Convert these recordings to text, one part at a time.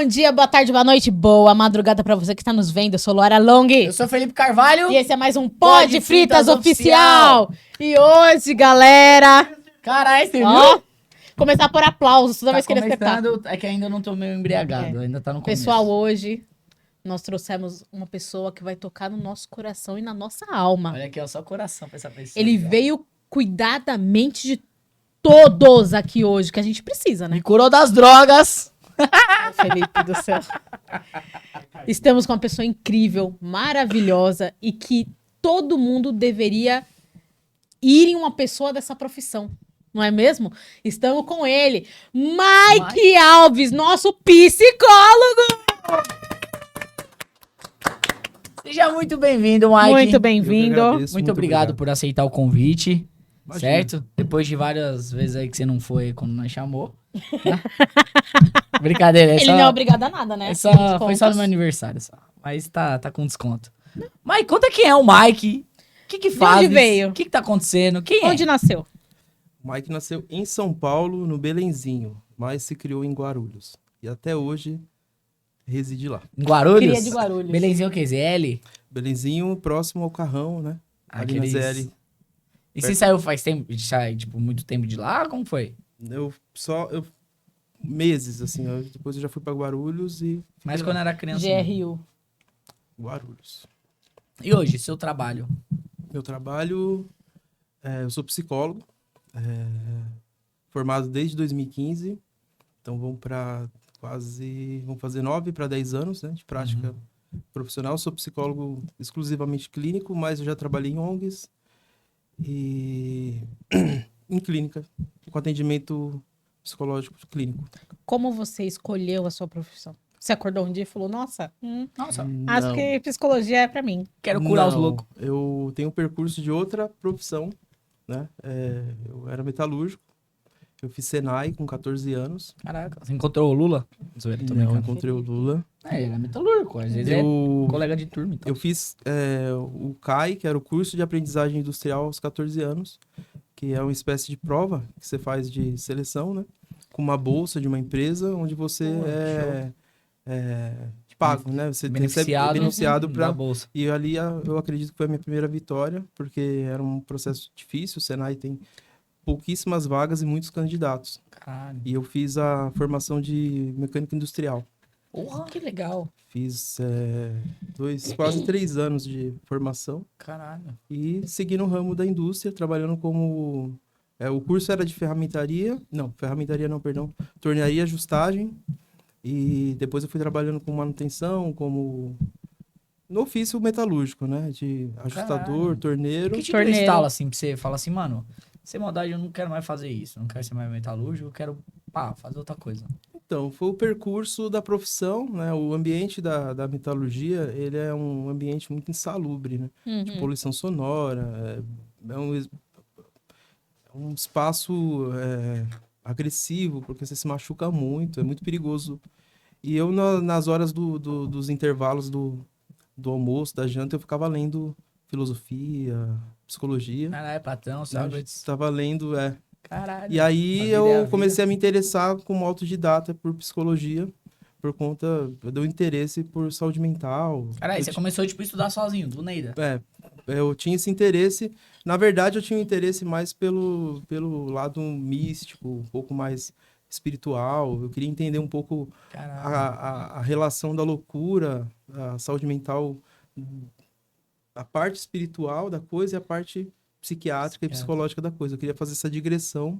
Bom dia, boa tarde, boa noite, boa madrugada pra você que está nos vendo. Eu sou Laura Long. Eu sou Felipe Carvalho. E esse é mais um Pod Fritas Oficial. E hoje, galera... Caralho, você viu? Começar por aplausos toda Tá vez que ele acertar. É que ainda não tô meio embriagado, ainda tá no começo. Pessoal, hoje nós trouxemos uma pessoa que vai tocar no nosso coração e na nossa alma. Olha aqui, ó, só coração pra essa pessoa. Ele aqui, ó. veio cuidar da mente de todos aqui hoje, que a gente precisa, né? Me curou das drogas. Felipe do céu. Estamos com uma pessoa incrível, maravilhosa e que todo mundo deveria ir em uma pessoa dessa profissão. Não é mesmo? Estamos com ele, Mike Alves, nosso psicólogo! Seja muito bem-vindo, Mike. Muito bem-vindo. Muito obrigado por aceitar o convite. Imagina. Certo? Depois de várias vezes aí que você não foi quando nós chamou. Né? Brincadeira, Ele não é obrigado a nada, né? Foi só no meu aniversário, só. Mas tá com desconto. Mike, conta quem é o Mike. O que faz? onde veio? O que tá acontecendo? Quem Onde é? nasceu? Mike nasceu em São Paulo, no Belenzinho, mas se criou em Guarulhos. E até hoje reside lá. Em Guarulhos? Cria de Guarulhos. Belezinho o quê? ZL? Belenzinho, próximo ao Carrão, né? Ali na Aqueles- ZL. E você saiu faz tempo, tipo, muito tempo de lá? Como foi? Meses, assim. Depois eu já fui pra Guarulhos e... Mas quando era criança. GRU. Guarulhos. E hoje, seu trabalho? Meu trabalho... eu sou psicólogo. Formado desde 2015. Então vamos fazer 9 para 10 anos, né, de prática profissional. Sou psicólogo exclusivamente clínico, mas eu já trabalhei em ONGs e em clínica, com atendimento psicológico clínico. Como você escolheu a sua profissão? Você acordou um dia e falou, nossa, Nossa, acho Não. que psicologia é pra mim. quero curar os Não, loucos. Eu tenho um percurso de outra profissão, né? Eu era metalúrgico. Eu fiz Senai com 14 anos. Caraca, você encontrou o Lula? Zoeira, tô Não, brincando. encontrei o Lula. Ele é metalúrgico, às vezes é colega de turma. Então. Eu fiz o CAI, que era o curso de aprendizagem industrial aos 14 anos, que é uma espécie de prova que você faz de seleção, né? Com uma bolsa de uma empresa, onde você é pago, né? Você Beneficiado, beneficiado da para... bolsa. E ali eu acredito que foi a minha primeira vitória, porque era um processo difícil. O Senai tem pouquíssimas vagas e muitos candidatos. Caralho. E eu fiz a formação de mecânica industrial. Porra, que legal. Fiz quase 3 anos de formação Caralho. e segui no ramo da indústria, trabalhando como... o curso era de ferramentaria não, perdão, tornearia e ajustagem. E depois eu fui trabalhando com manutenção, como no ofício metalúrgico, né? De ajustador, Caralho. torneiro. Que te Torneiro. instala assim pra você falar assim, mano, sem maldade eu não quero mais fazer isso, não quero ser mais metalúrgico, eu quero, fazer outra coisa. Então, foi o percurso da profissão, né? O ambiente da metalurgia, ele é um ambiente muito insalubre, né? De poluição sonora, é um espaço agressivo, porque você se machuca muito, é muito perigoso. E eu, nas horas dos intervalos do almoço, da janta, eu ficava lendo filosofia, psicologia. Caralho, Platão, Né? Sócrates. Estava lendo, Caralho. E A aí vida é a eu vida. comecei a me interessar como autodidata por psicologia, por conta do interesse por saúde mental. Caralho, você começou, tipo, a estudar sozinho, do Neida. Eu tinha esse interesse. Na verdade, eu tinha um interesse mais pelo lado místico, um pouco mais espiritual. Eu queria entender um pouco Caralho. a relação da loucura, a saúde mental, a parte espiritual da coisa e a parte psiquiátrica e psicológica da coisa. Eu queria fazer essa digressão,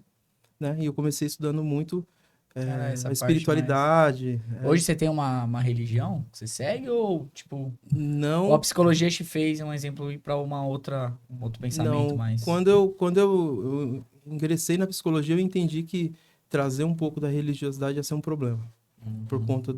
né? E eu comecei estudando muito Caralho, essa a parte espiritualidade. Hoje você tem uma religião que você segue ou, tipo, Não... ou a psicologia te fez um exemplo ir pra um outro pensamento Não, mais... quando eu ingressei na psicologia, eu entendi que trazer um pouco da religiosidade ia ser um problema. Por conta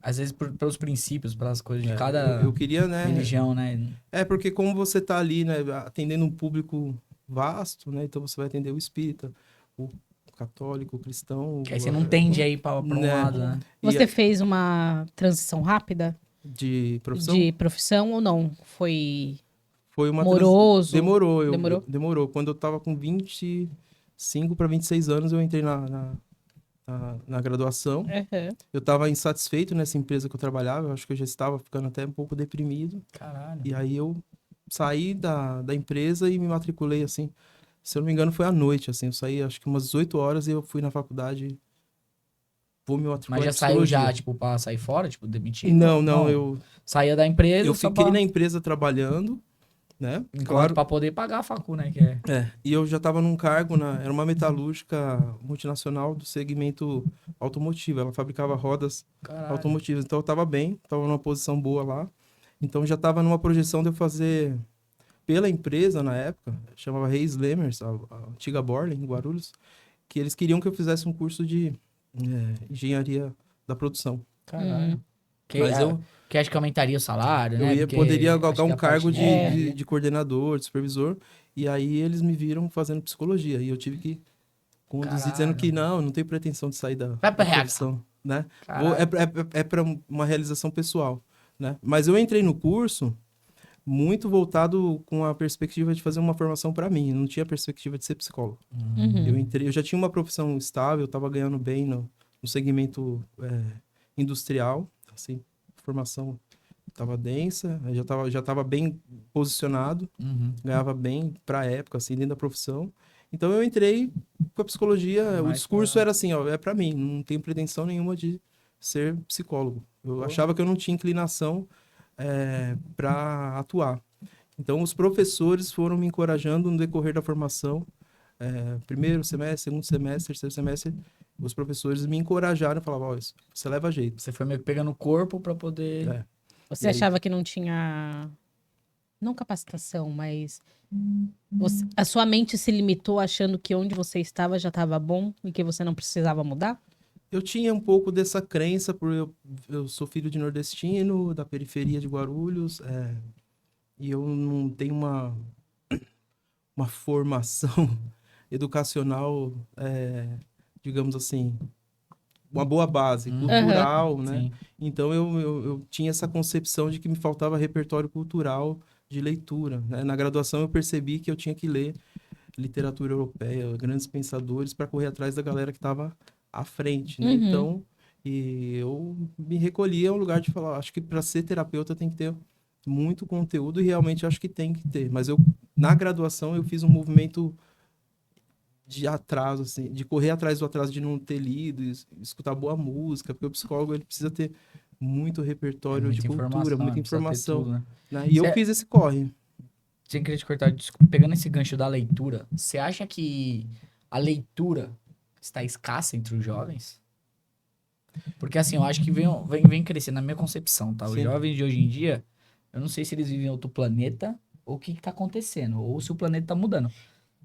Às vezes pelos princípios, pelas coisas de cada eu queria, né? religião, né? Porque como você tá ali, né, atendendo um público vasto, né? Então você vai atender o espírita, o católico, o cristão... Que aí você não tende a ir pra um Né. lado, né? Você fez uma transição rápida De profissão? de profissão ou não? Foi Foi uma moroso? Demorou. Demorou? Demorou. Quando eu tava com 25 para 26 anos, eu entrei na na graduação. Uhum. Eu estava insatisfeito nessa empresa que eu trabalhava, eu acho que eu já estava ficando até um pouco deprimido. Caralho. E aí eu saí da empresa e me matriculei, assim, se eu não me engano foi à noite, assim, eu saí acho que umas 18 horas e eu fui na faculdade, vou me matricular Mas já em saiu já, psicologia. tipo, pra sair fora, tipo, demitido? Não, Saía da empresa eu só fiquei pra... na empresa trabalhando, né? Enquanto pra poder pagar a facu, né? Que é... E eu já estava num cargo, era uma metalúrgica multinacional do segmento automotivo. Ela fabricava rodas Caralho. automotivas. Então eu estava bem, estava numa posição boa lá. Então já estava numa projeção de eu fazer pela empresa na época, chamava Reis Lemers, a antiga Borlen, em Guarulhos, que eles queriam que eu fizesse um curso de engenharia da produção. Caralho. Que, Mas que acho que aumentaria o salário, eu né? poderia Porque acho galgar que um a parte cargo de engenharia- de coordenador, de supervisor, e aí eles me viram fazendo psicologia, e eu tive que conduzir dizendo Caralho. que não tenho pretensão de sair Vai pra da RH. profissão, né? Caralho. É para uma realização pessoal, né? Mas eu entrei no curso muito voltado com a perspectiva de fazer uma formação para mim, não tinha perspectiva de ser psicólogo. Uhum. Eu já tinha uma profissão estável, estava ganhando bem no segmento industrial, assim, formação estava densa, eu já tava bem posicionado, Uhum. ganhava bem para a época, assim, dentro da profissão. Então eu entrei com a psicologia, o Mais discurso pra- era assim, ó, é para mim, não tenho pretensão nenhuma de ser psicólogo. Eu Pô. achava que eu não tinha inclinação para atuar. Então os professores foram me encorajando no decorrer da formação, primeiro semestre, segundo semestre, terceiro semestre, os professores me encorajaram e falavam, ó, você leva jeito. Você foi meio que pegando o corpo pra poder... É. Você E aí? achava que não tinha. Não capacitação, mas. A sua mente se limitou achando que onde você estava já estava bom e que você não precisava mudar? Eu tinha um pouco dessa crença, eu sou filho de nordestino, da periferia de Guarulhos, e eu não tenho uma formação educacional, digamos assim, uma boa base Aham. cultural, né? Sim. Então eu tinha essa concepção de que me faltava repertório cultural de leitura, né? Na graduação eu percebi que eu tinha que ler literatura europeia, grandes pensadores, para correr atrás da galera que estava à frente, né? Uhum. Então, e eu me recolhi a um lugar de falar, acho que para ser terapeuta tem que ter muito conteúdo e realmente acho que tem que ter. Mas eu, na graduação, eu fiz um movimento de atraso, assim, de correr atrás do atraso de não ter lido, escutar boa música, porque o psicólogo ele precisa ter muito repertório de Muita cultura, informação, muita precisa ter informação, tudo, né? né? E eu Cê- fiz esse corre. Sem querer te cortar, desculpa, pegando esse gancho da leitura, você acha que a leitura está escassa entre os jovens? Porque assim, eu acho que vem crescendo na minha concepção, tá? Os Sim. jovens de hoje em dia, eu não sei se eles vivem em outro planeta ou o que que tá acontecendo, ou se o planeta tá mudando.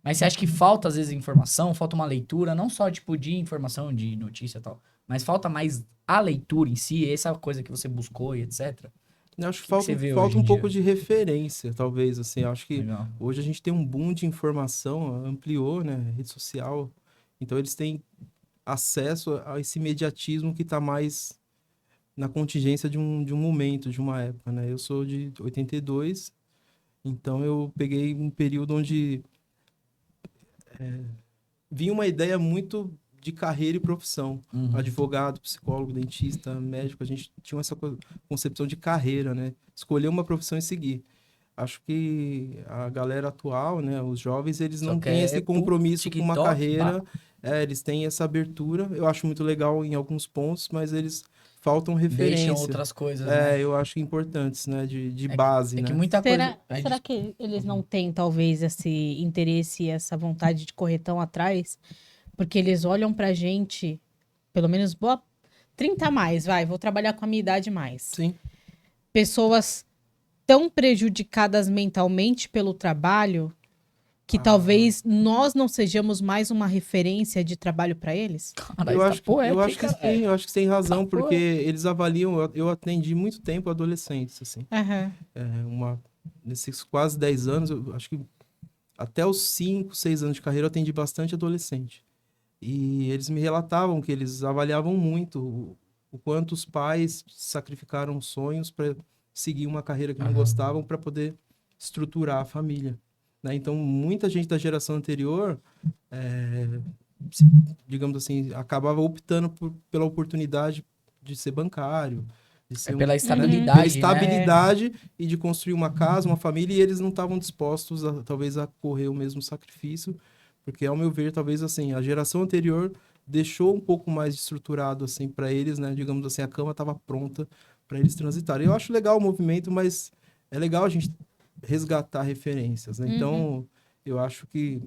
Mas você acha que falta, às vezes, informação, falta uma leitura, não só, tipo, de informação, de notícia e tal, mas falta mais a leitura em si, essa coisa que você buscou e etc. Eu acho que que você vê hoje falta em um pouco dia? de referência, talvez, assim. Eu acho que Legal. hoje a gente tem um boom de informação, ampliou, né? Rede social. Então, eles têm acesso a esse imediatismo que está mais na contingência de um momento, de uma época, né? Eu sou de 82, então eu peguei um período onde vinha uma ideia muito de carreira e profissão. Uhum. Advogado, psicólogo, dentista, médico, a gente tinha essa concepção de carreira, né? Escolher uma profissão e seguir. Acho que a galera atual, né, os jovens, eles Só não têm quer esse compromisso com uma TikTok, carreira, pá. eles têm essa abertura. Eu acho muito legal em alguns pontos, mas eles faltam Deixam referência. outras coisas, né? Eu acho importantes, né, de É base, que né? muita coisa... Será que eles não têm, talvez, esse interesse e essa vontade de correr tão atrás? Porque eles olham pra gente, pelo menos boa 30 a mais, vai, vou trabalhar com a minha idade mais. Sim. Pessoas tão prejudicadas mentalmente pelo trabalho que talvez nós não sejamos mais uma referência de trabalho pra eles? Caralho, Eu tá acho, poético, eu hein, acho que cara? sim, eu acho que você tem razão, Tá porque poético. eles avaliam, eu atendi muito tempo adolescentes, assim. Aham. Nesses quase 10 anos, eu acho que até os 5, 6 anos de carreira eu atendi bastante adolescente. E eles me relatavam que eles avaliavam muito o quanto os pais sacrificaram sonhos para seguir uma carreira que não Aham. gostavam para poder estruturar a família, né? Então, muita gente da geração anterior digamos assim, acabava optando pela oportunidade de ser bancário, de ser Pela pela estabilidade, né? estabilidade e de construir uma casa, uma família, e eles não estavam dispostos, talvez, a correr o mesmo sacrifício, porque, ao meu ver, talvez, assim, a geração anterior deixou um pouco mais estruturado, assim, para eles, né? Digamos assim, a cama estava pronta para eles transitarem. Eu acho legal o movimento, mas é legal a gente resgatar referências, né? Então, eu acho que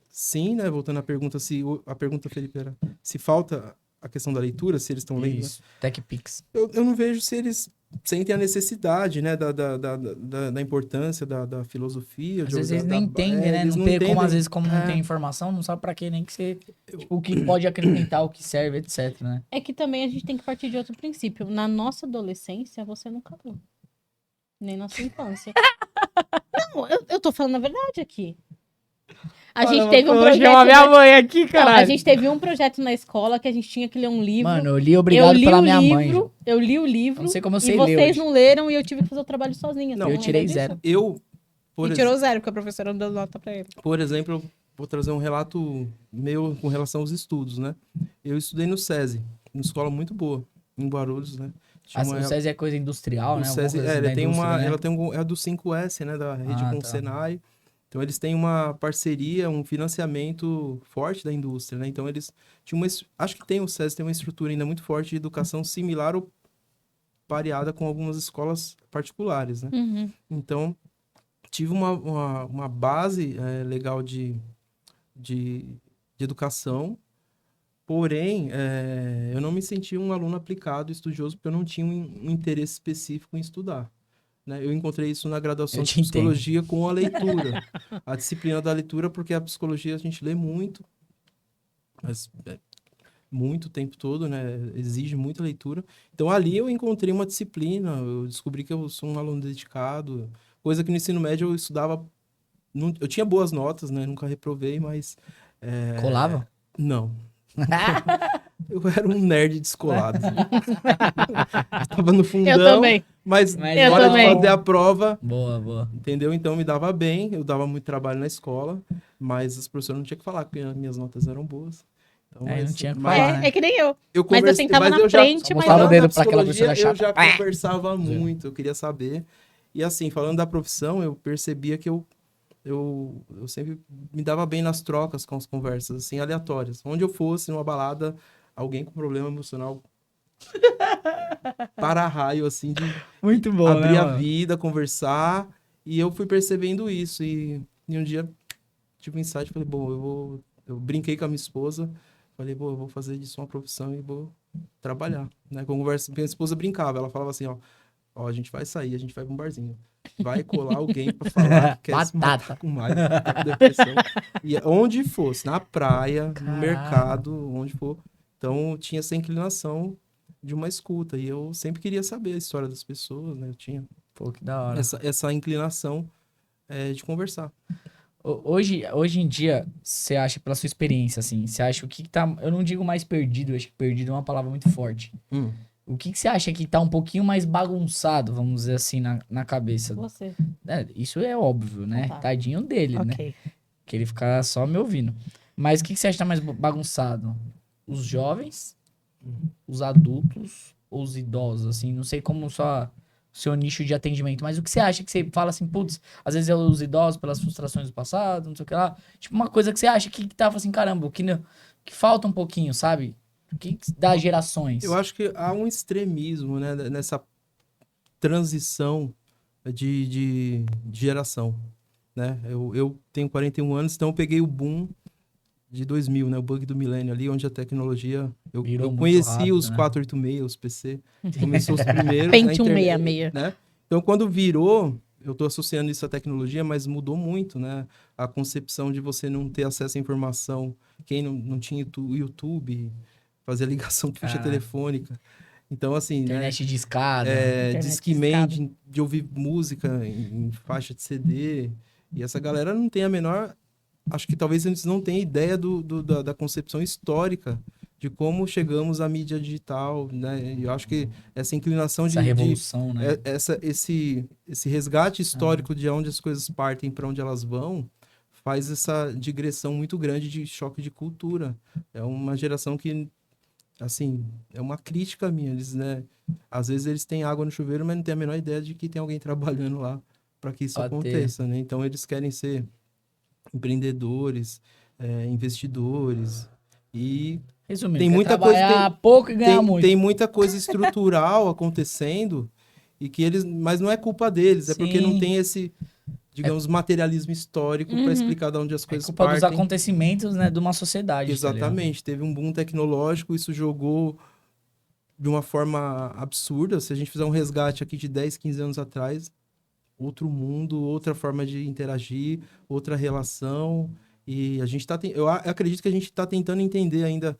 sim, né? Voltando à pergunta, a pergunta, Felipe, era se falta a questão da leitura, se eles estão lendo, né? Isso, TechPix. Eu não vejo se eles sentem a necessidade, né, da importância da filosofia. Às vezes eles nem entendem, né? Eles Não não tem entendem. como, às vezes, como não tem informação, não sabe pra quê, nem que você... Tipo, o que pode acrescentar, o que serve, etc, né? É que também a gente tem que partir de outro princípio. Na nossa adolescência, você nunca leu. Nem na sua infância. Não, eu tô falando a verdade aqui. A gente teve um projeto. minha mãe aqui, Não, a caralho. gente teve um projeto na escola que a gente tinha que ler um livro. Mano, eu li Obrigado pela minha mãe. Ju. Eu li o livro. Eu não sei como eu e sei ler vocês hoje. não leram e eu tive que fazer o trabalho sozinha. Não, Você eu tirei lembra disso? zero. Eu, por, E tirou zero, porque a professora não deu nota pra ele. por exemplo, eu vou trazer um relato meu com relação aos estudos, né? Eu estudei no SESI, uma escola muito boa, em Guarulhos, né? Ah, o SESI é coisa industrial, O né? SESI, Alguma coisa ele da tem indústria, né? ela tem é do 5S, né, da rede com o tá. Senai. Então eles têm uma parceria, um financiamento forte da indústria, né? Então eles tinham acho que o SESI tem uma estrutura ainda muito forte de educação similar ou pareada com algumas escolas particulares, né? Uhum. Então tive uma base legal de educação. Porém, eu não me sentia um aluno aplicado, estudioso, porque eu não tinha um interesse específico em estudar, né? Eu encontrei isso na graduação de psicologia com a leitura. A disciplina da leitura, porque a psicologia a gente lê muito, mas muito o tempo todo, né? Exige muita leitura. Então, ali eu encontrei uma disciplina, eu descobri que eu sou um aluno dedicado, coisa que no ensino médio eu estudava... eu tinha boas notas, né? Nunca reprovei, mas... Colava? Não. Eu era um nerd descolado. Tava no fundão. Eu também. Mas Eu na hora também. de fazer a prova, Boa. entendeu? Então me dava bem, eu dava muito trabalho na escola, mas os professores não tinham que falar, porque as minhas notas eram boas. Então, não tinha que falar, né? É que nem eu. Eu Mas eu sentava na frente, mas mostrava o dedo na pra aquela psicologia, professora eu já chata. conversava muito, eu queria saber. E assim, falando da profissão, eu percebia que eu sempre me dava bem nas trocas com as conversas, assim, aleatórias. Onde eu fosse, numa balada, alguém com problema emocional para-raio, assim, de Muito bom, abrir né, a mano? vida, conversar. E eu fui percebendo isso. E um dia tive um insight, falei, bom, eu brinquei com a minha esposa, falei, bom, eu vou fazer disso uma profissão e vou trabalhar, né? Com conversa, minha esposa brincava, ela falava assim, ó, a gente vai sair, a gente vai pra um barzinho. Vai colar alguém pra falar que quer se matar com mais, que tá com depressão. E onde fosse, na praia, Caralho. no mercado, onde for. Então, tinha essa inclinação de uma escuta. E eu sempre queria saber a história das pessoas, né? Eu tinha Pô, que da hora. essa inclinação de conversar. Hoje em dia, você acha, pela sua experiência, assim, você acha o que tá... Eu não digo mais perdido, eu acho que perdido é uma palavra muito forte. O que você acha que tá um pouquinho mais bagunçado, vamos dizer assim, na cabeça? Você. Isso é óbvio, né? Tá. Tadinho dele, né? Ok. Que ele fica só me ouvindo. Mas o que você acha que tá mais bagunçado? Os jovens, os adultos ou os idosos, assim? Não sei como só o seu nicho de atendimento, mas o que você acha que você fala assim, putz, às vezes é os idosos pelas frustrações do passado, não sei o que lá. Tipo, uma coisa que você acha que tava assim, caramba, que falta um pouquinho, sabe? O que dá gerações? Eu acho que há um extremismo, né, nessa transição de geração, né? Eu tenho 41 anos, então eu peguei o boom de 2000, né? O bug do milênio ali, onde a tecnologia... Eu muito conheci rápido, os né? 486, os PC. Começou os primeiros Pentium na internet, 66. né? Então, quando virou... Eu estou associando isso à tecnologia, mas mudou muito, né? A concepção de você não ter acesso à informação. Quem não tinha YouTube, fazia ligação de ficha telefônica. Então, assim, Internet de escada. Discman, de ouvir música em faixa de CD. E essa galera não tem a menor... Acho que talvez eles não tenham ideia da concepção histórica de como chegamos à mídia digital, né? E eu acho que essa inclinação Essa revolução, né? esse resgate histórico de onde as coisas partem para onde elas vão, faz essa digressão muito grande de choque de cultura. É uma geração que, assim, é uma crítica minha. Eles, né, às vezes eles têm água no chuveiro, mas não tem a menor ideia de que tem alguém trabalhando lá para que isso Pode ter. aconteça, né? Então eles querem ser empreendedores, investidores e Resumindo, tem quer muita coisa, trabalhar pouco e ganhar muito. tem muita coisa estrutural acontecendo e que eles, mas não é culpa deles, é porque não Sim. tem esse, digamos, materialismo histórico para explicar de onde as É coisas culpa dos partem. acontecimentos, né, de uma sociedade, tá ligado? Exatamente, teve um boom tecnológico, isso jogou de uma forma absurda. Se a gente fizer um resgate aqui de 10, 15 anos atrás, outro mundo, outra forma de interagir, outra relação. E a gente tá... Eu acredito que a gente está tentando entender ainda...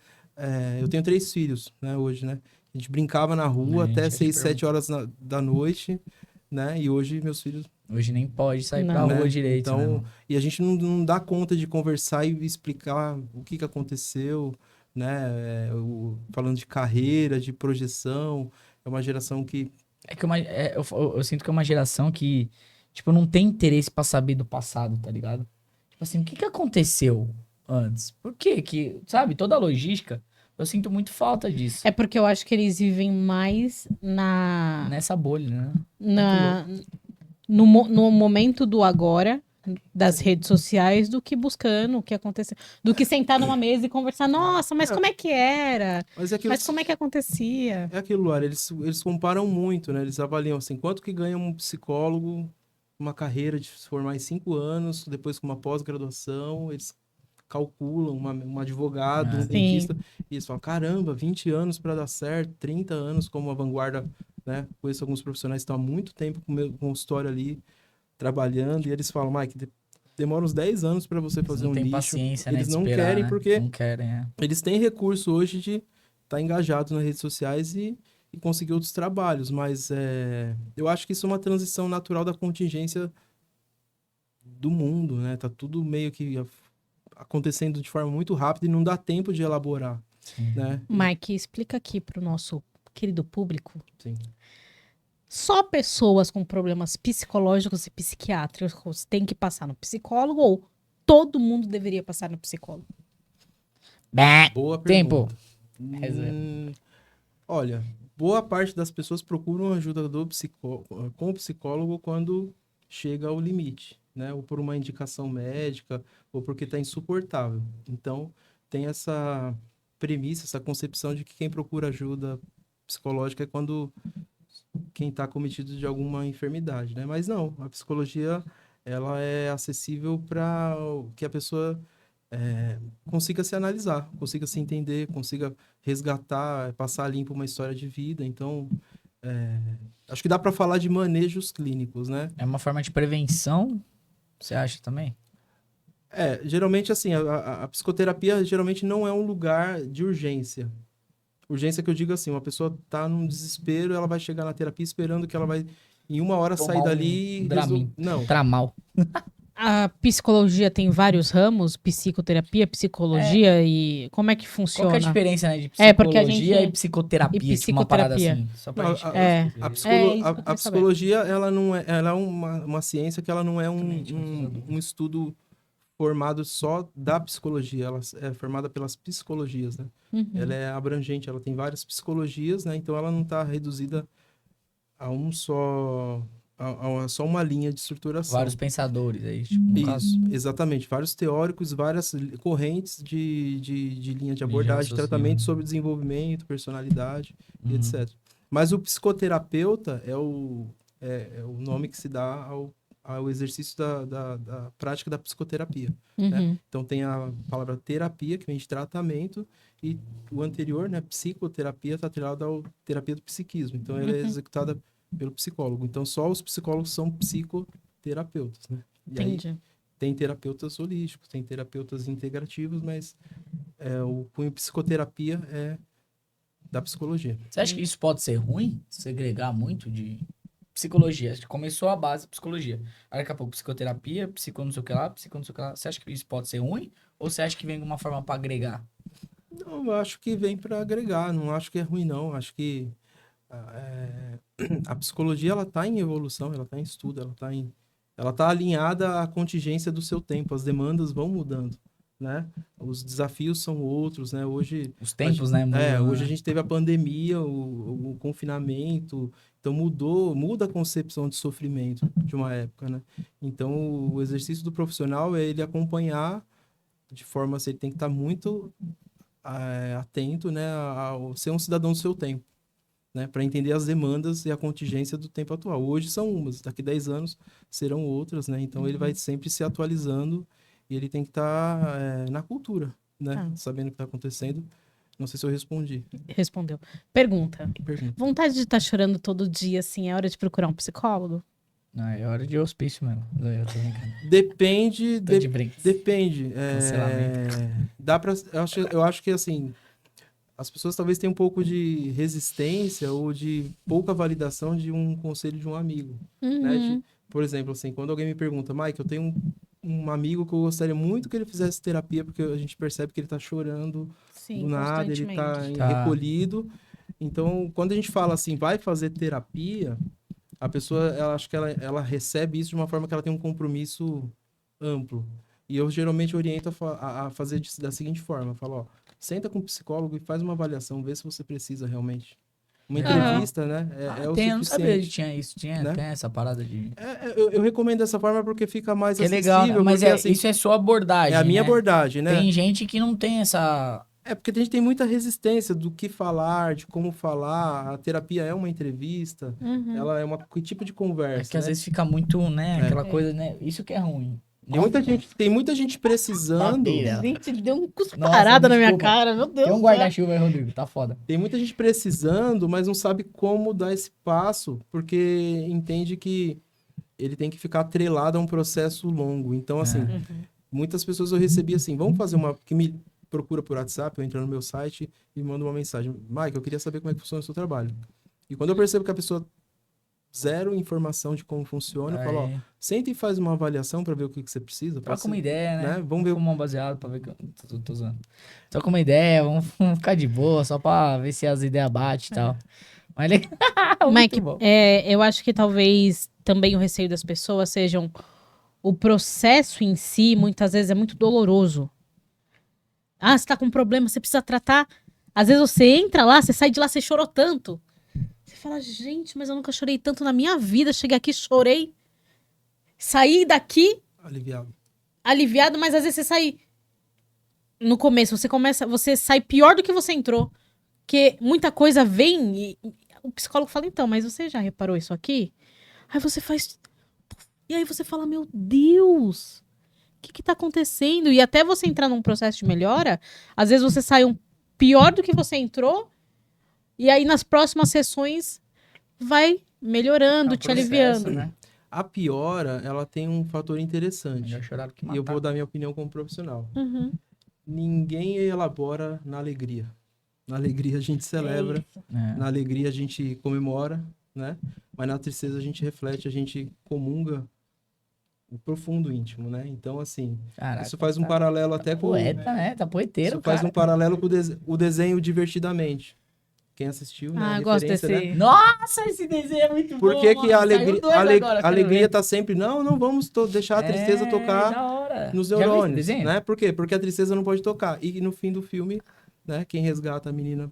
eu tenho 3 filhos, né, hoje, né? A gente brincava na rua A gente até já te 6, 7 perguntou. horas da noite, né? E hoje meus filhos... Hoje nem pode sair pra Não. rua né? direito, né? Então, Mano? e a gente não dá conta de conversar e explicar o que aconteceu, né? Falando de carreira, de projeção. É uma geração que... É que eu sinto que é uma geração que, tipo, não tem interesse pra saber do passado, tá ligado? Tipo assim, o que aconteceu antes? Por quê que, sabe, toda a logística, eu sinto muito falta disso. É porque eu acho que eles vivem mais na, Nessa bolha, né? na, no momento do agora, das redes sociais, do que buscando o que aconteceu. Do que sentar numa mesa e conversar. Nossa, mas como é que era? Mas é aquilo, Mas como é que acontecia? é aquilo, Lara, eles comparam muito, né? Eles avaliam assim, quanto que ganha um psicólogo, uma carreira de se formar em 5 anos, depois com uma pós-graduação, eles calculam um advogado, um Ah. Sim. dentista, e eles falam, caramba, 20 anos para dar certo, 30 anos como a vanguarda, né? Conheço alguns profissionais que estão há muito tempo com o meu consultório ali, trabalhando, e eles falam, Mike, demora uns 10 anos para você Eles fazer não um têm nicho. paciência, né, Eles de não esperar, querem né? porque Não querem, é. eles têm recurso hoje de estar engajados nas redes sociais e conseguir outros trabalhos, mas eu acho que isso é uma transição natural da contingência do mundo, né? Tá tudo meio que acontecendo de forma muito rápida e não dá tempo de elaborar, Sim. né? Mike, explica aqui para o nosso querido público. Sim. Só pessoas com problemas psicológicos e psiquiátricos têm que passar no psicólogo ou todo mundo deveria passar no psicólogo? Boa Tempo. pergunta. Olha, boa parte das pessoas procuram ajuda com o psicólogo quando chega ao limite, né? Ou por uma indicação médica, ou porque está insuportável. Então, tem essa premissa, essa concepção de que quem procura ajuda psicológica é quando quem está cometido de alguma enfermidade, né? Mas não, a psicologia, ela é acessível para que a pessoa consiga se analisar, consiga se entender, consiga resgatar, passar limpo uma história de vida. Então, acho que dá para falar de manejos clínicos, né? É uma forma de prevenção, você acha também? Geralmente, assim, a psicoterapia geralmente não é um lugar de urgência. Urgência que eu digo assim, uma pessoa tá num desespero, ela vai chegar na terapia esperando que ela vai, em 1 hora, sair dali e Dramin, Não. tramal. A psicologia tem vários ramos, psicoterapia, psicologia e como é que Qual funciona? que é a diferença, né, de Porque a psicologia gente- e psicoterapia? e Tipo, uma parada psicoterapia. assim, só pra Não, gente... isso que eu a queria saber. psicologia, ela não é, ela é uma ciência que ela não é Exatamente, mas fiz a dúvida. um estudo formado só da psicologia, ela é formada pelas psicologias, né? Uhum. Ela é abrangente, ela tem várias psicologias, né? Então ela não está reduzida a só uma linha de estruturação. Vários pensadores aí, tipo, no caso. Isso, exatamente. Vários teóricos, várias correntes de linha de abordagem, raciocínio. tratamento sobre desenvolvimento, personalidade e etc. Mas o psicoterapeuta é o nome que se dá ao exercício da prática da psicoterapia. Né? Uhum. Então tem a palavra terapia, que vem de tratamento, e o anterior, né, psicoterapia, está atrelado ao terapia do psiquismo. Então ela é executada pelo psicólogo. Então só os psicólogos são psicoterapeutas, né? E aí Entendi. tem terapeutas holísticos, tem terapeutas integrativos, mas o cunho psicoterapia é da psicologia. Você acha que isso pode ser ruim? Segregar muito de psicologia? Acho que começou a base psicologia. Aí daqui a pouco psicoterapia, psico não sei o que lá, psico não sei o que lá. Você acha que isso pode ser ruim? Ou você acha que vem de uma forma pra agregar? Não, eu acho que vem para agregar, não acho que é ruim, não. Acho que a psicologia, ela está em evolução, ela está em estudo, ela está em ela tá alinhada à contingência do seu tempo, as demandas vão mudando, né? Os desafios são outros, né? Hoje... Os tempos, né? Hoje a gente teve a pandemia, o confinamento, então muda a concepção de sofrimento de uma época, né? Então, o exercício do profissional é ele acompanhar de forma assim, ele tem que estar muito atento, né, ser um cidadão do seu tempo, né, para entender as demandas e a contingência do tempo atual. Hoje são umas, daqui 10 anos serão outras, né? Então ele vai sempre se atualizando e ele tem que estar na cultura, né, sabendo o que está acontecendo. Não sei se eu respondi. Respondeu. Pergunta. Pergunta. Vontade de estar chorando todo dia, assim, é hora de procurar um psicólogo? Não, é hora de hospício mesmo. Eu tô brincando. Depende. Tô de brinks. Depende. Cancelamento. Dá pra, eu acho que assim, as pessoas talvez tenham um pouco de resistência ou de pouca validação de um conselho de um amigo. Né? Por exemplo, assim, quando alguém me pergunta, Mike, eu tenho um amigo que eu gostaria muito que ele fizesse terapia, porque a gente percebe que ele tá chorando do nada, ele tá recolhido. Então, quando a gente fala assim, vai fazer terapia, a pessoa, ela acho que ela recebe isso de uma forma que ela tem um compromisso amplo. E eu geralmente oriento a fazer da seguinte forma. Eu falo, ó, senta com o psicólogo e faz uma avaliação, vê se você precisa realmente. Uma entrevista, né? É o suficiente. Eu não sabia que tinha isso. né? Tem essa parada de... Eu recomendo dessa forma porque fica mais acessível. É legal, né? Mas porque, assim, isso é sua abordagem, é a minha né? abordagem, né? Tem gente que não tem essa... Porque a gente tem muita resistência do que falar, de como falar. A terapia é uma entrevista, ela é que tipo de conversa, É que às né? vezes fica muito, né? Aquela coisa, né? Isso que é ruim. Tem muita gente precisando. Bateira. Gente, ele deu um Nossa, cusparada na minha desculpa. cara, meu Deus. Tem um do céu. guarda-chuva aí, Rodrigo. Tá foda. Tem muita gente precisando, mas não sabe como dar esse passo, porque entende que ele tem que ficar atrelado a um processo longo. Então, assim, muitas pessoas eu recebi assim, vamos fazer que me procura por WhatsApp, eu entro no meu site e mando uma mensagem. Mike, eu queria saber como é que funciona o seu trabalho. E quando eu percebo que a pessoa zero informação de como funciona, eu falo, ó, senta e faz uma avaliação para ver o que você precisa. Troca uma ideia, né? Vamos ver. Fumar um baseado pra ver que eu tô usando. Troca uma ideia, vamos ficar de boa, só pra ver se as ideias batem e tal. Mas legal. Mike, eu acho que talvez também o receio das pessoas sejam o processo em si, muitas vezes é muito doloroso. Ah, você tá com um problema, você precisa tratar. Às vezes você entra lá, você sai de lá, você chorou tanto. Você fala, gente, mas eu nunca chorei tanto na minha vida. Cheguei aqui, chorei. Saí daqui aliviado, mas às vezes você sai no começo, você sai pior do que você entrou. Porque muita coisa vem e o psicólogo fala, então, mas você já reparou isso aqui? Aí você faz... E aí você fala, meu Deus, o que tá acontecendo? E até você entrar num processo de melhora, às vezes você sai pior do que você entrou, e aí nas próximas sessões vai melhorando, te aliviando. Né? A piora, ela tem um fator interessante. Melhor chorar do que E matar. eu vou dar minha opinião como profissional. Ninguém elabora na alegria. Na alegria a gente celebra, na alegria a gente comemora, né? Mas na tristeza a gente reflete, a gente comunga o profundo íntimo, né? Então, assim, Caraca, isso faz um paralelo até com... Poeta, né? Tá poeteiro, Isso faz cara. um paralelo com o desenho Divertidamente. Quem assistiu, né? Ah, eu gosto desse... Né? Nossa, esse desenho é muito Por bom. que que a Agora, alegria tá sempre... Não vamos deixar a tristeza da tocar hora. nos Já viu esse neurônios, desenho? né? Por quê? Porque a tristeza não pode tocar. E no fim do filme, né? Quem resgata a menina...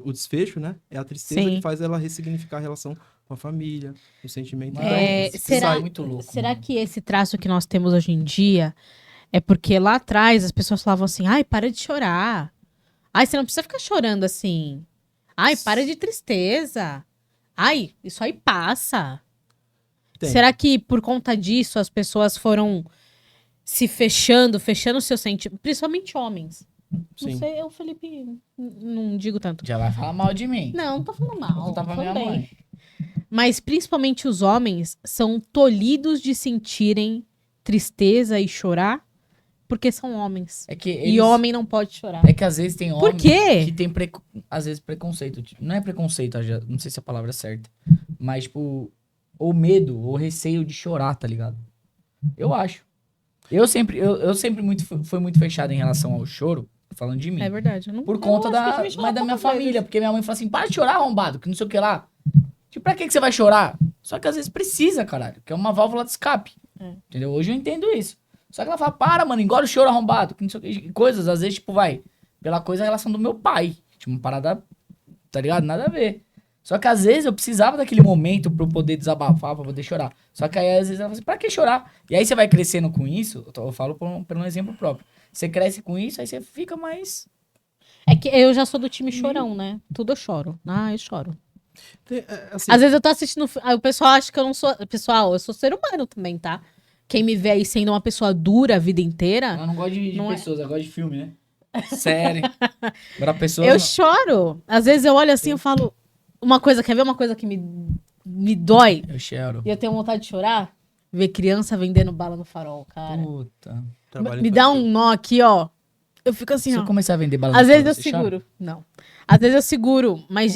O desfecho, né? É a tristeza que faz ela ressignificar a relação com a família, o sentimento. Será, muito louco, será que esse traço que nós temos hoje em dia é porque lá atrás as pessoas falavam assim, ai, para de chorar. Ai, você não precisa ficar chorando assim. Ai, para de tristeza. Ai, isso aí passa. Será que por conta disso as pessoas foram se fechando seus sentimentos, principalmente homens? Sim. Não sei, eu, Felipe, não digo tanto. Já vai falar mal de mim. Não tô falando mal. Vou contar pra minha falando bem. mãe. Mas principalmente os homens são tolhidos de sentirem tristeza e chorar porque são homens. É que E homem não pode chorar. É que às vezes tem homem Por quê? que tem, às vezes, preconceito. Não é preconceito, não sei se a palavra é certa. Mas, tipo, ou medo, ou receio de chorar, tá ligado? Eu acho. Eu sempre fui muito fechado em relação ao choro, falando de mim. É verdade. Eu não, Por eu conta acho que eu também choro da minha poucas família. vezes. Porque minha mãe fala assim, para de chorar, arrombado, que não sei o que lá. Tipo, pra que você vai chorar? Só que às vezes precisa, caralho, que é uma válvula de escape. Entendeu? Hoje eu entendo isso. Só que ela fala, para, mano, engole o choro arrombado. Que não sei o que, coisas, às vezes, tipo, vai, pela coisa, a relação do meu pai. Tipo, uma parada, tá ligado? Nada a ver. Só que às vezes eu precisava daquele momento pra eu poder desabafar, pra poder chorar. Só que aí às vezes ela fala assim, pra que chorar? E aí você vai crescendo com isso, eu falo por um exemplo próprio. Você cresce com isso, aí você fica mais... É que eu já sou do time chorão, né? Tudo eu choro. Ah, eu choro. Assim, Às vezes eu tô assistindo. Aí o pessoal acha que eu não sou. Pessoal, eu sou ser humano também, tá? Quem me vê aí sendo uma pessoa dura a vida inteira. Ela não gosta de Não é. pessoas, ela gosta de filme, né? Série. Agora a pessoa... Eu não. choro. Às vezes eu olho assim e falo. Uma coisa, quer ver uma coisa que me dói? Eu choro. E eu tenho vontade de chorar? Ver criança vendendo bala no farol, cara. Puta. trabalho Me dá infantil. um nó aqui, ó. Eu fico assim, Se ó. eu começar a vender bala Às no vezes farol, eu você chora? seguro. Não. Às vezes eu seguro, mas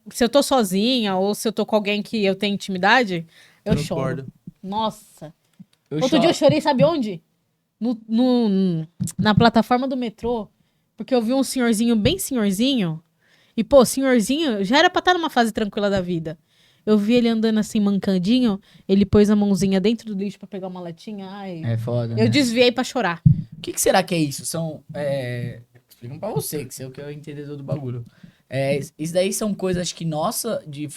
se eu tô sozinha ou se eu tô com alguém que eu tenho intimidade, eu choro. Transborda. Nossa. Eu Outro choro. dia eu chorei, sabe onde? Na plataforma do metrô. Porque eu vi um senhorzinho, bem senhorzinho. E, pô, senhorzinho já era pra estar numa fase tranquila da vida. Eu vi ele andando assim, mancandinho. Ele pôs a mãozinha dentro do lixo pra pegar uma latinha. Ai. É foda, Eu né? desviei pra chorar. O que será que é isso? São. Explicando pra você, que você é o que é o entendedor do bagulho. Isso daí são coisas que nossa, de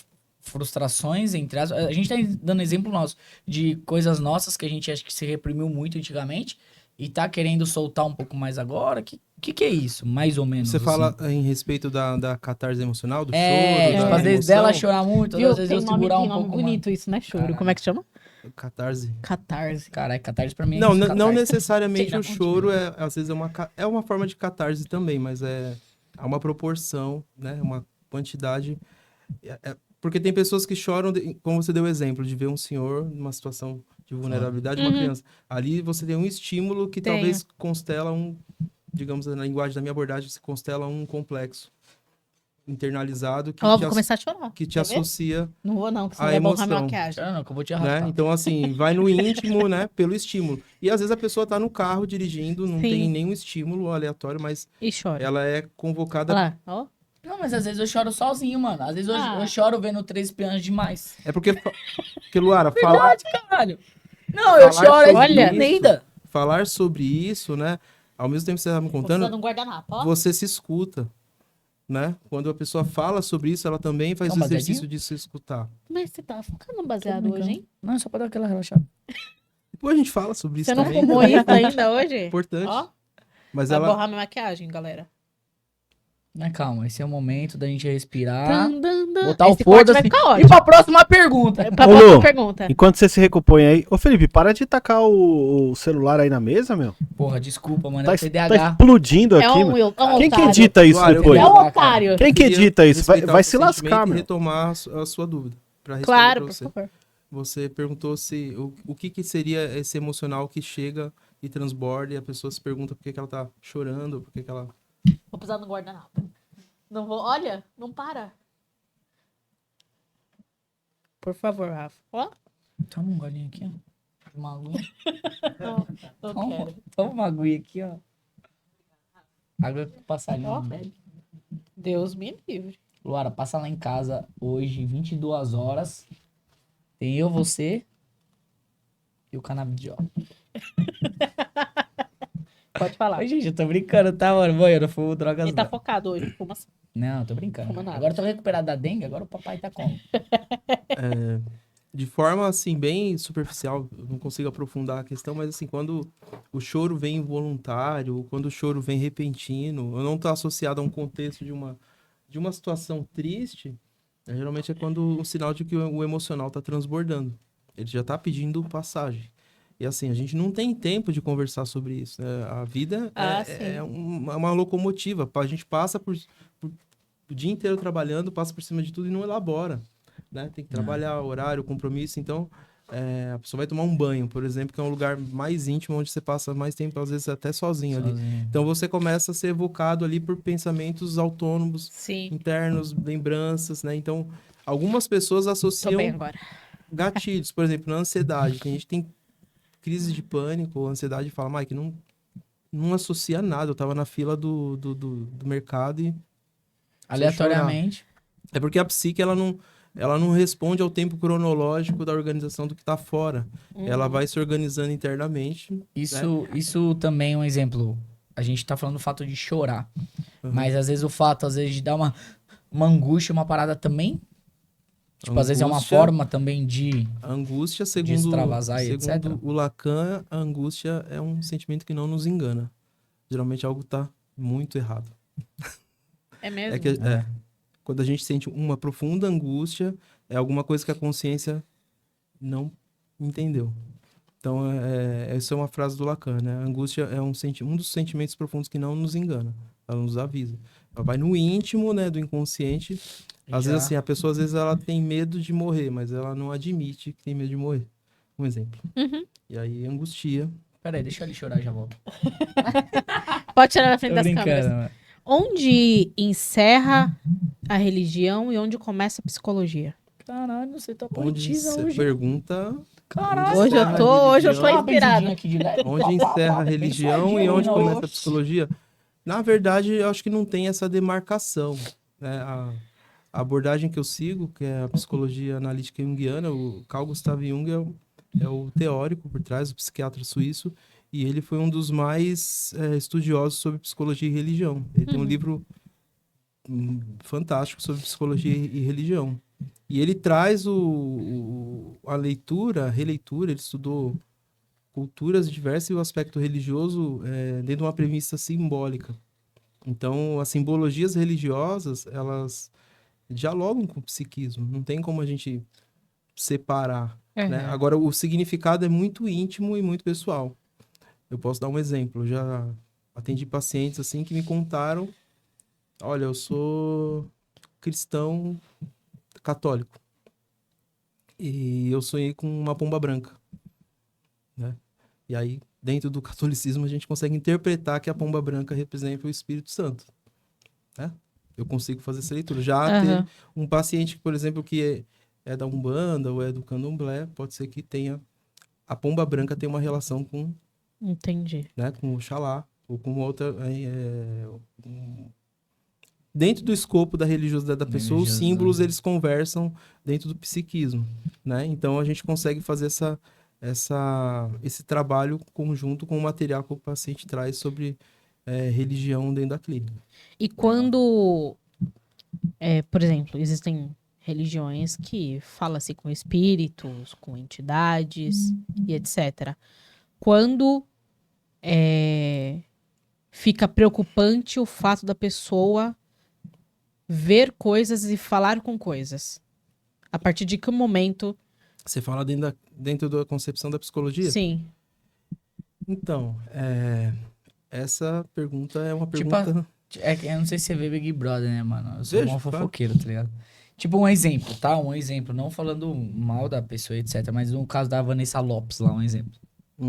frustrações, entre as. A gente tá dando exemplo nosso de coisas nossas que a gente acha que se reprimiu muito antigamente e tá querendo soltar um pouco mais agora. Que é isso? Mais ou menos. Você assim. fala em respeito da catarse emocional, do É, choro, tipo, da às vezes emoção? dela chorar muito, Viu? às vezes Tem eu nome, segurar tem um nome pouco bonito isso, né, choro? Caralho. Como é que chama? Catarse. Catarse. Caralho, catarse pra mim é Não, isso, não catarse. necessariamente Tira, o choro às vezes é uma forma de catarse também, mas há uma proporção, né? Uma quantidade. Porque tem pessoas que choram, como você deu o exemplo, de ver um senhor numa situação de vulnerabilidade, uma criança. Ali você tem um estímulo que Tenho. talvez constela digamos, na linguagem da minha abordagem, se constela um complexo internalizado que Ó, vou começar a chorar. que te Quer ver? associa, Não vou não, que senão a vai borrar minha emoção. maquiagem. Chora não, que eu vou te né? arrastar. Então, assim, vai no íntimo, né? Pelo estímulo. E às vezes a pessoa tá no carro dirigindo, não Sim. tem nenhum estímulo aleatório, mas E chora. ela é convocada. Olha lá, ó. Não, mas às vezes eu choro sozinho, mano. Às vezes Ah. eu choro vendo Três Espiãs Demais. É porque Luara, falar, Caralho. Não, eu Falar choro, sobre é isso. linda. falar sobre isso, né? Ao mesmo tempo que você tá me Tô precisando de contando, um guardanapo, ó. você se escuta, né? Quando a pessoa fala sobre isso, ela também faz Quer o um exercício de se escutar. Mas você tá focando no baseado hoje, hein? Não, é só pra dar aquela relaxada. Depois a gente fala sobre isso Você não também. fumou isso ainda hoje? Importante. Ó, Mas vai ela, borrar minha maquiagem, galera. Mas calma, esse é o momento da gente respirar. Tan, dan, dan. Botar o Esse corte vai foda-se. ficar E ótimo. pra próxima pergunta. Pra Ô, próxima Lu, pergunta. Enquanto você se recompõe aí. Ô, Felipe, para de tacar o celular aí na mesa, meu. Porra, desculpa, mano. Tá, É tá TDAH. explodindo É aqui, um, meu. é um Quem que otário. edita isso Claro, eu depois? É um otário. Quem que queria edita isso? respeitar Vai o se seu lascar, sentimento e meu. retomar a sua dúvida. Pra responder Claro, pra por você. favor. Você perguntou se o que seria esse emocional que chega e transborda e a pessoa se pergunta por que ela tá chorando, por que ela... Vou precisar no guardanapo. Não vou. Olha, não para. Por favor, Rafa. Ó. Toma um golinho aqui, ó. Uma aguinha. Não Toma, quero. toma uma aguinha aqui, ó. Água com passarinho. Ó. Não bebe. Deus me livre. Luara, passa lá em casa hoje, 22 horas. Tem eu, você e o canabidiol. Pode falar. Ai, gente, eu tô brincando, tá, mano? Mãe, eu não fumo drogas, Ele tá não. focado hoje. Fuma assim. Não, eu tô brincando. Fuma nada. Agora eu tô recuperado da dengue, agora o papai tá como? De forma, assim, bem superficial, eu não consigo aprofundar a questão, mas, assim, quando o choro vem involuntário, quando o choro vem repentino, eu não tô associado a um contexto de uma situação triste, geralmente é quando um sinal de que o emocional tá transbordando. Ele já tá pedindo passagem. E, assim, a gente não tem tempo de conversar sobre isso, né? A vida é uma locomotiva. A gente passa por o dia inteiro trabalhando, passa por cima de tudo e não elabora, né? Tem que trabalhar, horário, compromisso. Então, a pessoa vai tomar um banho, por exemplo, que é um lugar mais íntimo, onde você passa mais tempo, às vezes até sozinho ali. Então, você começa a ser evocado ali por pensamentos autônomos, Sim. internos, lembranças, né? Então, algumas pessoas Tô associam bem agora. gatilhos, por exemplo, na ansiedade. Tem gente que tem crise de pânico ou ansiedade e fala, Mike, não associa nada. Eu tava na fila do mercado e... Aleatoriamente. É porque a psique, ela ela não responde ao tempo cronológico da organização do que está fora. Ela vai se organizando internamente. Isso também é um exemplo. A gente tá falando do fato de chorar. Uhum. Mas às vezes o fato, às vezes, de dar uma angústia, uma parada também. Tipo, às vezes é uma Angústia- forma também de. A angústia, De extravasar e segundo etc. o Lacan, a angústia é um sentimento que não nos engana. Geralmente algo está muito errado. É mesmo? Quando a gente sente uma profunda angústia, é alguma coisa que a consciência não entendeu. Então, essa é uma frase do Lacan, né? A angústia é um dos sentimentos profundos que não nos engana. Ela nos avisa. Ela vai no íntimo, né, do inconsciente. Às vezes, assim, a pessoa, às vezes, ela tem medo de morrer, mas ela não admite que tem medo de morrer. Um exemplo. Uhum. E aí, angustia. Peraí, deixa ele chorar, já volto. Pode tirar na frente Tô das brincando, câmeras. mano. Onde encerra a religião e onde começa a psicologia? Caralho, você tá Onde poetisa você hoje. pergunta... Caralho. Hoje eu tô Religião. inspirada. Aqui de leve. Onde encerra a religião e onde começa a psicologia? Na verdade, eu acho que não tem essa demarcação, né? A abordagem que eu sigo, que é a psicologia analítica junguiana, o Carl Gustav Jung é o teórico por trás, o psiquiatra suíço, e ele foi um dos mais estudiosos sobre psicologia e religião. Ele tem um livro fantástico sobre psicologia e religião. E ele traz a releitura, ele estudou culturas diversas e o aspecto religioso dentro de uma premissa simbólica. Então, as simbologias religiosas, elas dialogam com o psiquismo. Não tem como a gente separar, né? Agora, o significado é muito íntimo e muito pessoal. Eu posso dar um exemplo. Eu já atendi pacientes assim que me contaram: olha, eu sou cristão católico e eu sonhei com uma pomba branca, né? E aí, dentro do catolicismo, a gente consegue interpretar que a pomba branca representa o Espírito Santo, né? Eu consigo fazer essa leitura. Já ter um paciente, por exemplo, que é da Umbanda ou é do Candomblé, pode ser que tenha... A pomba branca tem uma relação com, Entendi. né, com Oxalá ou com outra... Dentro do escopo da religiosidade da pessoa, os símbolos, eles conversam dentro do psiquismo, né? Então, a gente consegue fazer esse trabalho conjunto com o material que o paciente traz sobre religião dentro da clínica. E quando, por exemplo, existem religiões que fala-se com espíritos, com entidades e etc. Quando fica preocupante o fato da pessoa ver coisas e falar com coisas. A partir de que momento... Você fala dentro da concepção da psicologia? Sim. Então, essa pergunta é uma Tipo, pergunta... eu não sei se você vê Big Brother, né, mano? Eu sou Vejo, um claro. fofoqueiro, tá ligado? Tipo, um exemplo, tá? Um exemplo, não falando mal da pessoa, etc. Mas no caso da Vanessa Lopes lá, um exemplo.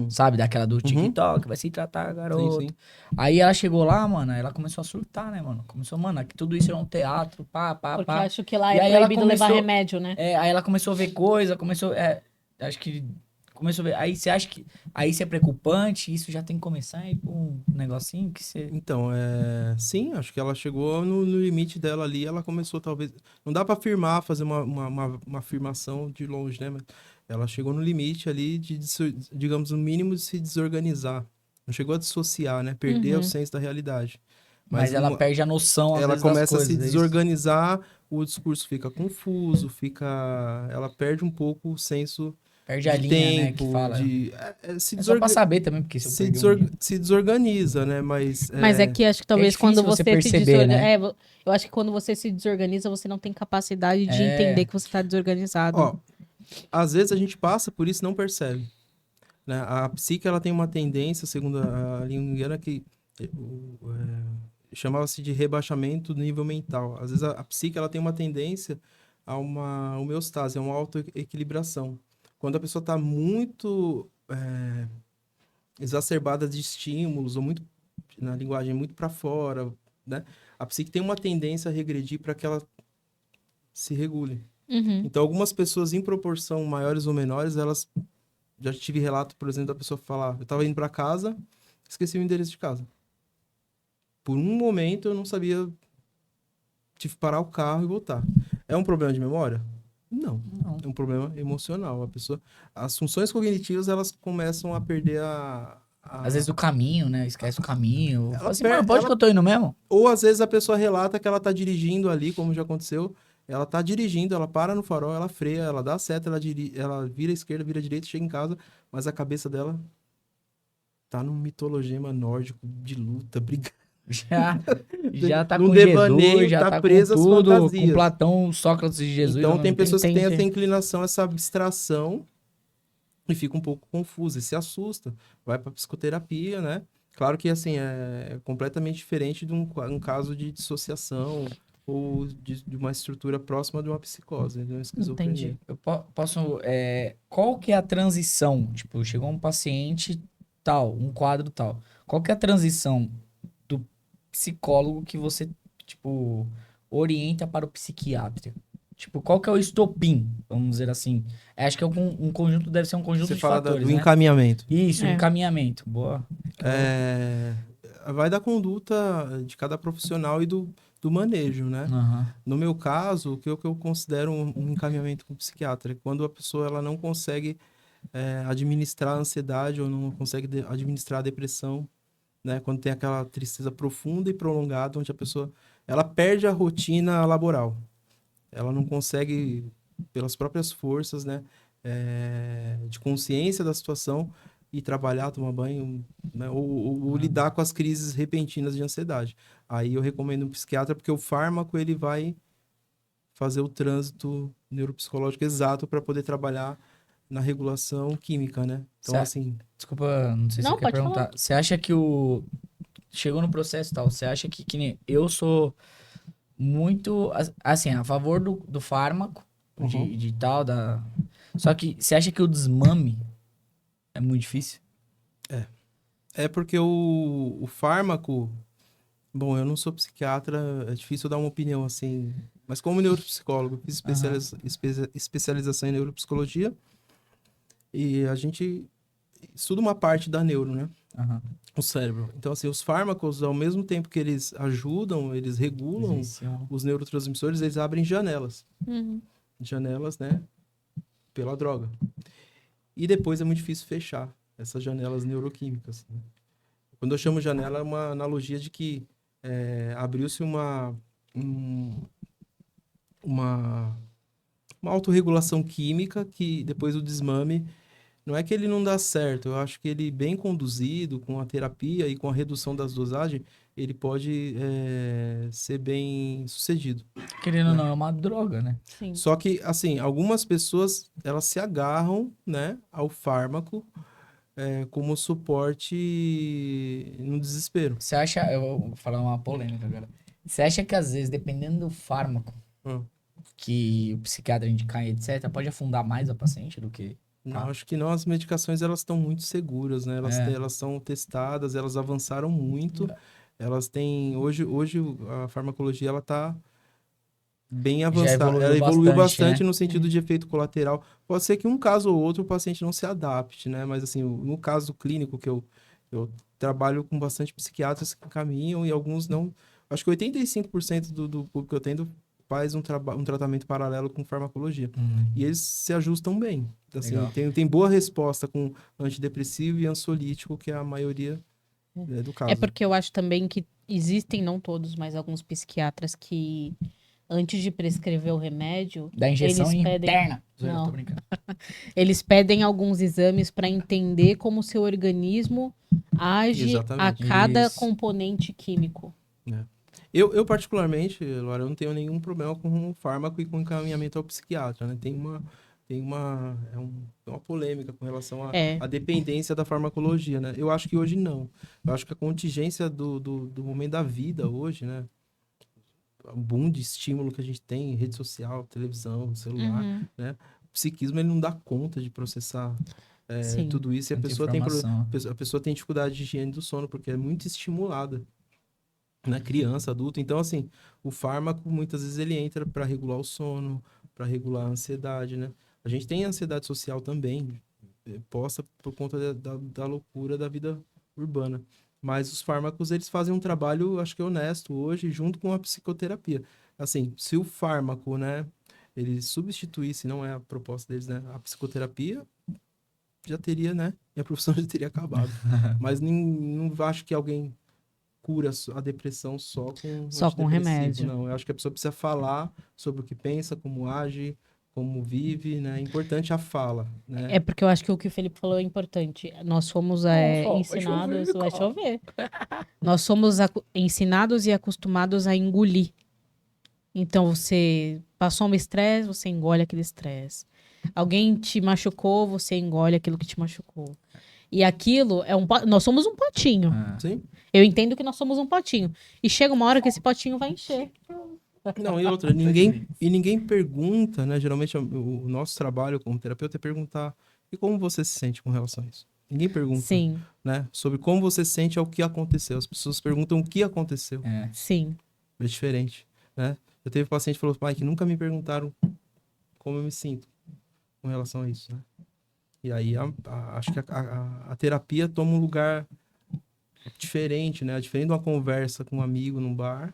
Sabe? Daquela do TikTok, vai se tratar, garoto. Sim, sim. Aí ela chegou lá, mano, ela começou a surtar, né, mano? Começou, mano, que tudo isso é um teatro, Porque eu acho que lá E é aí ela proibido levar começou- remédio, né? Aí ela começou a ver coisa, acho que começou a ver. Aí você acha que. Aí isso é preocupante, isso já tem que começar aí com um negocinho que você. Então, sim, acho que ela chegou no limite dela ali, ela começou talvez... Não dá para afirmar, fazer uma afirmação de longe, né? Mas ela chegou no limite ali digamos, no mínimo de se desorganizar. Não chegou a dissociar, né? Perder o senso da realidade. Mas ela perde a noção, às Ela vezes, das começa a se coisas, é isso? desorganizar, o discurso fica confuso, ela perde um pouco o senso Perde a de linha, né? tempo, Que fala. se É só pra saber também, porque se eu perder um dia. se desorganiza, né? Mas Mas é que acho que talvez difícil quando você você se perceber, desorganiza... né? eu acho que quando você se desorganiza, você não tem capacidade de É. entender que você tá desorganizado. ó, às vezes a gente passa por isso e não percebe, né? A psique, ela tem uma tendência, segundo a linha junguiana, que chamava-se de rebaixamento do nível mental. Às vezes a psique, ela tem uma tendência a uma homeostase, a uma autoequilibração. Quando a pessoa está muito exacerbada de estímulos, ou muito, na linguagem, muito para fora, né? A psique tem uma tendência a regredir para que ela se regule. Então, algumas pessoas, em proporção maiores ou menores, elas... Já tive relato, por exemplo, da pessoa falar: eu estava indo para casa, esqueci o endereço de casa. Por um momento, eu não sabia... Tive que parar o carro e voltar. É um problema de memória? Não. Não. É um problema emocional. As funções cognitivas, elas começam a perder Às vezes o caminho, né? Esquece o caminho. Ela Fala assim, per- mano, pode ela- que eu tô indo mesmo? Ou às vezes a pessoa relata que ela tá dirigindo ali, como já aconteceu. Ela tá dirigindo, ela para no farol, ela freia, ela dá seta, ela vira à esquerda, vira à direita, chega em casa, mas a cabeça dela tá num mitologema nórdico de luta, brigando. Já tá Num com devaneio, Jesus, já tá tá com presa às tudo, com fantasias. Platão, Sócrates e Jesus Então ao tem mesmo tempo. pessoas que têm essa Entendi. inclinação, essa abstração e fica um pouco confusa e se assusta. Vai para psicoterapia, né? Claro que assim é completamente diferente de um caso de dissociação ou de uma estrutura próxima de uma psicose, de uma esquizofrenia. Entendi. Eu posso. Qual que é a transição? Tipo, chegou um paciente tal, um quadro tal. Qual que é a transição do psicólogo que você, tipo, orienta para o psiquiatra? Tipo, qual que é o estopim, vamos dizer assim? Acho que é um conjunto, deve ser um conjunto Você de fala fatores, do né? encaminhamento. Isso, É. encaminhamento. Boa. É, vai da conduta de cada profissional e do manejo, né? Aham. No meu caso, o que eu considero um encaminhamento com o psiquiatra é quando a pessoa ela não consegue administrar a ansiedade ou não consegue administrar a depressão, né? Quando tem aquela tristeza profunda e prolongada, onde a pessoa ela perde a rotina laboral. Ela não consegue, pelas próprias forças, né? De consciência da situação, e trabalhar, tomar banho, né? Ou lidar com as crises repentinas de ansiedade. Aí eu recomendo um psiquiatra, porque o fármaco ele vai fazer o trânsito neuropsicológico exato para poder trabalhar na regulação química, né? Então, Certo. assim, Desculpa, não sei se Não, você quer pode perguntar. Você acha que chegou no processo e tal, você acha que nem eu sou muito, assim, a favor do fármaco, uhum. de tal, Só que você acha que o desmame é muito difícil? É porque o fármaco, bom, eu não sou psiquiatra, é difícil dar uma opinião assim, mas como neuropsicólogo, fiz Aham. especialização em neuropsicologia e a gente estuda uma parte da neuro, né? Aham. O cérebro. Então, assim, os fármacos, ao mesmo tempo que eles ajudam, eles regulam Viciam. os neurotransmissores, eles abrem janelas. Uhum. Janelas, né? Pela droga. E depois é muito difícil fechar essas janelas neuroquímicas, né? Quando eu chamo janela, é uma analogia de que abriu-se um- uma, uma autorregulação química que depois o desmame, não é que ele não dá certo, eu acho que ele bem conduzido, com a terapia e com a redução das dosagens, ele pode ser bem sucedido. Querendo ou Né? não, é uma droga, né? Sim. Só que, assim, algumas pessoas, elas se agarram, né, ao fármaco como suporte no desespero. Você acha, eu vou falar uma polêmica agora. Você acha que às vezes, dependendo do fármaco Hum. que o psiquiatra indicar e etc, pode afundar mais a paciente do que... Não, Tá. acho que não, as medicações elas estão muito seguras, né? É. Elas são testadas, elas avançaram muito. Elas têm hoje a farmacologia ela tá bem Já avançada. Ela evoluiu evoluiu bastante, bastante né? no sentido de efeito colateral. Pode ser que um caso ou outro o paciente não se adapte, né? Mas assim, no caso clínico que eu trabalho com bastante psiquiatras que caminham e alguns não. Acho que 85% do público que eu atendo faz um tratamento paralelo com farmacologia. E eles se ajustam bem. Assim, Legal. tem boa resposta com antidepressivo e ansiolítico, que é a maioria do caso. É porque eu acho também que existem, não todos, mas alguns psiquiatras que, antes de prescrever o remédio, Da injeção eles pedem. interna. Zoeira, Não. tô brincando. Eles pedem alguns exames para entender como o seu organismo age a Exatamente. cada Isso. componente químico. Eu particularmente, Laura, eu não tenho nenhum problema com o fármaco e com encaminhamento ao psiquiatra, né? É uma polêmica com relação É. à dependência da farmacologia, né? Eu acho que hoje não. Eu acho que a contingência do momento da vida hoje, né? O boom de estímulo que a gente tem em rede social, televisão, celular, Uhum. né? O psiquismo, ele não dá conta de processar Sim. tudo isso e a Muita pessoa informação. a pessoa tem dificuldade de higiene do sono porque é muito estimulada, né? Criança, adulto. Então, assim, o fármaco, muitas vezes, ele entra para regular o sono, para regular a ansiedade, né? A gente tem ansiedade social também, posta por conta da loucura da vida urbana. Mas os fármacos, eles fazem um trabalho, acho que honesto hoje, junto com a psicoterapia. Assim, se o fármaco, né, eles substituíssem, não é a proposta deles, né? A psicoterapia já teria, né? Minha profissão já teria acabado. Mas não acho que alguém cura a depressão só com Só com antidepressivo, remédio. não. Eu acho que a pessoa precisa falar sobre o que pensa, como age, como vive, né? É importante a fala, né? É porque eu acho que o que o Felipe falou é importante. Nós fomos ensinados. Vai chover. Nós somos ensinados e acostumados a engolir. Então, você passou um estresse, você engole aquele estresse. Alguém te machucou, você engole aquilo que te machucou. E aquilo é nós somos um potinho. Sim? Eu entendo que nós somos um potinho. E chega uma hora que esse potinho vai encher. Não, e outra, ninguém pergunta, né? Geralmente o nosso trabalho como terapeuta é perguntar e como você se sente com relação a isso. Ninguém pergunta, Sim, né? Sobre como você se sente ao que aconteceu. As pessoas perguntam o que aconteceu. sim. É diferente, né? Eu teve um paciente que falou, pai, que nunca me perguntaram como eu me sinto com relação a isso, né? E aí, acho que a terapia toma um lugar diferente, né? Diferente de uma conversa com um amigo num bar,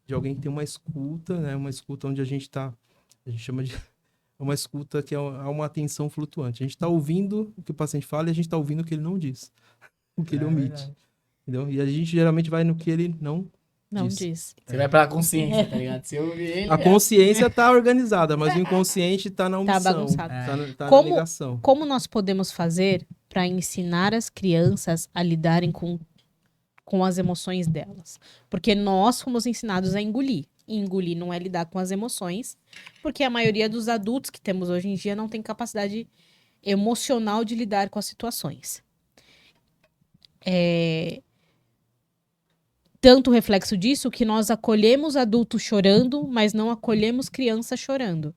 de alguém que tem uma escuta, né? Uma escuta onde a gente chama de uma escuta que é uma atenção flutuante. A gente está ouvindo o que o paciente fala e a gente está ouvindo o que ele não diz, o que ele omite, entendeu? E a gente geralmente vai no que ele não Não diz. diz. Você vai pra consciência, tá ligado? Se eu ouvir ele... A consciência tá organizada, mas o inconsciente tá na Tá omissão. bagunçado. Tá na Como- negação. Como nós podemos fazer para ensinar as crianças a lidarem com as emoções delas? Porque nós fomos ensinados a engolir. E engolir não é lidar com as emoções, porque a maioria dos adultos que temos hoje em dia não tem capacidade emocional de lidar com as situações. Tanto o reflexo disso que nós acolhemos adultos chorando, mas não acolhemos criança chorando.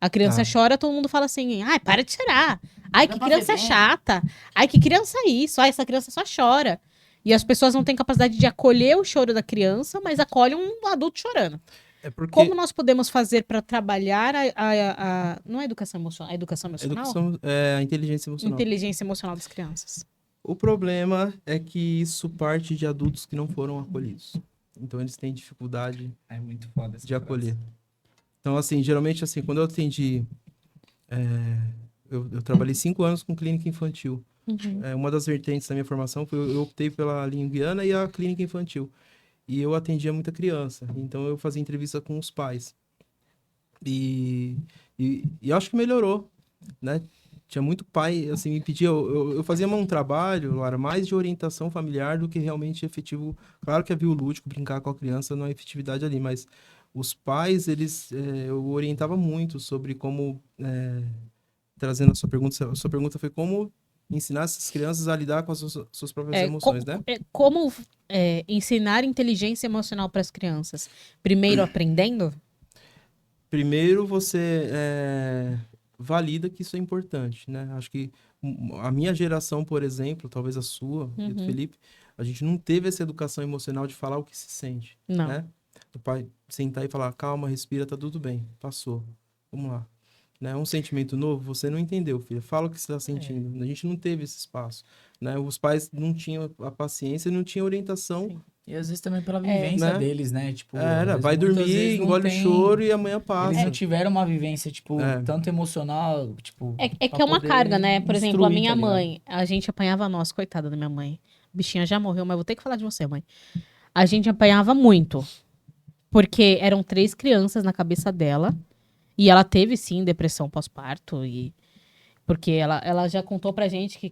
A criança Tá. chora, todo mundo fala assim: ai, para de chorar. Ai, que Dá pra criança ver bem. chata. Ai, que criança é isso. Ai, essa criança só chora. E as pessoas não têm capacidade de acolher o choro da criança, mas acolhem um adulto chorando. É porque Como nós podemos fazer para trabalhar não é a educação emocional, a educação emocional? educação é a inteligência emocional. Inteligência emocional das crianças. O problema é que isso parte de adultos que não foram acolhidos. Então eles têm dificuldade É muito foda essa de acolher. Então, assim, geralmente, assim, quando eu atendi... eu trabalhei 5 anos com clínica infantil. Uhum. Uma das vertentes da minha formação foi eu optei pela linha guiana e a clínica infantil. E eu atendia muita criança. Então, eu fazia entrevista com os pais. E acho que melhorou, né? Tinha muito pai, assim, me pedia... Eu fazia um trabalho, Lara, mais de orientação familiar do que realmente efetivo. Claro que havia o lúdico, brincar com a criança, não é efetividade ali, mas os pais, eu orientava muito sobre como... trazendo a sua pergunta foi como ensinar essas crianças a lidar com as suas próprias emoções, né? Como ensinar inteligência emocional para as crianças? Primeiro aprendendo? Primeiro você valida que isso é importante, né? Acho que a minha geração, por exemplo, talvez a sua e do Felipe, a gente não teve essa educação emocional de falar o que se sente, Não. né? O pai sentar e falar, calma, respira, tá tudo bem, passou, vamos lá. Né? Um sentimento novo, você não entendeu, filha. Fala o que você está sentindo. A gente não teve esse espaço. Né? Os pais não tinham a paciência, não tinham orientação. Sim. E às vezes também pela vivência né? deles, né? Tipo, Vai muitas dormir, vezes não engole tem- o choro e amanhã passa. Eles não tiveram uma vivência, tipo, tanto emocional, tipo... É pra que é uma poder carga, né? Por exemplo, a instruir, minha tá ligado? mãe, a gente apanhava nós, coitada da minha mãe. A bichinha já morreu, mas vou ter que falar de você, mãe. A gente apanhava muito. Porque eram 3 crianças na cabeça dela. E ela teve, sim, depressão pós-parto. Porque ela já contou pra gente que,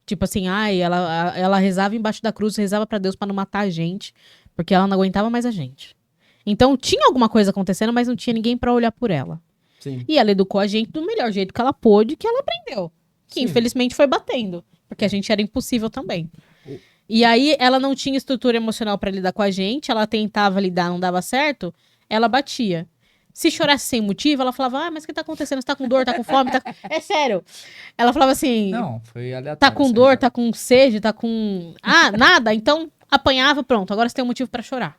tipo assim, ela rezava embaixo da cruz, rezava pra Deus pra não matar a gente. Porque ela não aguentava mais a gente. Então, tinha alguma coisa acontecendo, mas não tinha ninguém pra olhar por ela. Sim. E ela educou a gente do melhor jeito que ela pôde, que ela aprendeu. Que Sim. infelizmente foi batendo. Porque a gente era impossível também. E aí ela não tinha estrutura emocional pra lidar com a gente, ela tentava lidar, não dava certo, ela batia. Se chorasse sem motivo, ela falava, mas o que tá acontecendo? Você tá com dor, tá com fome? É sério. Ela falava assim, Não, foi aleatório. tá com isso aí, dor, já. tá com sede, tá com... Ah, nada? Então apanhava, pronto, agora você tem um motivo pra chorar.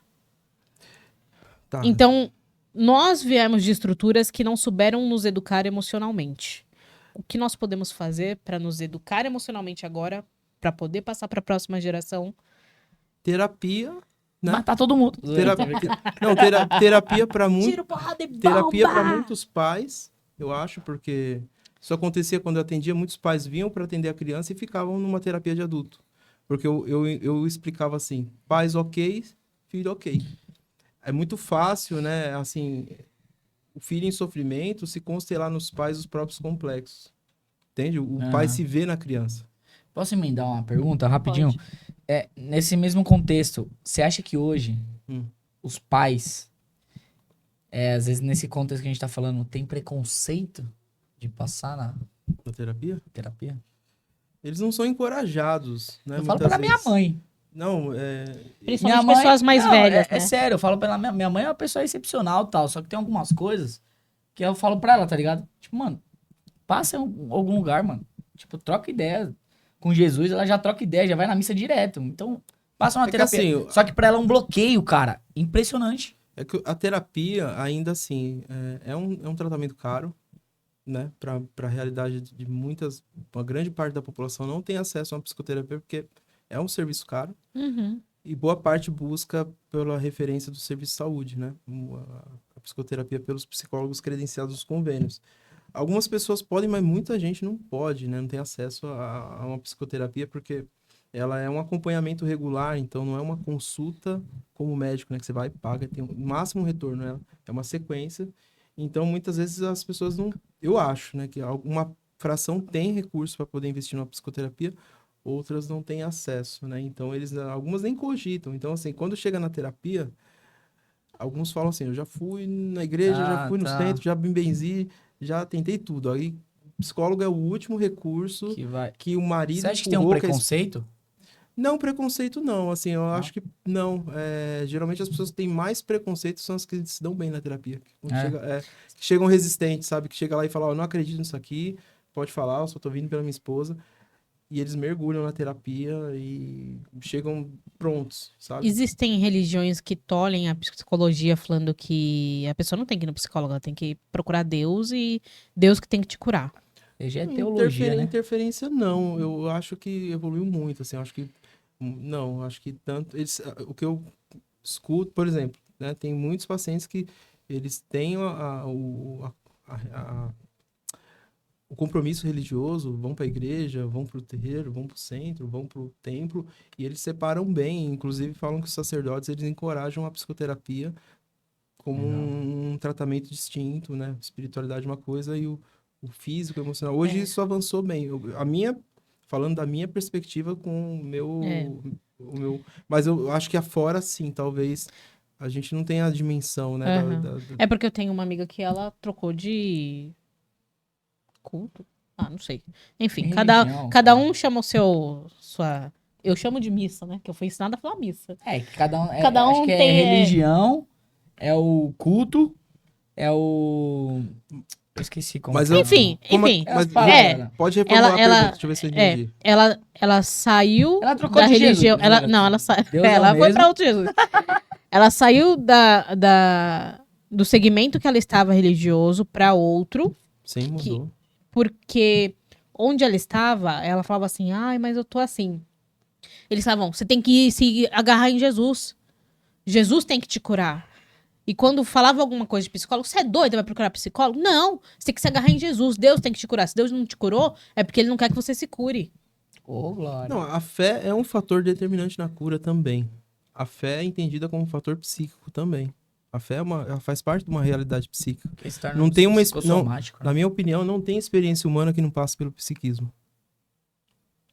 Tá. Então, nós viemos de estruturas que não souberam nos educar emocionalmente. O que nós podemos fazer para nos educar emocionalmente agora, para poder passar para a próxima geração? Terapia Né? Matar todo mundo. Terapia para Tiro, porrada e terapia para bomba! muitos pais, eu acho, porque isso acontecia quando eu atendia, muitos pais vinham para atender a criança e ficavam numa terapia de adulto. Porque eu explicava assim, pais ok, filho ok. É muito fácil, né, assim, o filho em sofrimento se constelar nos pais os próprios complexos. Entende? O pai se vê na criança. Posso emendar uma pergunta rapidinho? Pode. Nesse mesmo contexto, você acha que hoje Hum. os pais, às vezes nesse contexto que a gente tá falando, tem preconceito de passar na Na terapia? terapia? Eles não são encorajados, né? Eu falo muitas pela minha vezes. mãe. Não, Principalmente Minha mãe- pessoas mais não, velhas, é né? sério, eu falo pela minha mãe é uma pessoa excepcional e tal, só que tem algumas coisas que eu falo pra ela, tá ligado? Tipo, mano, passa em algum lugar, mano. Tipo, troca ideia com Jesus, ela já troca ideia, já vai na missa direto. Então, passa uma É que terapia. assim, Só que pra ela é um bloqueio, cara. Impressionante. é que a terapia, ainda assim, é um tratamento caro, né? Para a realidade de uma grande parte da população não tem acesso a uma psicoterapia porque é um serviço caro Uhum. e boa parte busca pela referência do serviço de saúde, né? A psicoterapia pelos psicólogos credenciados nos convênios. Algumas pessoas podem, mas muita gente não pode, né? Não tem acesso a uma psicoterapia porque ela é um acompanhamento regular, então não é uma consulta como médico, né? Que você vai e paga, tem o máximo retorno, né? É uma sequência. Então, muitas vezes as pessoas não... Eu acho, né? Que alguma fração tem recurso para poder investir numa psicoterapia, outras não têm acesso, né? Então, algumas nem cogitam. Então, assim, quando chega na terapia, alguns falam assim, eu já fui na igreja, já Ah, fui no tá. centro, já me benzi, já tentei tudo. Aí, psicólogo é o último recurso Que vai. que o marido Você acha que tem um empurrou, preconceito? Não, preconceito não, assim, eu Não? acho que não. Geralmente as pessoas que têm mais preconceito são as que se dão bem na terapia. Quando que chegam resistentes, sabe? Que chega lá e fala, ó, eu não acredito nisso aqui, pode falar, eu só tô vindo pela minha esposa. E eles mergulham na terapia e chegam prontos, sabe? Existem religiões que tolhem a psicologia falando que a pessoa não tem que ir no psicólogo, ela tem que procurar Deus e Deus que tem que te curar. Já é teologia, né? Interferência não, eu acho que evoluiu muito, assim, eu acho que não, acho que tanto o que eu escuto, por exemplo, né, tem muitos pacientes que eles têm a- o compromisso religioso, vão para a igreja, vão para o terreiro, vão para o centro, vão para o templo, e eles separam bem, inclusive falam que os sacerdotes eles encorajam a psicoterapia como Legal. um tratamento distinto, né? Espiritualidade é uma coisa e o físico, o emocional. Hoje isso avançou bem. Falando da minha perspectiva com o meu, mas eu acho que afora sim, talvez a gente não tenha a dimensão, né? Aham. É porque eu tenho uma amiga que ela trocou de culto. Ah, não sei. Enfim, Religião, cada cara. um chama sua. Eu chamo de missa, né? Que eu fui ensinada a falar missa. Que cada um. Cada Acho um que é tem, religião, é o culto, é o. Eu esqueci como Mas que é. Enfim, enfim. É as mas paradas. pode reformular a Ela- pergunta, deixa eu ver se eu entendi. Ela saiu Ela trocou da de religião. Jesus, né? Não, ela saiu. Deus é o Ela foi mesmo. pra outro Jesus. Ela saiu do segmento que ela estava religioso pra outro, Sim, mudou. porque onde ela estava, ela falava assim: ai, mas eu tô assim. Eles falavam: você tem que se agarrar em Jesus. Jesus tem que te curar. E quando falava alguma coisa de psicólogo, você é doido, vai procurar psicólogo? Não, você tem que se agarrar em Jesus. Deus tem que te curar. Se Deus não te curou, é porque ele não quer que você se cure. Ô, glória. Não, a fé é um fator determinante na cura também. A fé é entendida como um fator psíquico também. A fé ela faz parte de uma realidade psíquica. Que se torna Não tem uma psicossomático, né? Na minha opinião, não tem experiência humana que não passe pelo psiquismo.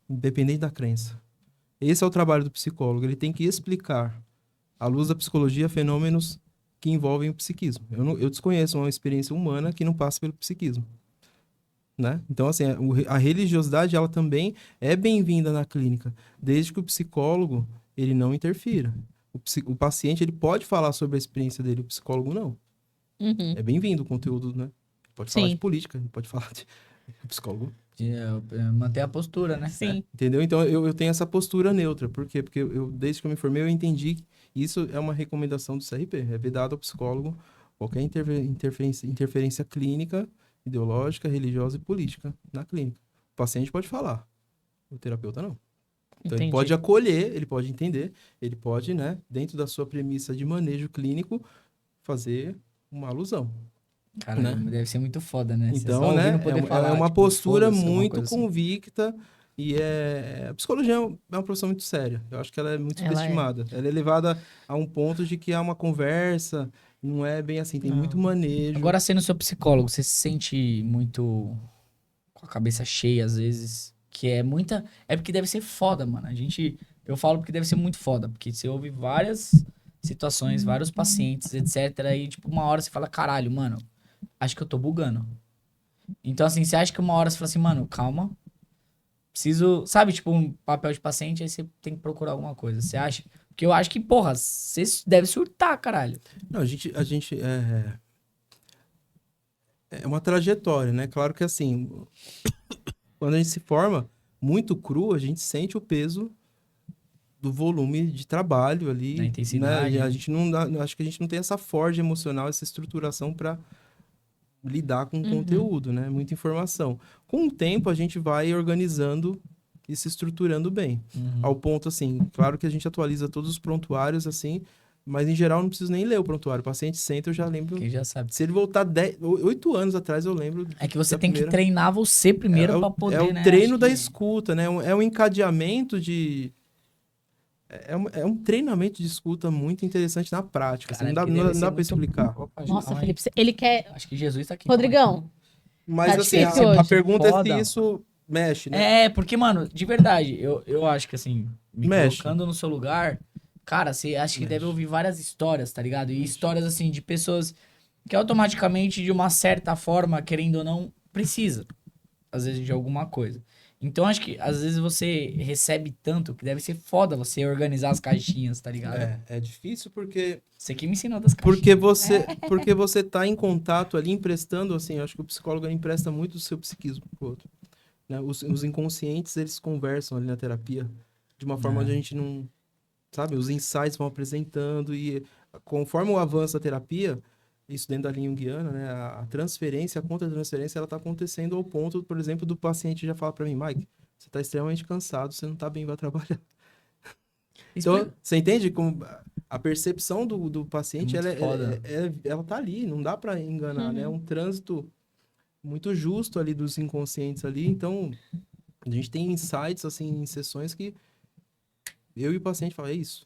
Independente da crença. Esse é o trabalho do psicólogo. Ele tem que explicar, à luz da psicologia, fenômenos que envolvem o psiquismo. Eu desconheço uma experiência humana que não passe pelo psiquismo. Né? Então, assim, a religiosidade, ela também é bem-vinda na clínica, desde que o psicólogo, ele não interfira. O paciente, ele pode falar sobre a experiência dele, o psicólogo não. Uhum. É bem-vindo o conteúdo, né? Pode falar Sim. de política, pode falar de... O psicólogo, Manter a postura, né? Sim. entendeu? Então, eu tenho essa postura neutra. Por quê? Porque desde que eu me formei, eu entendi que isso é uma recomendação do CRP. É vedado ao psicólogo qualquer interferência clínica, ideológica, religiosa e política na clínica. O paciente pode falar, o terapeuta não. Então, Entendi. ele pode acolher, ele pode entender, ele pode, né, dentro da sua premissa de manejo clínico, fazer uma alusão. Cara, né? deve ser muito foda, né? Você Então, só ouvir né, não poder falar, é uma tipo, postura foda-se, alguma muito coisa assim. convicta e a psicologia é uma profissão muito séria. Eu acho que ela é muito Ela é. subestimada. Ela é levada a um ponto de que é uma conversa, não é bem assim, tem muito manejo. Agora, sendo seu psicólogo, você se sente muito com a cabeça cheia, às vezes, que é muita... É porque deve ser foda, mano. Eu falo porque deve ser muito foda, porque você ouve várias situações, vários pacientes, etc. E, tipo, uma hora você fala, caralho, mano, acho que eu tô bugando. Então, assim, você acha que uma hora você fala assim, mano, calma, preciso... Sabe, tipo, um papel de paciente, aí você tem que procurar alguma coisa. Você acha? Porque eu acho que, porra, você deve surtar, caralho. Não, é uma trajetória, né? Claro que assim, quando a gente se forma muito cru, a gente sente o peso do volume de trabalho ali, Da intensidade, né? A né? gente não dá, acho que a gente não tem essa forja emocional, essa estruturação para lidar com o conteúdo, né? Muita informação. Com o tempo, a gente vai organizando e se estruturando bem. Ao ponto, assim, claro que a gente atualiza todos os prontuários, assim, mas em geral não preciso nem ler o prontuário. O paciente senta, eu já lembro. Quem já sabe. Se ele voltar 8 anos atrás, eu lembro. É que você da tem que primeira- treinar você primeiro pra poder, É o né? treino Acho da que- escuta, né? É um encadeamento de... É um treinamento de escuta muito interessante na prática. Cara, Assim, não porque dá, deve não ser dá pra muito- explicar. Opa, Nossa, calma aí. Felipe, ele quer... Acho que Jesus tá aqui. Rodrigão, Mas Tá assim, difícil a hoje. pergunta é Foda. se isso mexe, né? É, porque, mano, de verdade, eu acho que assim, me Mexe. colocando no seu lugar, cara, você acha que deve ouvir várias histórias, tá ligado? E histórias, assim, de pessoas que automaticamente, de uma certa forma, querendo ou não, precisa, às vezes, de alguma coisa. Então, acho que, às vezes, você recebe tanto que deve ser foda você organizar as caixinhas, tá ligado? É difícil porque Você que me ensinou das caixinhas. porque você tá em contato ali, emprestando, assim, eu acho que o psicólogo ele empresta muito do seu psiquismo pro outro, né? Os inconscientes, eles conversam ali na terapia de uma forma onde a gente não, sabe? Os insights vão apresentando e conforme o avanço da terapia, isso dentro da linha junguiana, né? A transferência, a contra-transferência, ela tá acontecendo ao ponto, por exemplo, do paciente já falar para mim, Mike, você tá extremamente cansado, você não tá bem, vai trabalhar. Então, você entende como a percepção do paciente, muito foda. ela tá ali, não dá para enganar, né? É um trânsito muito justo ali dos inconscientes ali. Então, a gente tem insights, assim, em sessões que eu e o paciente falam, é isso.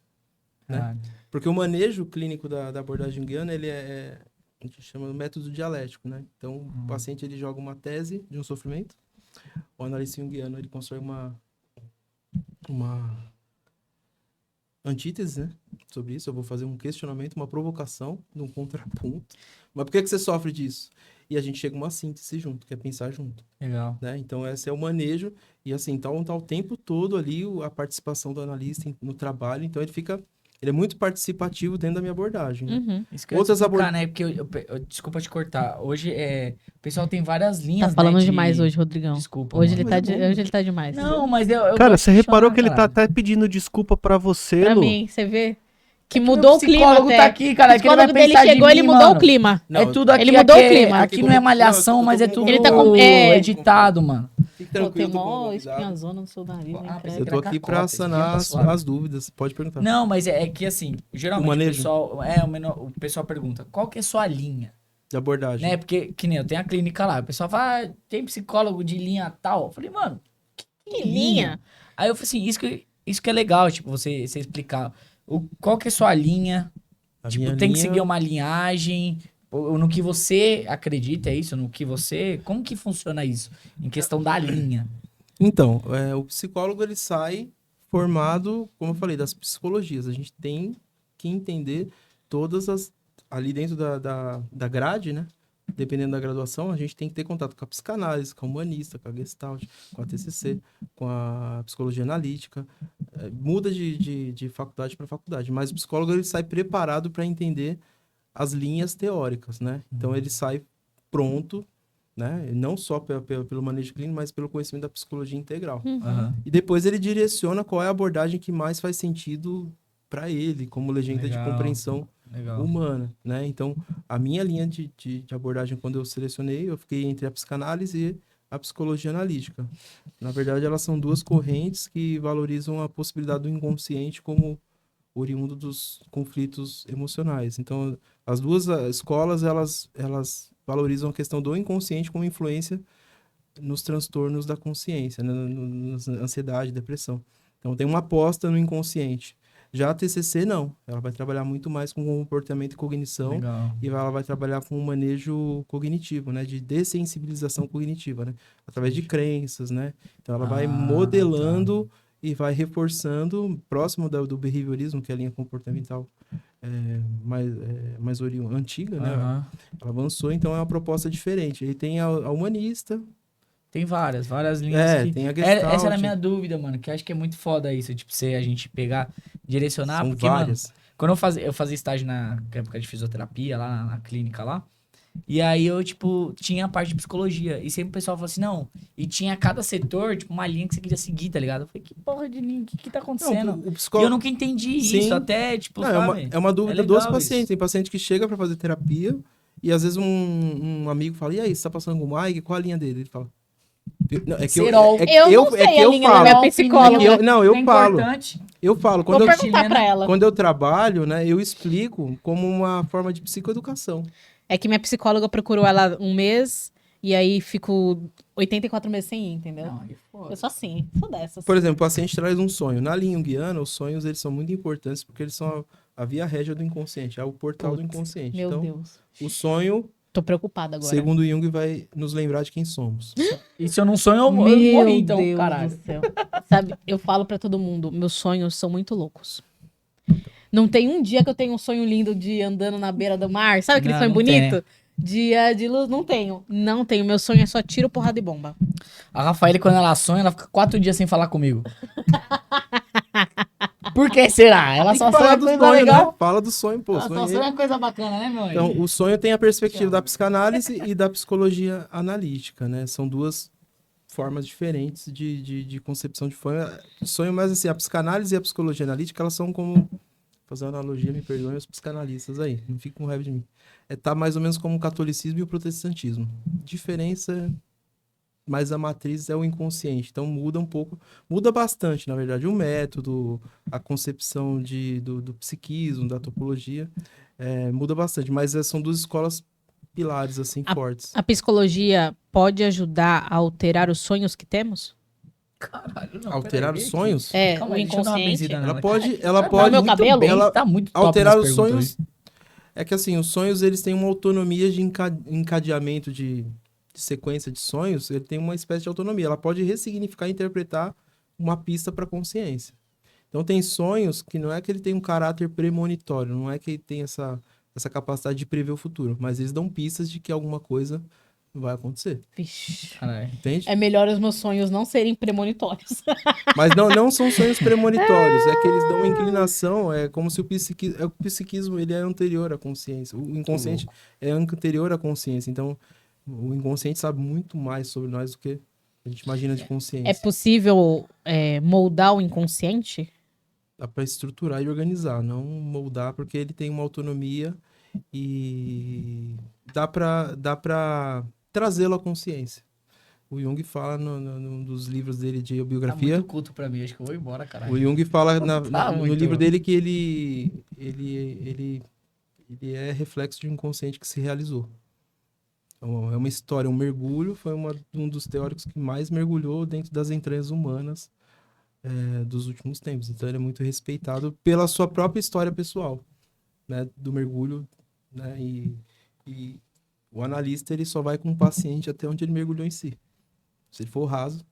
Né? Ah, Porque o manejo clínico da abordagem junguiana, ele a gente chama de método dialético, né? Então, o paciente, ele joga uma tese de um sofrimento, o analista junguiano, ele constrói uma antítese, né? Sobre isso, eu vou fazer um questionamento, uma provocação, um contraponto. Mas por que você sofre disso? E a gente chega a uma síntese junto, que é pensar junto, legal. né? Então, esse é o manejo. E assim, então, tá o tempo todo ali a participação do analista no trabalho. Então, ele é muito participativo dentro da minha abordagem, né? Isso que eu ia te explicar, né? Porque desculpa te cortar. Hoje o pessoal tem várias linhas, tá falando né, demais hoje, Rodrigão. Desculpa. Hoje mano. ele, tá Mas é bom. hoje ele tá demais. Não, mas eu Cara, gosto você de reparou questionar, que ele tá caralho. até pedindo desculpa pra você, Pra Lu? mim, você vê? Que É mudou meu o clima psicólogo até. tá aqui, cara, O que ele vai psicólogo dele pensar de chegou, ele mim, mudou mano. o clima. Não, É tudo aqui. ele mudou o aqui clima. Aqui não é malhação, mas é tudo Ele tá com- editado, mano. Fique Pô, tem tranquilo, tô mó convidado. espinhazona no seu nariz, hein, Ah, credo. Eu tô aqui pra Cacota, esse sanar dia tá as suave. dúvidas. Pode perguntar. Não, mas é que assim, geralmente o manejo. pessoal, o pessoal pergunta, qual que é a sua linha? De abordagem. Né? Porque, que nem eu tenho a clínica lá, o pessoal fala, tem psicólogo de linha tal? Eu falei, mano, Que linha? Aí eu falei assim, isso que é legal, tipo, você explicar qual que é a sua linha, A tipo, minha tem que linha- seguir uma linhagem, ou no que você acredita, é isso? No que você... Como que funciona isso? Em questão da linha. Então, o psicólogo, ele sai formado, como eu falei, das psicologias. A gente tem que entender todas as... Ali dentro da grade, né? Dependendo da graduação, a gente tem que ter contato com a psicanálise, com a humanista, com a Gestalt, com a TCC, com a psicologia analítica. Muda de faculdade para faculdade. Mas o psicólogo, ele sai preparado para entender as linhas teóricas, né? Então, ele sai pronto, né? Não só pelo manejo clínico, mas pelo conhecimento da psicologia integral. Aham. E depois ele direciona qual é a abordagem que mais faz sentido para ele, como legenda Legal. de compreensão Legal. humana, né? Então, a minha linha de abordagem, quando eu selecionei, eu fiquei entre a psicanálise e a psicologia analítica. Na verdade, elas são duas correntes que valorizam a possibilidade do inconsciente como oriundo dos conflitos emocionais. Então, as duas escolas, elas valorizam a questão do inconsciente como influência nos transtornos da consciência, né? Na ansiedade, depressão. Então, tem uma aposta no inconsciente. Já a TCC, não. Ela vai trabalhar muito mais com comportamento e cognição. Legal. E ela vai trabalhar com o manejo cognitivo, né? De dessensibilização cognitiva, né? Através de crenças, né? Então, ela vai modelando e vai reforçando, próximo do behaviorismo, que é a linha comportamental mais antiga, né? Aham. Ela avançou, então é uma proposta diferente. Ele tem a humanista, Tem várias linhas que... tem a Essa era a Gestalt, minha dúvida, mano, que eu acho que é muito foda isso, tipo, a gente pegar, direcionar, são porque, várias. mano, quando eu fazia estágio na época de fisioterapia, lá na clínica lá, e aí eu, tipo, tinha a parte de psicologia, e sempre o pessoal falou assim, não, e tinha cada setor, tipo, uma linha que você queria seguir, tá ligado? Eu falei, que porra de linha, o que tá acontecendo? Não, o E psicólogo... eu nunca entendi Sim. isso, até, tipo, Não, sabe? é uma dúvida legal dos pacientes. isso. Tem paciente que chega pra fazer terapia e às vezes um amigo fala, e aí, você tá passando com o Mike? Qual a linha dele? Ele fala... Não, é que Serol. Eu não sei a linha da minha psicóloga. Eu falo. Importante. Eu falo. Vou perguntar pra ela. Quando eu trabalho, né, eu explico como uma forma de psicoeducação. É que minha psicóloga procurou ela um mês e aí fico 84 meses sem ir, entendeu? Não, aí foda. Eu sou assim, sou dessas. Por exemplo, o paciente traz um sonho. Na linha junguiana, os sonhos eles são muito importantes porque eles são a via régia do inconsciente, é o portal do inconsciente. Meu Então, Deus. o sonho, Tô preocupada agora. segundo Jung, vai nos lembrar de quem somos. E se eu não sonho, eu Meu morri, então, Deus caralho. do céu. Sabe, eu falo pra todo mundo, meus sonhos são muito loucos. Não tem um dia que eu tenho um sonho lindo de andando na beira do mar. Sabe aquele Não, sonho não tem, bonito? Dia de luz, não tenho. Não tenho. Meu sonho é só tiro, porrada e bomba. A Rafaela, quando ela sonha, ela fica 4 dias sem falar comigo. Por que será? Ela Tem só que falar sonha do coisa sonho, legal. né? Fala do sonho, pô. Ela só Sonhei. sonha coisa bacana, né, meu? Então, o sonho tem a perspectiva da psicanálise e da psicologia analítica, né? São duas formas diferentes de concepção de sonho, mas assim, a psicanálise e a psicologia analítica, elas são como... Fazer uma analogia, me perdoem os psicanalistas aí, não fiquem com raiva de mim. Tá mais ou menos como o catolicismo e o protestantismo. Diferença, mas a matriz é o inconsciente, então muda um pouco, muda bastante, na verdade, o método, a concepção do psiquismo, da topologia, muda bastante, mas são duas escolas pilares, assim, fortes. A psicologia pode ajudar a alterar os sonhos que temos? Caralho, não, Alterar peraí, os sonhos? É, Calma o aí, deixa eu dar uma inconsciente. benzida Ela nela. pode, meu cabelo? ela Tá muito top alterar nessa os pergunta sonhos. É que assim, os sonhos eles têm uma autonomia de encadeamento de sequência de sonhos, ele tem uma espécie de autonomia. Ela pode ressignificar e interpretar uma pista para a consciência. Então tem sonhos que não é que ele tem um caráter premonitório, não é que ele tem essa capacidade de prever o futuro, mas eles dão pistas de que alguma coisa vai acontecer. Vixe. Caralho. Entende? É melhor os meus sonhos não serem premonitórios. Mas não são sonhos premonitórios, é que eles dão uma inclinação, é como se o psiquismo ele é anterior à consciência, o inconsciente é anterior à consciência, então o inconsciente sabe muito mais sobre nós do que a gente imagina de consciência. É possível moldar o inconsciente? Dá para estruturar e organizar, não moldar, porque ele tem uma autonomia e dá para trazê-lo à consciência. O Jung fala num dos livros dele de Tá biografia. muito culto pra mim, acho que eu vou embora, caralho. O Jung fala Tá no muito. livro dele que ele é reflexo de um inconsciente que se realizou. Então, é uma história, um mergulho. Foi um dos teóricos que mais mergulhou dentro das entranhas humanas dos últimos tempos. Então ele é muito respeitado pela sua própria história pessoal, né, do mergulho, né, e o analista ele só vai com o paciente até onde ele mergulhou em si. Se ele for raso,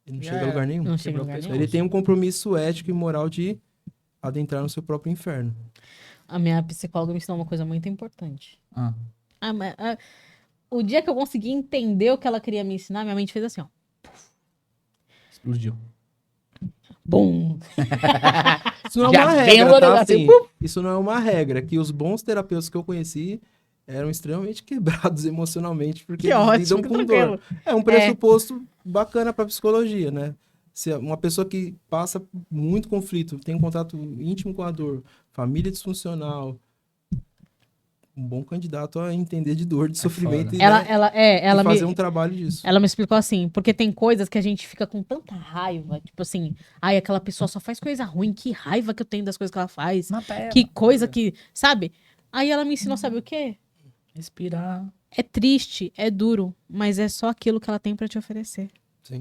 ele não chega a lugar nenhum. Não chega a lugar Então, nenhum. ele tem um compromisso ético e moral de adentrar no seu próprio inferno. A minha psicóloga me ensinou uma coisa muito importante. Ah. O dia que eu consegui entender o que ela queria me ensinar, minha mente fez assim, ó. Explodiu. Bum! Isso não é Já uma vem regra, o tá? negócio, Assim, isso não é uma regra. Que os bons terapeutas que eu conheci eram extremamente quebrados emocionalmente, porque Que eles ótimo, lidam que com tranquilo. dor. É um pressuposto bacana para psicologia, né? Se uma pessoa que passa muito conflito, tem um contato íntimo com a dor, família disfuncional, um bom candidato a entender de dor, de É sofrimento foda. e, Ela e fazer me, um trabalho disso. ela me explicou assim, porque tem coisas que a gente fica com tanta raiva, tipo assim, ai, aquela pessoa só faz coisa ruim, que raiva que eu tenho das coisas que ela faz, Mata ela. que coisa que, sabe? Aí ela me ensinou, sabe o quê? Respirar. É triste, é duro, mas é só aquilo que ela tem pra te oferecer. Sim.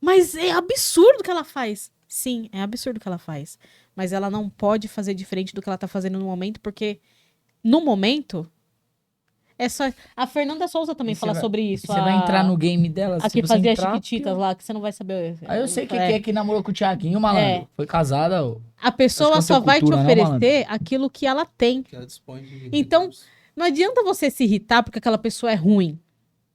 Mas é absurdo o que ela faz. Sim, é absurdo o que ela faz. Mas ela não pode fazer diferente do que ela tá fazendo no momento, porque no momento é só. A Fernanda Souza também E você fala vai- sobre E isso. você vai entrar no game dela, A se que você fazia entrar, Chiquititas pior. lá, que você não vai saber. Aí eu sei que é que namorou com o Thiaguinho, malandro. É. Foi casada, ó. A Acho pessoa que só não tem vai te cultura, não, oferecer aquilo que ela tem. Que ela dispõe de Então, recursos. não adianta você se irritar porque aquela pessoa é ruim.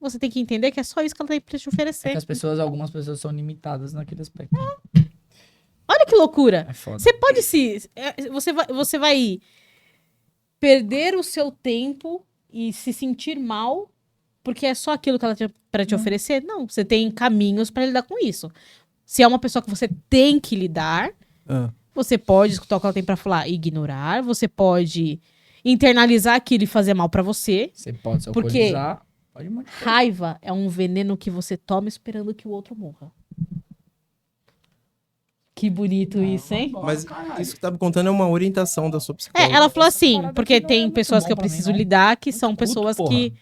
Você tem que entender que é só isso que ela tem pra te É oferecer. que as pessoas, algumas pessoas são limitadas naquele aspecto. Olha que loucura. É foda. Você pode se. Você vai perder o seu tempo e se sentir mal porque é só aquilo que ela tem pra te oferecer? Não, você tem caminhos pra lidar com isso. Se é uma pessoa que você tem que lidar, Ah, você pode escutar o que ela tem pra falar e ignorar. Você pode internalizar aquilo e fazer mal pra você. Você pode se Porque- alcoolizar. Pode muito. Raiva é um veneno que você toma esperando que o outro morra. Que bonito isso, hein? mas isso que tá me contando é uma orientação da sua psicóloga. Ela falou Essa assim, parada porque aqui não é tem muito pessoas bom que eu pra mim, preciso não. lidar, que são puto, pessoas porra. que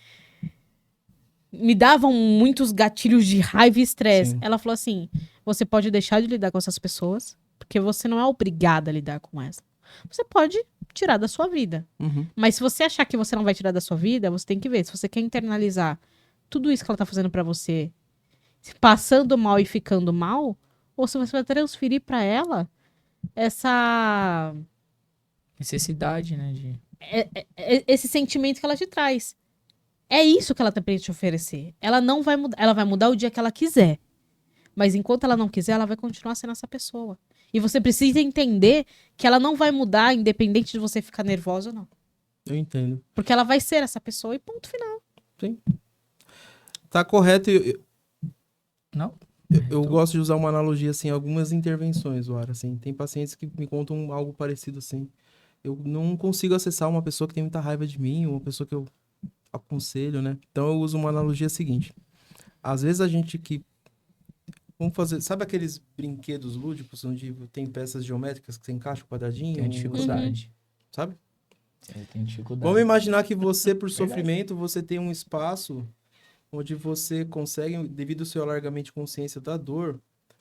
me davam muitos gatilhos de raiva e estresse. Sim. Ela falou assim: você pode deixar de lidar com essas pessoas, porque você não é obrigada a lidar com elas. Você pode tirar da sua vida. Uhum. Mas se você achar que você não vai tirar da sua vida, você tem que ver. Se você quer internalizar tudo isso que ela tá fazendo pra você, passando mal e ficando mal, ou se você vai transferir pra ela essa Necessidade, né? De... esse sentimento que ela te traz. É isso que ela tem pra te oferecer. Ela não vai mudar, ela vai mudar o dia que ela quiser. Mas enquanto ela não quiser, ela vai continuar sendo essa pessoa. E você precisa entender que ela não vai mudar independente de você ficar nervosa ou não. Eu entendo. Porque ela vai ser essa pessoa e ponto final. Tá correto. Não? Eu gosto de usar uma analogia, assim, algumas intervenções, Wara, assim. Tem pacientes que me contam algo parecido, assim. Eu não consigo acessar uma pessoa que tem muita raiva de mim, uma pessoa que eu aconselho, né? Então eu uso uma analogia seguinte. Às vezes a gente que... Vamos fazer... Sabe aqueles brinquedos lúdicos onde tem peças geométricas que você encaixa o quadradinho? Tem dificuldade. Sabe? Tem dificuldade. Vamos imaginar que você, por sofrimento, você tem um espaço onde você consegue, devido ao seu alargamento de consciência da dor,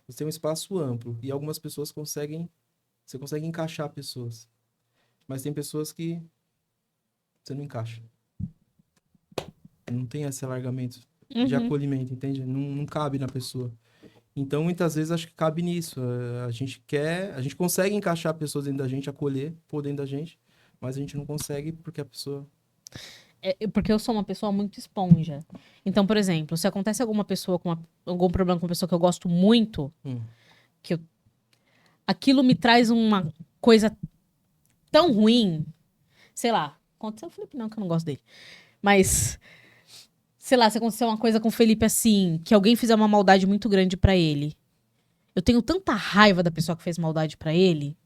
você tem um espaço amplo. E algumas pessoas conseguem... Você consegue encaixar pessoas. Mas tem pessoas que você não encaixa. Não tem esse alargamento de Uhum. acolhimento, entende? Não cabe na pessoa. Então, muitas vezes, acho que cabe nisso. A gente consegue encaixar pessoas dentro da gente, acolher por dentro da gente, mas a gente não consegue porque a pessoa... Porque eu sou uma pessoa muito esponja. Então, por exemplo, se acontece alguma pessoa com algum problema com uma pessoa que eu gosto muito, aquilo me traz uma coisa tão ruim. Sei lá, aconteceu com o Felipe, não, que eu não gosto dele. Mas, sei lá, se aconteceu uma coisa com o Felipe assim, que alguém fizer uma maldade muito grande pra ele. Eu tenho tanta raiva da pessoa que fez maldade pra ele,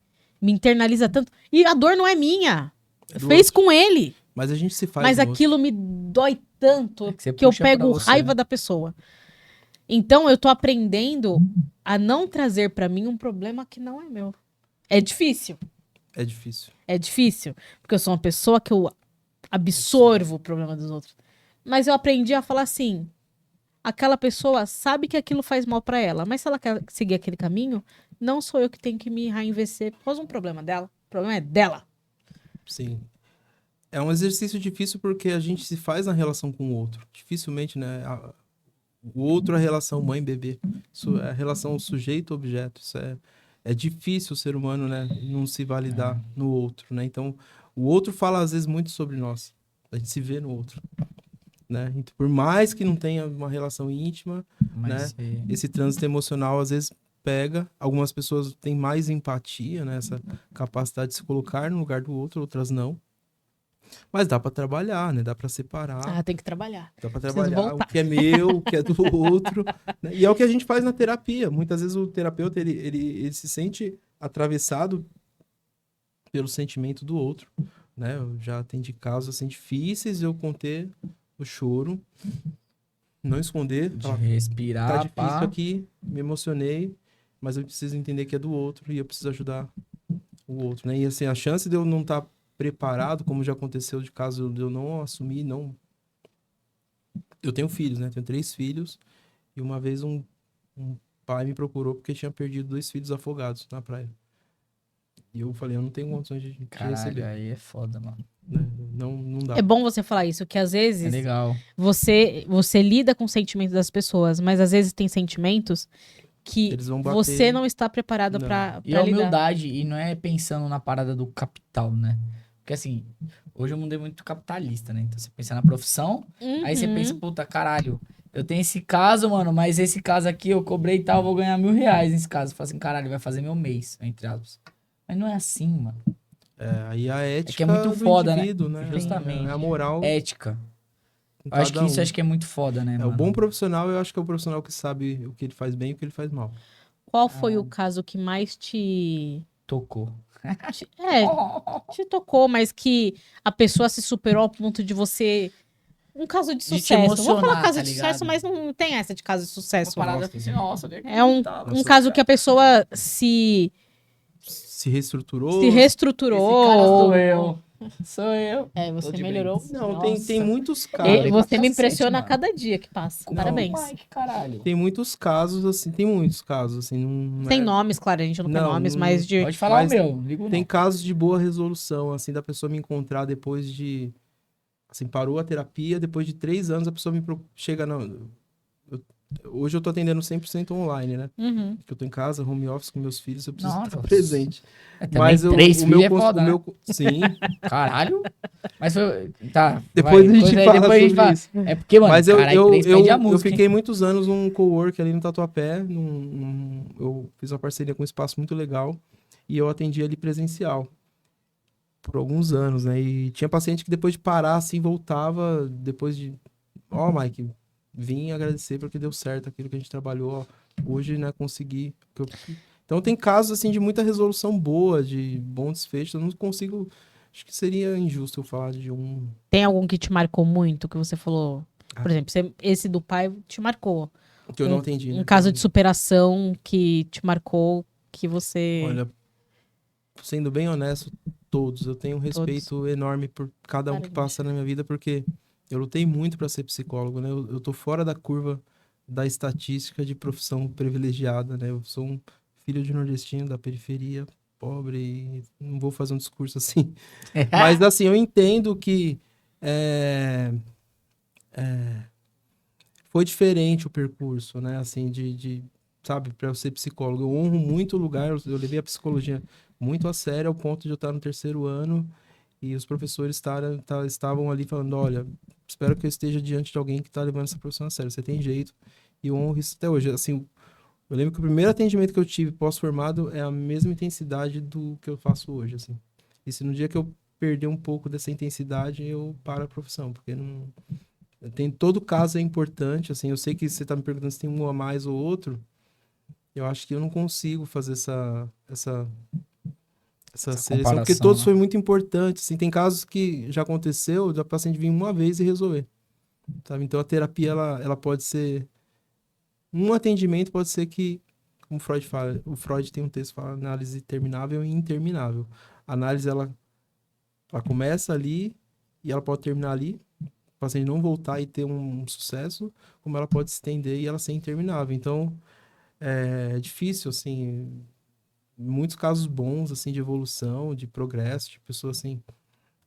me internaliza tanto. E a dor não é minha. É do Fez com ele. Mas a gente se faz Mas no outro. aquilo me dói tanto É que você que eu puxa pra pego você, raiva né? da pessoa. Então eu tô aprendendo a não trazer pra mim um problema que não é meu. É difícil. É difícil. É difícil. Porque eu sou uma pessoa que eu absorvo o problema dos outros. Mas eu aprendi a falar assim: aquela pessoa sabe que aquilo faz mal pra ela, mas se ela quer seguir aquele caminho, não sou eu que tenho que me reinvestir por causa de um problema dela. O problema é dela. Sim. É um exercício difícil porque a gente se faz na relação com o outro. Dificilmente, né? O outro é a relação mãe-bebê. Isso é a relação sujeito-objeto. Isso é difícil o ser humano, né? Não se validar no outro, né? Então, o outro fala às vezes muito sobre nós. A gente se vê no outro, né? Então, por mais que não tenha uma relação íntima, Mas esse trânsito emocional às vezes pega. Algumas pessoas têm mais empatia, né? Essa capacidade de se colocar no lugar do outro, outras não. Mas dá pra trabalhar, né? Dá pra separar. Ah, tem que trabalhar. Dá pra preciso trabalhar voltar. o que é meu, o que é do outro. Né? E é o que a gente faz na terapia. Muitas vezes o terapeuta, ele se sente atravessado pelo sentimento do outro. né? Eu já atendi casos, assim, difíceis de eu conter o choro, não esconder, De falar, tá respirar, difícil pá. aqui, me emocionei, mas eu preciso entender que é do outro e eu preciso ajudar o outro, né? E assim, a chance de eu não estar preparado, como já aconteceu de caso de eu não assumir, não... Eu tenho filhos, né? Tenho 3 filhos e uma vez um pai me procurou porque tinha perdido 2 filhos afogados na praia. E eu falei, eu não tenho condições de Caralho, receber, aí é foda, mano. né? Não dá. É bom você falar isso, que às É vezes legal. você lida com os sentimentos das pessoas, mas às vezes tem sentimentos que Eles vão você bater. não está preparado Não. pra E a lidar. humildade, e não é pensando na parada do capital, né? Porque assim, hoje o mundo é muito capitalista, né? Então você pensa na profissão, aí você pensa, Uhum. puta, caralho, eu tenho esse caso, mano, mas esse caso aqui eu cobrei e tal, eu vou ganhar R$ 1.000 nesse caso. Eu falo assim, caralho, vai fazer meu mês, entre aspas. Mas não é assim, mano. Aí a É que é muito ética do foda, né? indivíduo, né? Justamente. É a moral Ética. em Eu acho que cada isso um. acho que é muito foda, né, O mano? bom profissional, eu acho que é o profissional que sabe o que ele faz bem e o que ele faz mal. Qual foi o caso que mais Tocou. te tocou, mas que a pessoa se superou ao ponto de você. Um caso de De te sucesso. Vou falar emocionar, caso tá de sucesso, ligado? mas não tem essa de caso de Uma sucesso. parada Nossa, assim, nossa, nem É um acreditava. caso que a pessoa se Se reestruturou. reestruturou. Esse cara sou ou- eu. Sou eu. É, Tô você de melhorou. brinks. Não, Nossa. tem muitos E casos. você pra me cacete, impressiona a mano. cada dia que passa. Com Parabéns. o Mike, caralho. Tem muitos casos, assim, tem muitos casos, assim, não Sem é... nomes, claro, a gente não quer Não, nomes, não- mas de. Pode falar Mas o meu, ligo Tem não. casos de boa resolução, assim, da pessoa me encontrar depois de... Assim, parou a terapia, depois de 3 anos a pessoa chega, não... Hoje eu tô atendendo 100% online, né? Uhum. Porque eu tô em casa, home office com meus filhos, eu preciso estar Nossa. presente. É, também Mas 3 o filhos meu... é foda, né? Sim, Caralho. Mas foi... Tá, depois vai. a gente Coisa aí, fala depois a gente sobre fala. isso. É porque, mano, Mas caralho, 3 pede a eu música, fiquei hein? muitos anos num cowork ali no Tatuapé. Eu fiz uma parceria com um espaço muito legal e eu atendi ali presencial por alguns anos, né? E tinha paciente que depois de parar, assim, voltava depois de... Ó, Mike, vim agradecer porque deu certo aquilo que a gente trabalhou. Ó, hoje, né, consegui. Então tem casos, assim, de muita resolução boa, de bom desfecho. Eu não consigo... Acho que seria injusto eu falar de um... Tem algum que te marcou muito, que você falou? Por Ah. exemplo, esse do pai te marcou. Que eu não atendi, Um né? caso de superação que te marcou, que você. Olha, sendo bem honesto, todos. Eu tenho um Todos. respeito enorme por cada um que Parabéns. passa na minha vida, porque eu lutei muito para ser psicólogo, né? Eu tô fora da curva da estatística de profissão privilegiada, né? Eu sou um filho de nordestino da periferia, pobre, e não vou fazer um discurso assim. Mas, assim, eu entendo que foi diferente o percurso, né? Assim, sabe, para eu ser psicólogo. Eu honro muito o lugar, eu levei a psicologia muito a sério, ao ponto de eu estar no 3º ano e os professores estavam ali falando, olha, espero que eu esteja diante de alguém que está levando essa profissão a sério, você tem jeito, e eu honro isso até hoje. Assim, eu lembro que o primeiro atendimento que eu tive pós-formado é a mesma intensidade do que eu faço hoje, assim. E se no dia que eu perder um pouco dessa intensidade, eu paro a profissão, porque não... todo caso é importante, assim, eu sei que você está me perguntando se tem um a mais ou outro, eu acho que eu não consigo fazer essa seleção, porque comparação, todos né? foi muito importante, assim, tem casos que já aconteceu da paciente vir uma vez e resolver, sabe? Então a terapia, ela pode ser, um atendimento pode ser que, como Freud fala, o Freud tem um texto que fala análise terminável e interminável. A análise, ela começa ali e ela pode terminar ali, o paciente não voltar e ter um sucesso, como ela pode se estender e ela ser interminável. Então, é difícil, assim, muitos casos bons, assim, de evolução, de progresso, de pessoa, assim,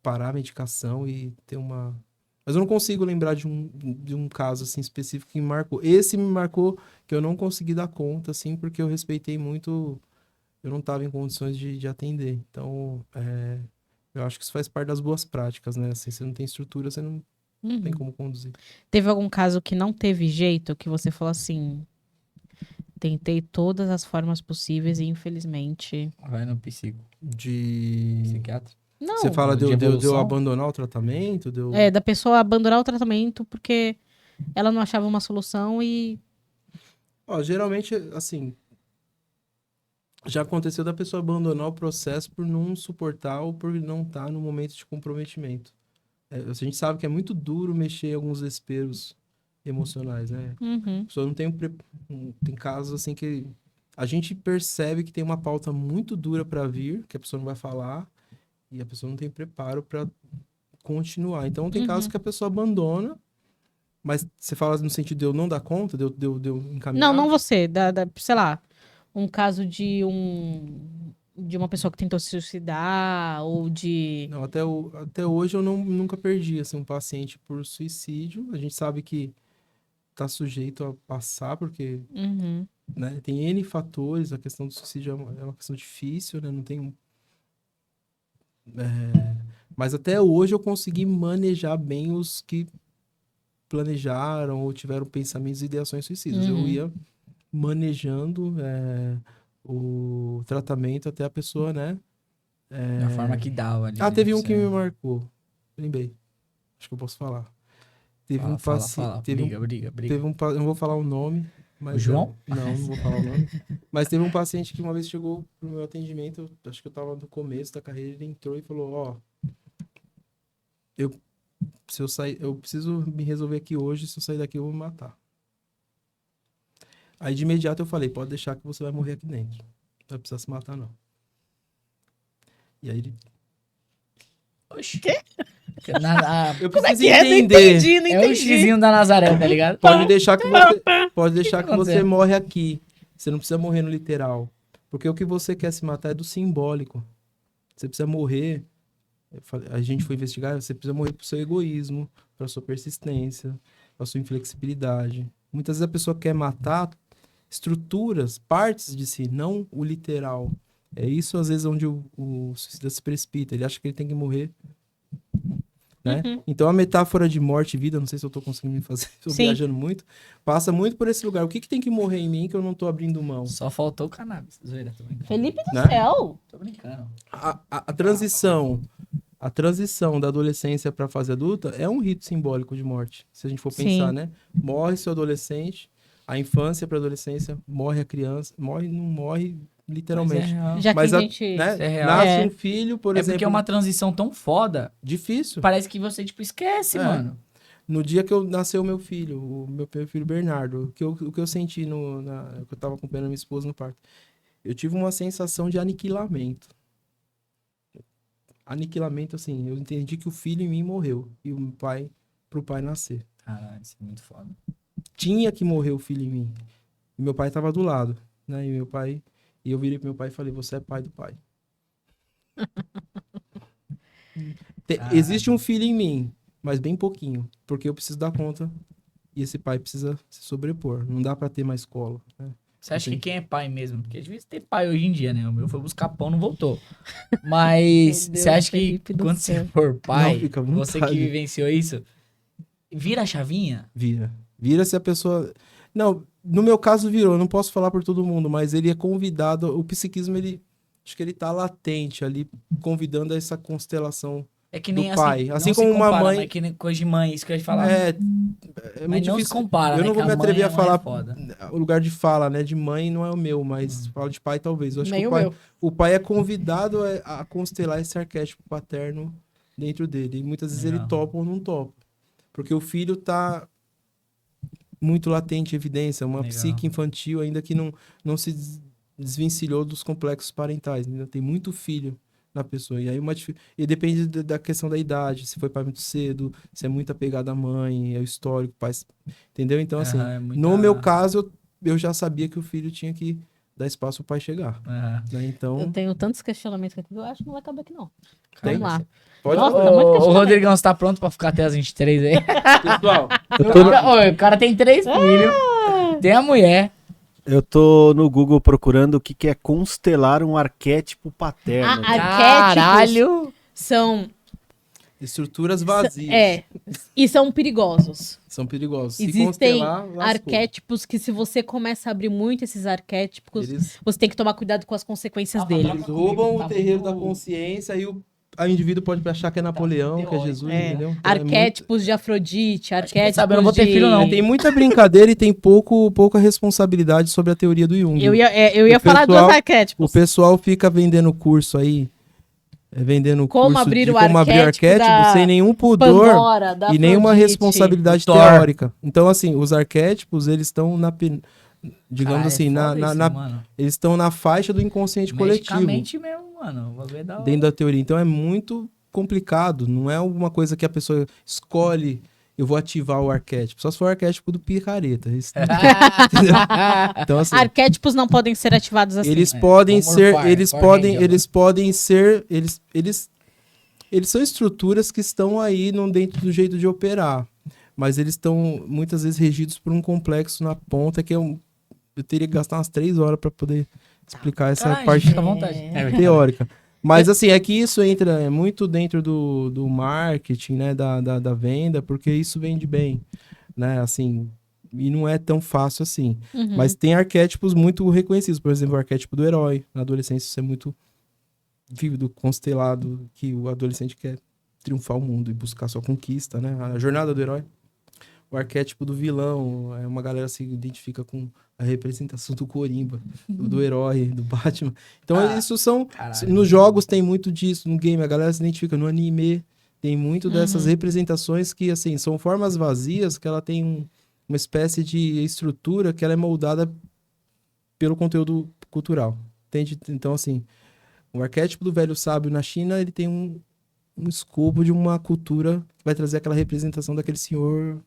parar a medicação e ter uma... Mas eu não consigo lembrar de um caso, assim, específico que me marcou. Esse me marcou que eu não consegui dar conta, assim, porque eu respeitei muito... Eu não estava em condições de atender. Então, eu acho que isso faz parte das boas práticas, né? Assim, você não tem estrutura, você não tem Uhum. como conduzir. Teve algum caso que não teve jeito, que você falou assim: tentei todas as formas possíveis e infelizmente. Vai no De... psiquiatra. Não. Você fala De de eu evolução? abandonar o tratamento? É, da pessoa abandonar o tratamento porque ela não achava uma solução e. Ó, geralmente, assim, Já aconteceu da pessoa abandonar o processo por não suportar ou por não estar no momento de comprometimento. A gente sabe que é muito duro mexer em alguns desesperos emocionais, né? A pessoa não tem tem casos assim que a gente percebe que tem uma pauta muito dura para vir, que a pessoa não vai falar, e a pessoa não tem preparo para continuar. Então tem casos que a pessoa abandona, mas você fala no sentido de eu não dar conta, de eu encaminhar? Não você, sei lá, um caso de uma pessoa que tentou se suicidar, ou de... Não, até hoje eu nunca perdi assim, um paciente por suicídio. A gente sabe que está sujeito a passar, porque né, tem N fatores. A questão do suicídio é uma questão difícil, né? Não tem mas até hoje eu consegui manejar bem os que planejaram ou tiveram pensamentos e ideações suicidas. Eu ia manejando o tratamento até a pessoa, né? Da forma que dava ali. né? Teve um que Você- me marcou. Lembrei. Acho que eu posso falar. Teve um fala. paciente. Briga. Eu não vou falar o nome. Mas O João? Não vou falar o nome. Mas teve um paciente que uma vez chegou pro meu atendimento, acho que eu tava no começo da carreira, ele entrou e falou, se eu sair, eu preciso me resolver aqui hoje, se eu sair daqui eu vou me matar. Aí de imediato eu falei, pode deixar que você vai morrer aqui dentro. Não vai precisar se matar, não. E aí ele... Oxi. Eu Como é preciso que é? Não entender. entendi, não É o entendi. xizinho da Nazaré, tá ligado? Pode deixar que você acontecendo? morre aqui. Você não precisa morrer no literal. Porque o que você quer se matar é do simbólico. Você precisa morrer. A gente foi investigar, você precisa morrer pro seu egoísmo, pra sua persistência, pra sua inflexibilidade. Muitas vezes a pessoa quer matar estruturas, partes de si, não o literal. É isso, às vezes, onde o suicida se precipita. Ele acha que ele tem que morrer. Né? Então a metáfora de morte e vida, não sei se eu tô conseguindo me fazer, estou Sim. viajando muito, passa muito por esse lugar. O que tem que morrer em mim que eu não tô abrindo mão? Só faltou o cannabis. Zoeira, tô brincando. Felipe do Né? céu! Tô brincando. A transição da adolescência para a fase adulta é um rito simbólico de morte. Se a gente for pensar, Sim. né? Morre seu adolescente, a infância para adolescência, morre a criança, não morre literalmente. Já Mas que gente... né? Isso é real. Nasce É. um filho, por É exemplo, porque é uma transição tão foda, difícil. parece que você, tipo, esquece, É. mano. No dia que nasceu o meu filho Bernardo, o que eu senti que eu tava acompanhando a minha esposa no parto, eu tive uma sensação de aniquilamento. Aniquilamento, assim, eu entendi que o filho em mim morreu e pro pai nascer. Caralho, isso é muito foda. Tinha que morrer o filho em mim. E meu pai tava do lado, né? E eu virei pro meu pai e falei, você é pai do pai. Existe um filho em mim, mas bem pouquinho, porque eu preciso dar conta e esse pai precisa se sobrepor. Não dá pra ter mais colo, né? Você acha Sim. que quem é pai mesmo? Porque é difícil ter pai hoje em dia, né? O meu foi buscar pão, não voltou. Mas Meu Deus, você acha que Felipe do quando céu. você for pai, Não, fica à você que vontade. vivenciou isso, vira a chavinha? Vira se a pessoa... Não, no meu caso virou, eu não posso falar por todo mundo, mas ele é convidado, o psiquismo, acho que ele tá latente ali, convidando a essa constelação. É que nem Do assim, pai. não Assim se como uma compara, mãe- mas é que nem coisa de mãe, isso que eu ia falar. É mas muito não difícil. se compara, Eu né? não vou que me atrever a mãe falar é foda. o lugar de fala, né? De mãe não é o meu, mas falo de pai talvez. Eu acho Nem que o meu. o pai é convidado a constelar esse arquétipo paterno dentro dele. E muitas vezes ele Legal. topa ou não topa. Porque o filho tá muito latente em evidência, uma Legal. psique infantil ainda que não se desvencilhou dos complexos parentais. Ainda tem muito filho na pessoa. E aí e depende da questão da idade, se foi pai muito cedo, se é muito apegado à mãe, é o histórico, pai, entendeu? Então, assim, Aham, é muita- no meu caso, eu já sabia que o filho tinha que dar espaço pro pai chegar. Aham. Né? Então, Eu tenho tantos questionamentos aqui que eu acho que não vai caber aqui, não. Tem? Vamos lá. pode Nossa, fazer. tá muito Ô, questionamento. Rodrigão, você tá pronto pra ficar até as 23 aí? Pessoal, O cara tem 3 filhos, tem a mulher. Eu tô no Google procurando o que é constelar um arquétipo paterno. Arquétipos Caralho! são... estruturas vazias E são perigosos. são perigosas. Se Existem constelar, lascou. arquétipos que, se você começa a abrir muito esses arquétipos, Eles você tem que tomar cuidado com as consequências dele. roubam o terreiro da consciência e a indivíduo pode achar que é Napoleão, que é teórico. Jesus, É. entendeu? Então, Arquétipos de Afrodite, arquétipos sabe, eu não vou ter de... filho, não. tem muita brincadeira e tem pouca responsabilidade sobre a teoria do Jung. Eu ia O falar pessoal- dos O arquétipos. pessoal fica vendendo curso aí, vendendo Como curso abrir de o como abrir arquétipo arquétipo da sem nenhum pudor Pandora, da e nenhuma Afrodite. responsabilidade do Thor. teórica. Então, assim, os arquétipos, eles estão digamos Caralho, assim, é na, foda na, isso, na- mano. eles estão na faixa do inconsciente coletivo, Magicamente mesmo, mano. Vou ver da hora. dentro da teoria. Então, é muito complicado. Não é alguma coisa que a pessoa escolhe, eu vou ativar o arquétipo. Só se for o arquétipo do picareta. Entendeu? Então, assim, Arquétipos não podem ser ativados assim. eles É, podem vou ser, morfar, eles Power podem, Ranger, eles podem ser, eles são estruturas que estão aí dentro do jeito de operar, mas eles estão muitas vezes regidos por um complexo na ponta que eu teria que gastar umas 3 horas para poder explicar essa Caralho, parte fica à vontade. É, teórica. Mas assim, é que isso entra muito dentro do marketing, né, da venda, porque isso vende bem, né, assim, e não é tão fácil assim. Uhum. Mas tem arquétipos muito reconhecidos, por exemplo, o arquétipo do herói. Na adolescência isso é muito vívido, constelado, que o adolescente quer triunfar o mundo e buscar sua conquista, né, a jornada do herói. O arquétipo do vilão, uma galera se identifica com a representação do Corimba, do herói, do Batman. Então, isso são... caralho. Nos jogos tem muito disso, no game a galera se identifica, no anime tem muito dessas representações que, assim, são formas vazias que ela tem uma espécie de estrutura que ela é moldada pelo conteúdo cultural, entende? Então, assim, o arquétipo do velho sábio na China, ele tem um escopo de uma cultura que vai trazer aquela representação daquele senhor.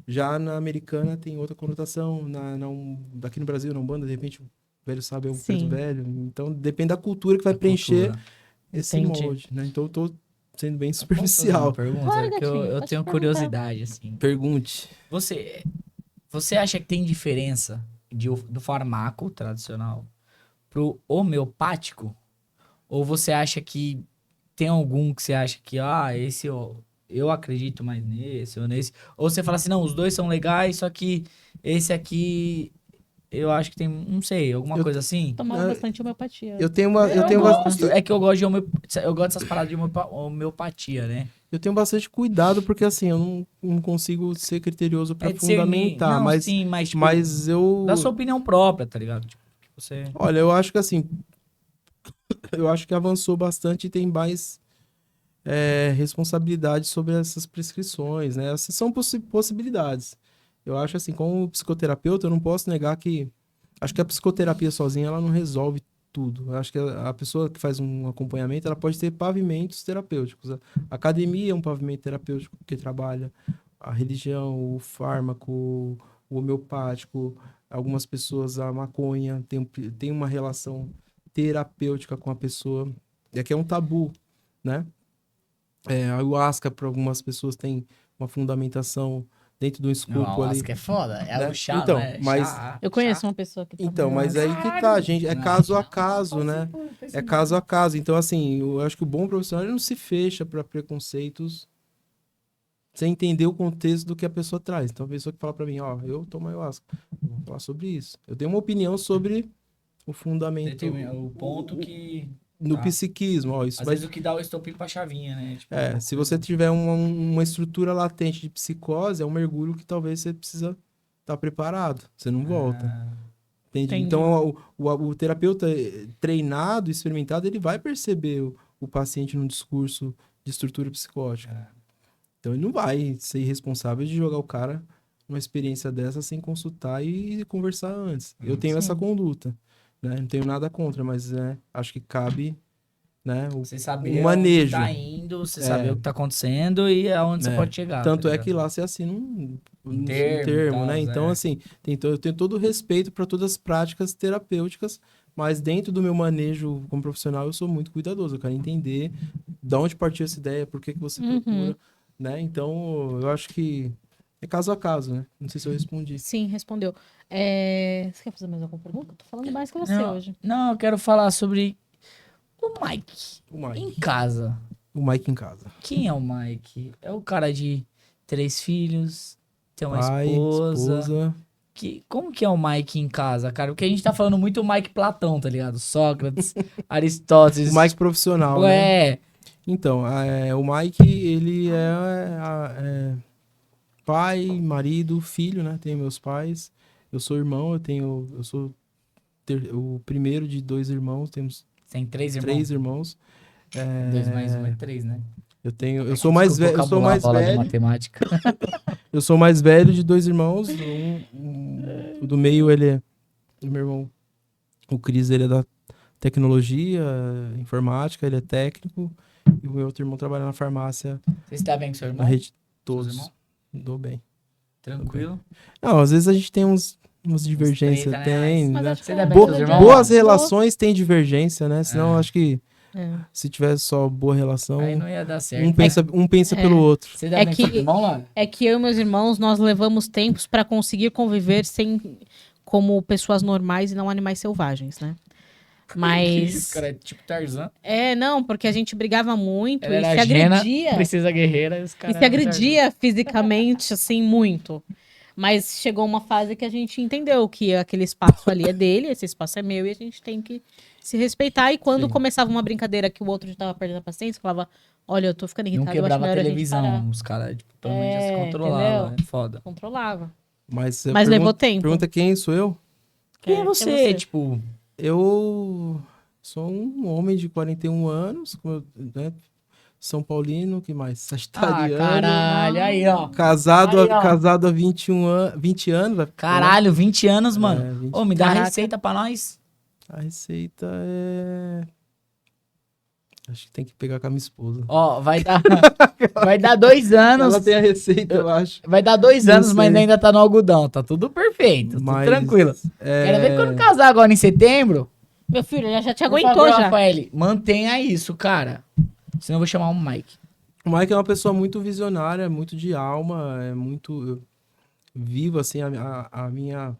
Já na americana tem outra conotação. Daqui no Brasil, na Umbanda, de repente, o velho sábio é um Sim. preto velho. Então, depende da cultura que vai preencher esse Entendi. molde, né? Então, eu tô sendo bem Posso fazer uma superficial. pergunta? Claro, Que gatinho, eu pode tenho perguntar. curiosidade, assim. Pergunte. Você acha que tem diferença do farmaco tradicional pro homeopático? Ou você acha que tem algum que você acha que, esse eu acredito mais nesse ou nesse? Ou você fala assim, não, os dois são legais, só que esse aqui eu acho que tem, não sei, alguma coisa assim? Tomava bastante homeopatia. Eu tenho uma... Eu Eu tenho, gosto, é que eu gosto eu gosto dessas paradas de homeopatia, né? eu tenho bastante cuidado, porque assim, eu não consigo ser criterioso pra discernir. fundamentar. Não, Mas, sim, mas, tipo, mas eu... da sua opinião própria, tá ligado? Tipo, que você... Olha, eu acho que assim... Eu acho que avançou bastante e tem mais responsabilidade sobre essas prescrições, né? Essas são possibilidades. Eu acho assim, como psicoterapeuta, eu não posso negar que... Acho que a psicoterapia sozinha, ela não resolve tudo. Eu acho que a pessoa que faz um acompanhamento, ela pode ter pavimentos terapêuticos. A academia é um pavimento terapêutico que trabalha a religião, o fármaco, o homeopático. Algumas pessoas, a maconha tem uma relação terapêutica com a pessoa. E aqui é um tabu, né? A ayahuasca, para algumas pessoas, tem uma fundamentação dentro do escopo ali. que é foda. É né? o chá, Então, né? mas- Chá, Eu conheço uma pessoa que Então, toma mas aí que tá, gente. É Não, caso a não, caso, né? É caso a caso. Então, assim, eu acho que o bom profissional ele não se fecha para preconceitos sem entender o contexto do que a pessoa traz. Então, a pessoa que fala para mim, eu tomo ayahuasca, vou falar sobre isso. Eu tenho uma opinião sobre o fundamento o ponto que... no Tá. psiquismo. Isso Às vai... vezes o que dá o estopim pra chavinha, né? Tipo, se você tiver uma estrutura latente de psicose, é um mergulho que talvez você precisa estar preparado. Você não volta. Entende? Entendi. Então, o terapeuta treinado, experimentado, ele vai perceber o paciente num discurso de estrutura psicótica. Então, ele não vai ser irresponsável de jogar o cara numa experiência dessa sem consultar e conversar antes. Eu tenho essa conduta, né? Não tenho nada contra, mas acho que cabe, né, Você saber o manejo. onde tá indo, você saber o que tá acontecendo e aonde você pode chegar. Tanto tá é ligado? que lá você assina um termo, termo, tal, né? Então, assim, eu tenho todo o respeito para todas as práticas terapêuticas, mas dentro do meu manejo como profissional, eu sou muito cuidadoso. Eu quero entender de onde partiu essa ideia, por que você procura, né? Então, eu acho que é caso a caso, né? Não sei se eu respondi. Sim, respondeu. Você quer fazer mais alguma pergunta? Tô falando mais que você hoje. Não, eu quero falar sobre o Mike. O Mike. Em casa. O Mike em casa. Quem é o Mike? É o cara de 3 filhos, tem uma Pai, esposa. Como que é o Mike em casa, cara? Porque a gente tá falando muito o Mike Platão, tá ligado? Sócrates, Aristóteles. O Mike profissional, né? Ué, Então, o Mike, ele é pai, marido, filho, né? Tenho meus pais. Eu sou irmão, eu sou o primeiro de 2 irmãos, temos Tem 3 irmãos? 3 irmãos. 2 mais 1 é 3, né? Eu sou mais velho, eu sou mais bola de velho. matemática. Eu sou mais velho de 2 irmãos. O do meio, o meu irmão, o Cris, ele é da tecnologia, informática, ele é técnico. E o meu outro irmão trabalha na farmácia, Você está bem com seu na irmão? rede. Seus Todos. irmãos? Dou bem. Tranquilo? Não, às vezes a gente tem umas divergências. treta, né? Tem, Mas né? acho que Você dá é bem com seus coisa de- irmãos? Boas relações têm divergência, né? Senão, É. acho que É. se tivesse só boa relação, Aí não ia dar certo. um pensa pelo outro. Você dá É bem com seu que- irmão, lá? É que eu e meus irmãos, nós levamos tempos para conseguir conviver como pessoas normais e não animais selvagens, né? Que Mas... isso, cara, é tipo Tarzan. Não, porque a gente brigava muito Ela e se era Jena, agredia. Princesa Guerreira e os E caras... se agredia fisicamente, assim, muito. Mas chegou uma fase que a gente entendeu que aquele espaço ali é dele, esse espaço é meu e a gente tem que se respeitar. E quando Sim. começava uma brincadeira que o outro já tava perdendo a paciência, falava, olha, eu tô ficando Não irritado, eu acho quebrava a melhor a gente televisão. parar. Os caras, tipo, pelo menos já se É, controlavam. entendeu? É foda. Controlava. Mas Mas levou tempo. Pergunta quem sou eu? Quem é você? Tipo, Eu sou um homem de 41 anos, né? São Paulino, que mais? Sagitariano. caralho, aí, ó. Casado, Aí, ó. casado há 20 anos. vai- Caralho, 20 anos, mano. É, 20. Ô, me dá a Caraca. receita pra nós. A receita é... Acho que tem que pegar com a minha esposa. Ó, vai dar 2 anos. Ela tem a receita, eu acho. Vai dar 2 Não anos, mas sei. ainda tá no algodão. Tá tudo perfeito, tudo Mas, tranquilo. Quero ver É... quando casar agora em setembro. Meu filho, ele já te Por aguentou favor, já. Rafael, mantenha isso, cara. Senão eu vou chamar o Mike. O Mike é uma pessoa muito visionária, muito de alma, é muito vivo, assim, a minha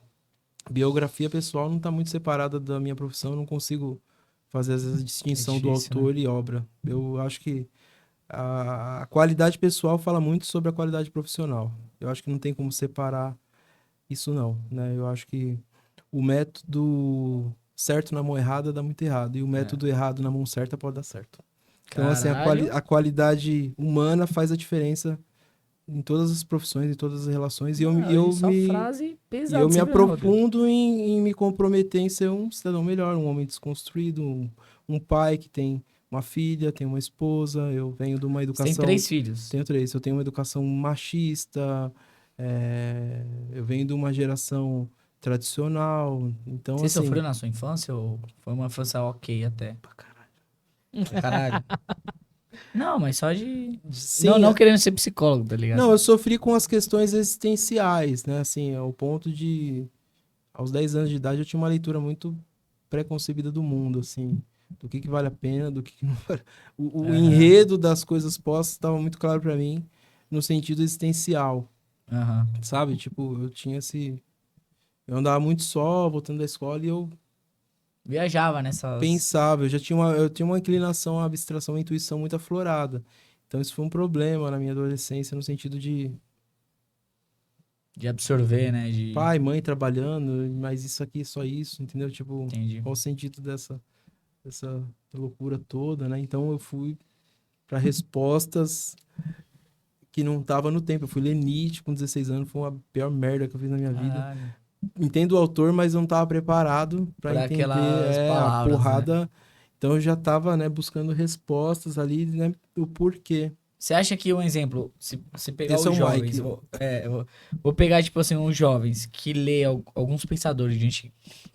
biografia pessoal não está muito separada da minha profissão, eu não consigo fazer às vezes a distinção do difícil, autor e obra. Eu acho que a qualidade pessoal fala muito sobre a qualidade profissional. Eu acho que não tem como separar isso não, né? Eu acho que o método certo na mão errada dá muito errado, e o método errado na mão certa pode dar certo. Então, assim, Caralho. a qualidade humana faz a diferença em todas as profissões, em todas as relações. E Só frase e pesada. eu me você viu, né, Rodrigo? aprofundo em me comprometer em ser um cidadão melhor, um homem desconstruído, um pai que tem uma filha, tem uma esposa. Eu venho de uma Você educação... tem 3 filhos. Tenho 3. Eu tenho uma educação machista, eu venho de uma geração tradicional. Então, Você assim, sofreu na sua infância ou foi uma infância ok até? Pra caralho. Não, mas só de... sim, não querendo ser psicólogo, tá ligado? Não, eu sofri com as questões existenciais, né? Assim, ao ponto de... Aos 10 anos de idade, eu tinha uma leitura muito preconcebida do mundo, assim. Do que vale a pena, do que não vale... O enredo das coisas postas estava muito claro para mim, no sentido existencial, Aham. sabe? Tipo, eu tinha esse... Eu andava muito só, voltando da escola, e eu Viajava nessas... pensava, eu tinha uma inclinação à abstração, à intuição muito aflorada. Então, isso foi um problema na minha adolescência, no sentido de... De absorver, né? De... pai, mãe trabalhando, mas isso aqui é só isso, entendeu? Tipo, Entendi. qual o sentido dessa loucura toda, né? Então eu fui para respostas que não tava no tempo. Eu fui ler Nietzsche com 16 anos, foi a pior merda que eu fiz na minha vida. Caralho. Entendo o autor, mas não tava preparado para Pra entender aquelas a palavras, porrada. Então eu já tava, né, buscando respostas ali, né, o porquê. Você acha que, um exemplo, se pegar Esse os é o jovens, Mike. eu vou pegar, tipo assim, os jovens que lê alguns pensadores de gente,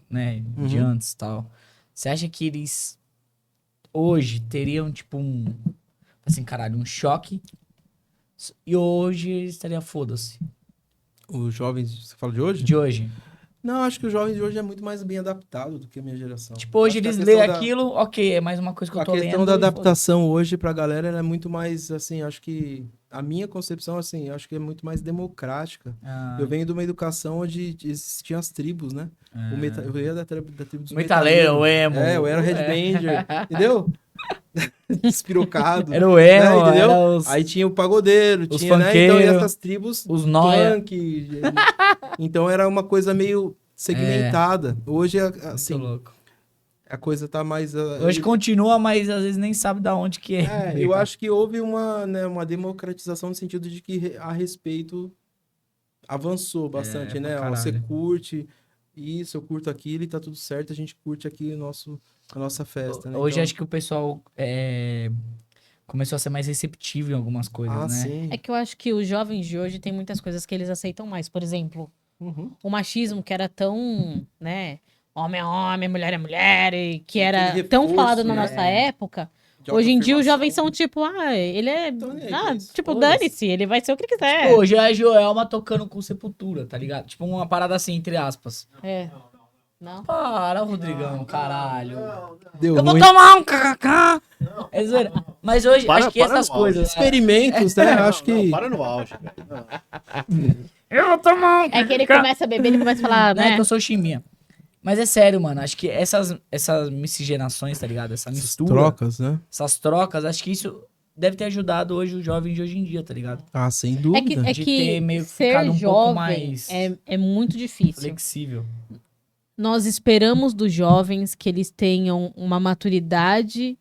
né, de Uhum. antes e tal, você acha que eles hoje teriam, tipo, assim, caralho, um choque e hoje eles estariam foda-se? Os jovens, você fala de hoje? De hoje. Não, acho que o jovem de hoje é muito mais bem adaptado do que a minha geração. Tipo, hoje Acho que a eles questão lêem da- aquilo, ok, é mais uma coisa que eu A tô lendo. questão da e adaptação hoje pra galera ela é muito mais, assim, acho que a minha concepção, assim, acho que é muito mais democrática. foda-se. Ah, Eu venho de uma educação onde existiam as tribos, né? Eu ia da tribo dos Metaleiro, o emo. É, eu era Headbanger, entendeu? Despirocado. Era o emo, né, entendeu? era os, Aí tinha o pagodeiro, os tinha, né? Então, e funkeiros, essas tribos os nóia. punk. Então era uma coisa meio segmentada. Hoje, Muito assim, louco. A coisa tá mais... Hoje continua, mas às vezes nem sabe da onde que é. eu acho que houve uma democratização no sentido de que a respeito avançou bastante, pra né? Ó, caralho. você curte isso, eu curto aquilo e tá tudo certo, a gente curte aqui a nossa festa, né? Hoje Então- acho que o pessoal começou a ser mais receptivo em algumas coisas, né? sim. É que eu acho que os jovens de hoje têm muitas coisas que eles aceitam mais. Por exemplo, Uhum. o machismo que era tão, né, homem é homem, mulher é mulher, e que era Aquele tão reforço, falado na né? nossa época. De Hoje em dia os jovens autoafirmação. são tipo, ele é, Então, nem aí pra isso. tipo, Foda-se. dane-se, ele vai ser o que ele quiser. Hoje é a Joelma tocando com Sepultura, tá ligado? Tipo uma parada assim, entre aspas. É. Não. Para, Rodrigão, caralho. Deu Eu vou ruim. tomar um kkk. É zoeira. Mas hoje, acho que essas no auge. coisas... Experimentos, né? Acho que... Para no auge, velho. Eu vou tomar um É que ele começa a beber, ele começa a falar, Não é né? que eu sou chimbinha. Mas é sério, mano. Acho que essas miscigenações, tá ligado? Essa Essas mistura, trocas, né? essas trocas, acho que isso deve ter ajudado hoje os jovens de hoje em dia, tá ligado? Ah, sem É dúvida. que, é De que ter meio que ser ficado um pouco jovem mais é muito difícil. Flexível. Nós esperamos dos jovens que eles tenham uma maturidade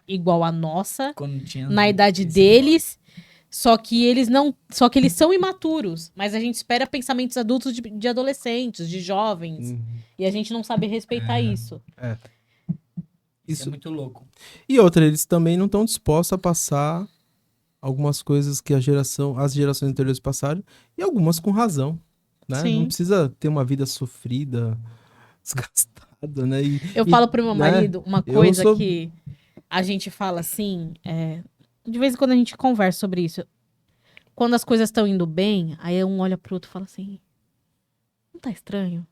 igual à nossa, Quando tinha... na idade deles, só que eles são imaturos, mas a gente espera pensamentos adultos de adolescentes, de jovens, Uhum. e a gente não sabe respeitar isso. Isso Isso. é muito louco. E outra, eles também não estão dispostos a passar algumas coisas que as gerações anteriores passaram, e algumas com razão, né? Sim. Não precisa ter uma vida sofrida, desgastada, né? Eu falo pro meu né, marido uma eu coisa sou- que a gente fala assim, de vez em quando a gente conversa sobre isso. Quando as coisas estão indo bem, aí um olha pro outro e fala assim, não tá estranho?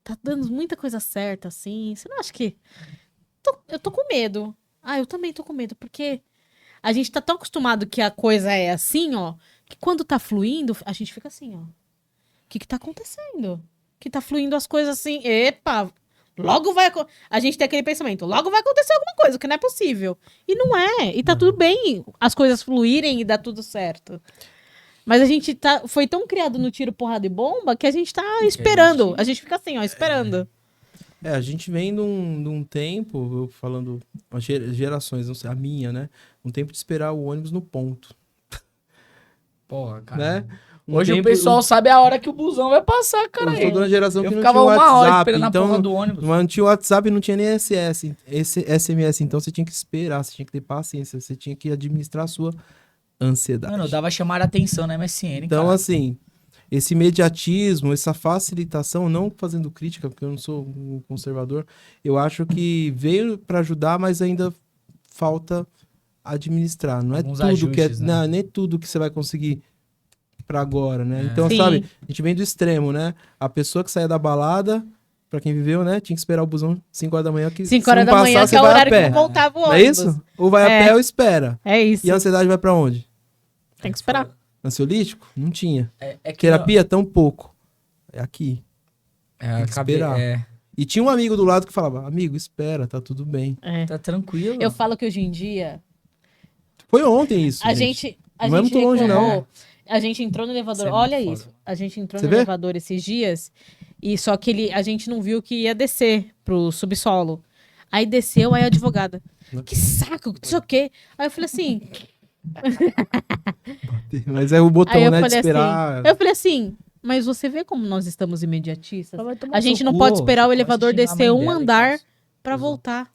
Tá dando muita coisa certa, assim. Você não acha que... Eu tô com medo. Ah, eu também tô com medo, porque a gente tá tão acostumado que a coisa é assim, ó, que quando tá fluindo, a gente fica assim, ó. O que tá acontecendo? Que tá fluindo as coisas assim, epa, logo vai... A gente tem aquele pensamento, logo vai acontecer alguma coisa, que não é possível. E não é, e tá tudo bem as coisas fluírem e dar tudo certo. Mas a gente foi tão criado no tiro, porrada e bomba que a gente tá esperando. A gente fica assim, ó, esperando. a gente vem de um tempo, eu falando, as gerações, não sei, a minha, né? Um tempo de esperar o ônibus no ponto, Porra, cara. né? Um Hoje tempo- o pessoal sabe a hora que o busão vai passar, Eu cara. sou de uma geração Eu que não ficava tinha uma hora WhatsApp, esperando a porra então do ônibus. não tinha WhatsApp, não tinha nem SMS, então você tinha que esperar, você tinha que ter paciência, você tinha que administrar a sua ansiedade. Mano, eu dava chamar a atenção na MSN, Então, cara. assim, esse imediatismo, essa facilitação, não fazendo crítica, porque eu não sou um conservador, eu acho que veio para ajudar, mas ainda falta administrar. Não é Alguns tudo que é, ajustes, né? não, nem tudo que você vai conseguir para agora, né? É. Então, Sim. sabe, a gente vem do extremo, né? A pessoa que saía da balada, para quem viveu, né, tinha que esperar o busão 5 horas da manhã, que 5 se horas não da manhã, passar, que você é o vai a horário pé. que voltava o Não ônibus. é isso? Ou vai a É. pé ou espera. É isso. E a ansiedade vai para onde? Tem que esperar. Ansiolítico? Não tinha. É que Terapia, tão pouco. É aqui. É, tem que esperar. É, E tinha um amigo do lado que falava, amigo, espera, tá tudo bem. É. tá tranquilo. Eu falo que hoje em dia, Foi ontem isso, a gente. gente Não é muito longe, não. reclamou, a gente entrou no elevador, Isso é olha muito isso, foda. a gente entrou Você no vê? elevador esses dias, e só que a gente não viu que ia descer pro subsolo. Aí desceu, aí a advogada, que saco, não sei o quê. Aí eu falei assim, Mas é o botão, aí eu né, de falei esperar. assim, eu falei assim, mas você vê como nós estamos imediatistas? Ela vai tomar A gente seu não cu, pode esperar o começa a elevador xingar a descer mãe um dela e andar tal. pra voltar.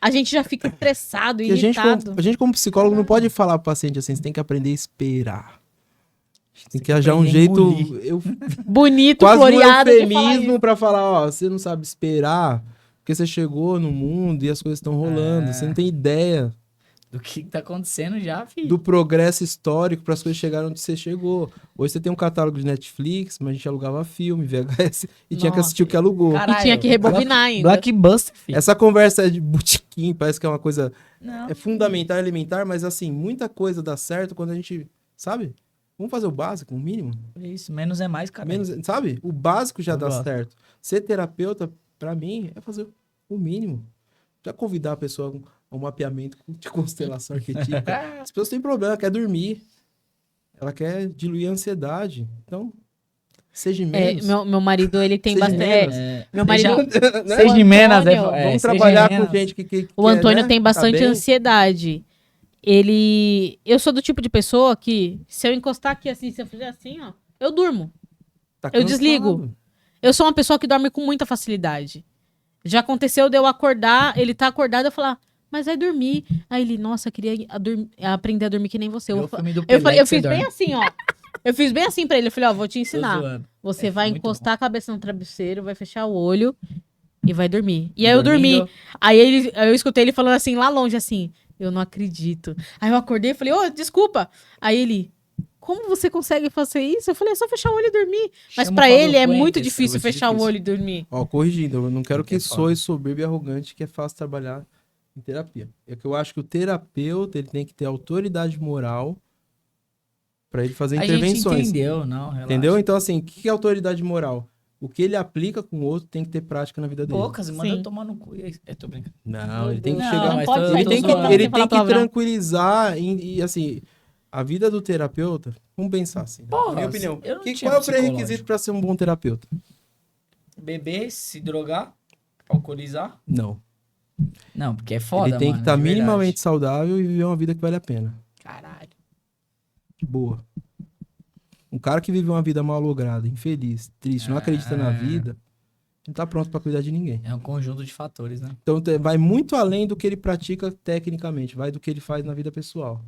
A gente já fica estressado, Que a gente, irritado. como psicólogo, não pode falar pro paciente assim, você tem que aprender a esperar. Tem que que achar um aprender a jeito, engolir. eu Bonito, quase um floreado de falar eufemismo isso. pra falar, ó, você não sabe esperar, porque você chegou no mundo e as coisas estão rolando, É. você não tem ideia Do que tá acontecendo já, filho. do progresso histórico para as coisas chegarem onde você chegou. Hoje você tem um catálogo de Netflix, mas a gente alugava filme, VHS, e tinha que Nossa. assistir o que alugou. Caralho, E tinha que rebobinar ainda. Blockbuster, filho. Essa conversa é de botequim, parece que é uma coisa Não. é fundamental, elementar, mas assim, muita coisa dá certo quando a gente, sabe? Vamos fazer o básico, o mínimo. É isso, menos é mais, cara. Menos, sabe? O básico já Eu dá gosto. certo. Ser terapeuta, pra mim, é fazer o mínimo. Já convidar a pessoa a um mapeamento de constelação arquetípica. As pessoas têm problema, ela quer dormir. Ela quer diluir a ansiedade. Então, Seja É, menos. meu marido, ele tem Seja bastante. menos. Meu marido. Né? Seja de menos, Antônio, Vamos seja trabalhar menos. com gente que O Antônio né, tem bastante tá bem. ansiedade. Eu sou do tipo de pessoa que, se eu encostar aqui assim, se eu fizer assim, ó, eu durmo. Tá Eu cansado. desligo. Eu sou uma pessoa que dorme com muita facilidade. Já aconteceu de eu acordar, ele tá acordado, eu falar, mas vai dormir. Aí ele, nossa, queria aprender a dormir que nem você. Vê Eu, o filme do eu, Pelé falei, que eu você fiz bem dorme. assim, ó. Eu fiz bem assim pra ele. Eu falei, ó, vou te Tô ensinar. zoando. Você É vai muito encostar a cabeça no travesseiro, vai fechar o olho e vai dormir. E aí eu Dormindo. dormi. Aí eu escutei ele falando assim, lá longe, assim, eu não acredito. Aí eu acordei e falei, ô, desculpa. Aí ele, como você consegue fazer isso? Eu falei, é só fechar o olho e dormir. Mas Chama o pra Fábio ele é Fuentes, muito é difícil muito fechar o difícil. olho e dormir. Ó, corrigindo, eu não quero Que é que foda. soe soberbo e arrogante, que é fácil trabalhar em terapia. É que eu acho que o terapeuta, ele tem que ter autoridade moral para ele fazer A gente intervenções. entendeu, não, relaxa. Entendeu? Então, assim, o que é autoridade moral? O que ele aplica com o outro tem que ter prática na vida dele. Poucas, manda Sim. eu tomar no cu. Eu tô brincando. Não, Meu ele tem que Deus. chegar. Não mas pode tô- sair Ele tô tem do que, zoando. ele sem falar tem que palavrão. tranquilizar e, assim, a vida do terapeuta. Vamos pensar assim. Porra, na minha opinião. eu não tinha Qual é o psicológico. pré-requisito para ser um bom terapeuta? Beber, se drogar, alcoolizar. Não. Não, porque é foda, ele tem mano, que estar de verdade. minimamente saudável e viver uma vida que vale a pena. Caralho. Boa. Um cara que vive uma vida malograda, infeliz, triste, não acredita na vida, não tá pronto para cuidar de ninguém. É um conjunto de fatores, né? Então vai muito além do que ele pratica tecnicamente, vai do que ele faz na vida pessoal.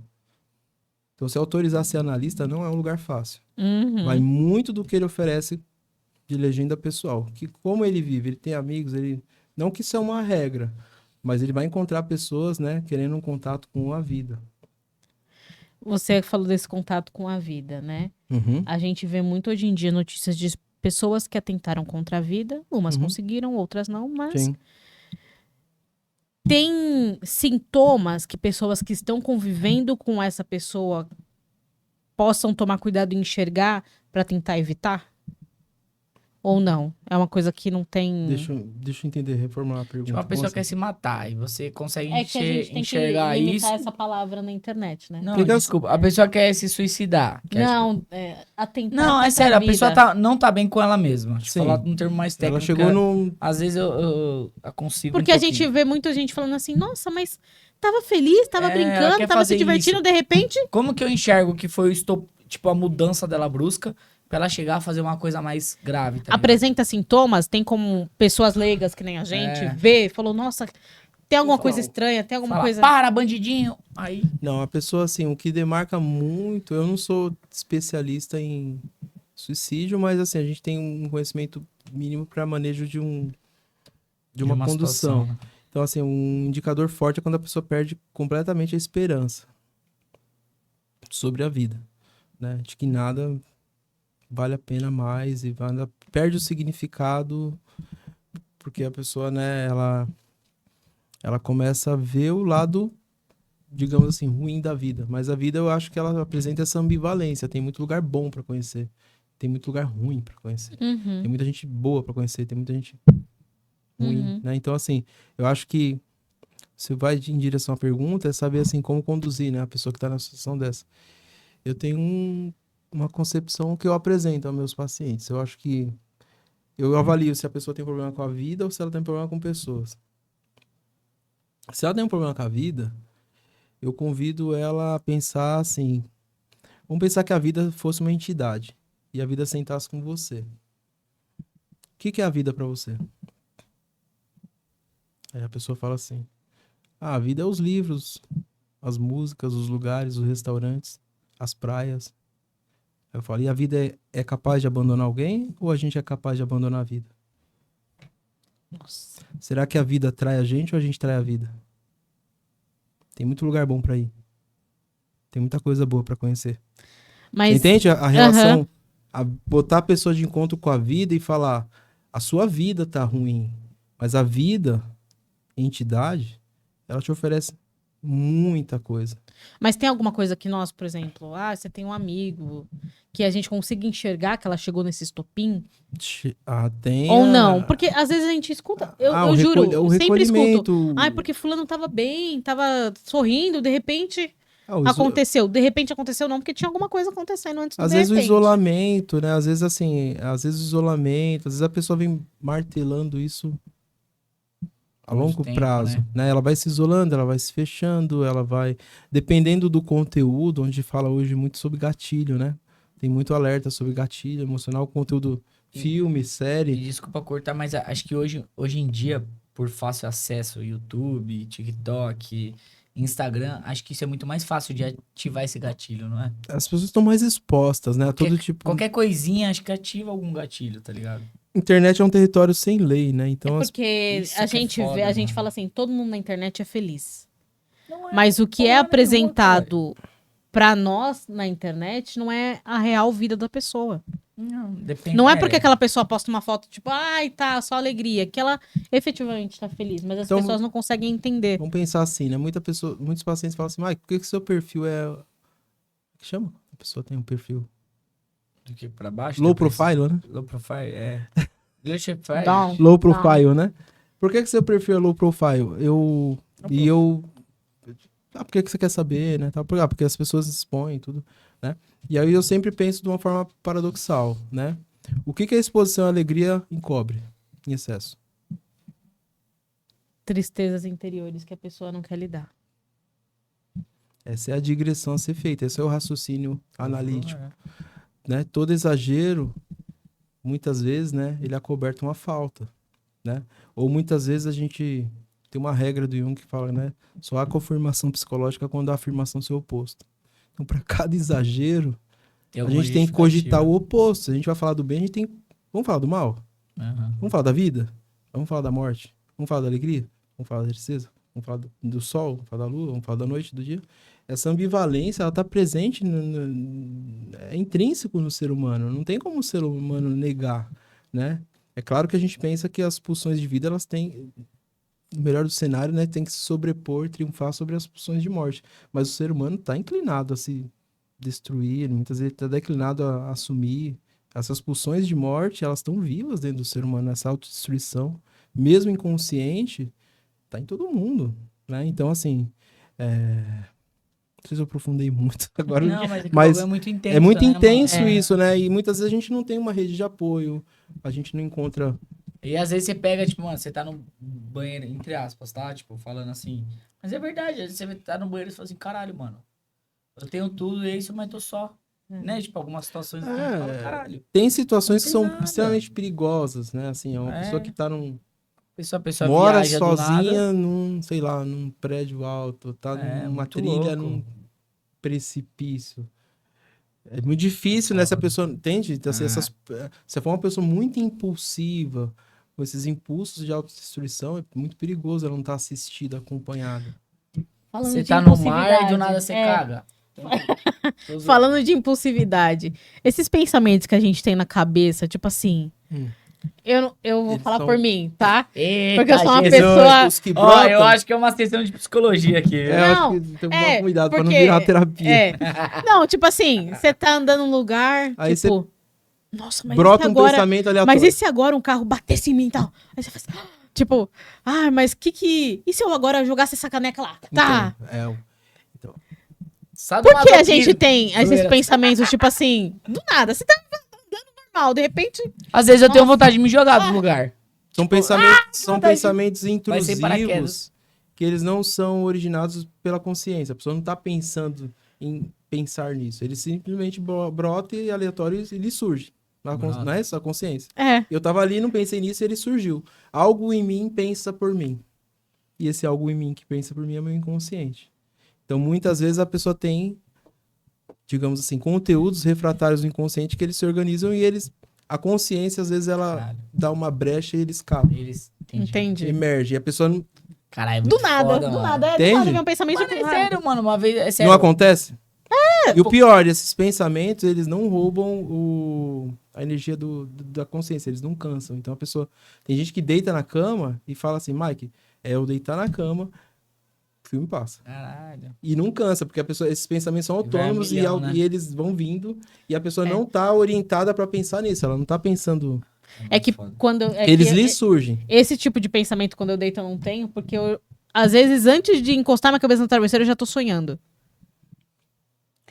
Então, se autorizar a ser analista não é um lugar fácil. Uhum. Vai muito do que ele oferece de legenda pessoal. Que como ele vive, ele tem amigos, ele não que isso é uma regra, mas ele vai encontrar pessoas, né, querendo um contato com a vida. Você falou desse contato com a vida, né? Uhum. A gente vê muito hoje em dia notícias de pessoas que atentaram contra a vida. Umas Uhum. conseguiram, outras não, mas Sim. tem sintomas que pessoas que estão convivendo com essa pessoa possam tomar cuidado em enxergar para tentar evitar? Ou não? É uma coisa que não tem. Deixa eu entender, reformular a pergunta. Tipo, uma pessoa Como quer assim? se matar e você consegue É que a gente tem que enxergar limitar isso. essa palavra na internet, né? Não, Porque- desculpa. A pessoa quer se suicidar. quer, Não, atentar Não, contra é sério, a vida. pessoa não tá bem com ela mesma. Deixa Sim. eu falar num termo mais técnico. Ela chegou num... Às vezes eu consigo. Porque a gente vê muita gente falando assim, nossa, mas tava feliz, tava ela brincando, quer tava se fazer divertindo, isso. de repente. Como que eu enxergo que foi tipo, a mudança dela brusca pra ela chegar a fazer uma coisa mais grave, tá ligado? Apresenta sintomas, tem como pessoas leigas que nem a gente, vê, falou, nossa, tem alguma coisa estranha, tem alguma Fala, coisa. para, bandidinho! Aí, Não, a pessoa, assim, o que demarca muito... Eu não sou especialista em suicídio, mas, assim, a gente tem um conhecimento mínimo para manejo de uma condução. situação, né? Então, assim, um indicador forte é quando a pessoa perde completamente a esperança sobre a vida, né? De que nada vale a pena mais e perde o significado porque a pessoa, né, ela começa a ver o lado, digamos assim, ruim da vida. Mas a vida, eu acho que ela apresenta essa ambivalência. Tem muito lugar bom para conhecer, tem muito lugar ruim para conhecer. Uhum. Tem muita gente boa para conhecer, tem muita gente ruim, Uhum. né? Então, assim, eu acho que se vai em direção à pergunta, é saber, assim, como conduzir, né? A pessoa que está na situação dessa. Eu tenho uma concepção que eu apresento aos meus pacientes. Eu acho que eu avalio se a pessoa tem problema com a vida ou se ela tem problema com pessoas. Se ela tem um problema com a vida, eu convido ela a pensar assim, vamos pensar que a vida fosse uma entidade e a vida sentasse com você. O que é a vida para você? Aí a pessoa fala assim, a vida é os livros, as músicas, os lugares, os restaurantes, as praias. Aí eu falo, e a vida é capaz de abandonar alguém ou a gente é capaz de abandonar a vida? Nossa. Será que a vida trai a gente ou a gente trai a vida? Tem muito lugar bom para ir. Tem muita coisa boa para conhecer. Mas Entende a relação? A botar a pessoa de encontro com a vida e falar, a sua vida tá ruim, mas a vida, entidade, ela te oferece muita coisa. Mas tem alguma coisa que nós, por exemplo, você tem um amigo que a gente consiga enxergar que ela chegou nesse estopim? Tem Ou não? Porque às vezes a gente escuta, eu juro, o sempre escuto. recolhimento. Ai, porque fulano tava bem, tava sorrindo, de repente Aconteceu. De repente aconteceu não, porque tinha alguma coisa acontecendo antes do Às de vezes o repente. isolamento, né? Às vezes assim, às vezes a pessoa vem martelando isso a Muito longo tempo, prazo, né? né? Ela vai se isolando, ela vai se fechando, ela vai... Dependendo do conteúdo, onde fala hoje muito sobre gatilho, né? Tem muito alerta sobre gatilho emocional, conteúdo filme, E série. desculpa cortar, mas acho que hoje em dia, por fácil acesso, YouTube, TikTok, Instagram, acho que isso é muito mais fácil de ativar esse gatilho, não é? As pessoas estão mais expostas, né? A todo tipo... Qualquer coisinha, acho que ativa algum gatilho, tá ligado? Internet é um território sem lei, né? É Então, porque Isso a que é gente foda, vê, a gente mano. fala assim, todo mundo na internet é feliz. Não é Mas o que é porra nenhuma, apresentado pra nós na internet não é a real vida da pessoa. Não, depende. Não é porque aquela pessoa posta uma foto tipo, ai, tá, só alegria, que ela efetivamente tá feliz, mas as Então, pessoas não conseguem entender. vamos pensar assim, né? Muitos pacientes falam assim, Mike, por que seu perfil é... O que chama? A pessoa tem um perfil... Do que pra baixo? Low depois- profile, né? Low profile, é. Low profile. Down. Low profile, né? Por que seu perfil é low profile? Por que você quer saber, né? Porque as pessoas expõem tudo, né? E aí eu sempre penso de uma forma paradoxal, né? O que a exposição à alegria encobre em excesso? Tristezas interiores que a pessoa não quer lidar. Essa é a digressão a ser feita, esse é o raciocínio analítico, É. né? Todo exagero, muitas vezes, né? Ele acoberta uma falta, né? Ou muitas vezes a gente tem uma regra do Jung que fala, né? Só há confirmação psicológica quando há afirmação seu oposto. Então, para cada exagero, a alguma gente tem que cogitar justificativa. o oposto. Se a gente vai falar do bem, a gente tem... Vamos falar do mal? Aham. Vamos falar da vida? Vamos falar da morte? Vamos falar da alegria? Vamos falar da tristeza? Vamos falar do sol? Vamos falar da lua? Vamos falar da noite, do dia? Essa ambivalência, ela tá presente, é intrínseco no ser humano. Não tem como o ser humano negar, né? É claro que a gente pensa que as pulsões de vida, elas têm... No melhor do cenário, né? Tem que se sobrepor, triunfar sobre as pulsões de morte. Mas o ser humano tá inclinado a se destruir, muitas vezes está declinado a assumir. Essas pulsões de morte, elas estão vivas dentro do ser humano, essa autodestruição, mesmo inconsciente, tá em todo mundo, né? Então, assim, não sei se eu aprofundei muito agora, Não, mas, mas é muito intenso. é muito né, intenso mano? É. isso, né? E muitas vezes a gente não tem uma rede de apoio, a gente não encontra... E às vezes você pega, tipo, mano, você tá no banheiro, entre aspas, tá? Tipo, falando assim. Mas é verdade, às vezes você tá no banheiro e fala assim, caralho, mano. Eu tenho tudo e isso, mas tô só. Né? Tipo, algumas situações assim, você fala, caralho. Tem situações Não que tem são nada. extremamente perigosas, né? Assim, é uma pessoa que tá num... A pessoa mora viaja do nada. sozinha num, sei lá, num prédio alto, tá É, numa muito trilha, louco. num precipício. É muito difícil, né? Se a pessoa, entende? Então, assim, se for uma pessoa muito impulsiva, com esses impulsos de autodestruição, é muito perigoso ela não estar assistida, acompanhada. Falando Você de tá no mar e do impulsividade, nada você é. caga. Tô zoando. Falando de impulsividade, esses pensamentos que a gente tem na cabeça, tipo assim, eu vou Eles falar são- por mim, tá? Eita, Porque eu sou uma Jesus. pessoa... Os que Ó, brotam, eu acho que é uma sessão de psicologia aqui. eu Não, acho que tem que é, tomar cuidado pra não porque- virar uma terapia. É. Não, tipo assim, você tá andando num lugar, Aí tipo... Nossa, mas Brota e se um agora... pensamento aleatório. Mas e se agora um carro batesse em mim e tal? Aí você faz... Tipo, mas que... E se eu agora jogasse essa caneca lá? Tá. Então, Sabe Por que a gente tem esses Zoeira. pensamentos, tipo assim, do nada? Você tá andando normal, de repente... Às vezes eu tenho vontade de me jogar do lugar. são pensamentos vontade de- pensamentos Vai ser paraquedas. intrusivos que eles não são originados pela consciência. A pessoa não está pensando em pensar nisso. Ele simplesmente brota e aleatório e ele surge. Brota. Não é essa a consciência. É. Eu tava ali, não pensei nisso e ele surgiu. Algo em mim pensa por mim. E esse algo em mim que pensa por mim é meu inconsciente. Então, muitas vezes a pessoa tem, digamos assim, conteúdos refratários do inconsciente que eles se organizam e eles... A consciência, às vezes, ela Caralho. dá uma brecha e ele escapa. Eles... Entendi. Emerge. E a pessoa não... Caralho, é muito Do nada, foda, do mano. nada. Do Entende? nada vem um pensamento Mano, de é sério, mano. Uma vez... É Não sério. acontece? E o pior, esses pensamentos, eles não roubam a energia da consciência, eles não cansam. Então a pessoa... Tem gente que deita na cama e fala assim, Mike, eu deitar na cama, o filme passa. Caralho. E não cansa, porque esses pensamentos são autônomos Vai a milhão, né? e eles vão vindo e a pessoa não tá orientada para pensar nisso, ela não tá pensando... É que Foda. quando... eles lhe surgem. Esse tipo de pensamento, quando eu deito, eu não tenho, porque eu... Às vezes, antes de encostar minha cabeça no travesseiro, eu já tô sonhando.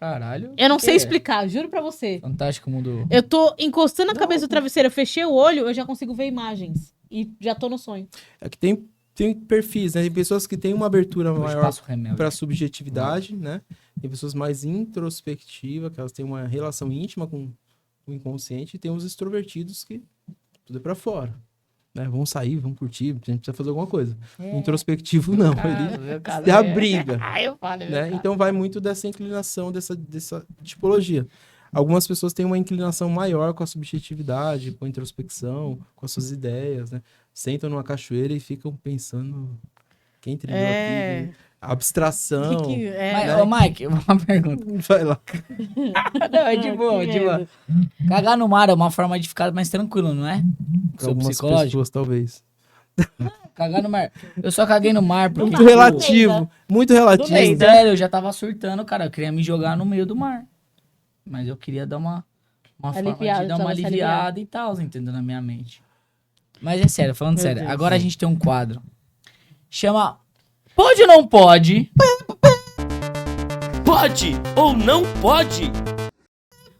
Caralho. Eu não sei Que explicar, juro pra você. Fantástico mundo. Eu tô encostando a cabeça do travesseiro, eu fechei o olho, eu já consigo ver imagens. E já tô no sonho. É que tem perfis, né? Tem pessoas que têm uma abertura O maior espaço Remel. para subjetividade, né? Tem pessoas mais introspectivas, que elas têm uma relação íntima com o inconsciente, e tem os extrovertidos que tudo é pra fora, né? Vão sair, vão curtir, a gente precisa fazer alguma coisa. O introspectivo não, ele se abriga, Eu falo, né? Então vai muito dessa inclinação, dessa tipologia. Algumas pessoas têm uma inclinação maior com a subjetividade, com a introspecção, com as suas ideias, né? Sentam numa cachoeira e ficam pensando quem trilhou aqui, abstração. Mas, ô, Mike, uma pergunta. Vai lá. Não, é de boa, de boa. Cagar no mar é uma forma de ficar mais tranquilo, não é? Para Seu algumas psicológico. pessoas, talvez. Cagar no mar. Eu só caguei no mar porque... Muito relativo, muito relativo. É sério, eu já tava surtando, cara. Eu queria me jogar no meio do mar. Mas eu queria dar uma forma Aliviado, de dar uma tava se aliviada e tal, entendeu? Na minha mente. Mas é sério, falando Meu sério. Deus. Agora a gente tem um quadro. Chama Pode ou Não Pode? Pode ou não pode?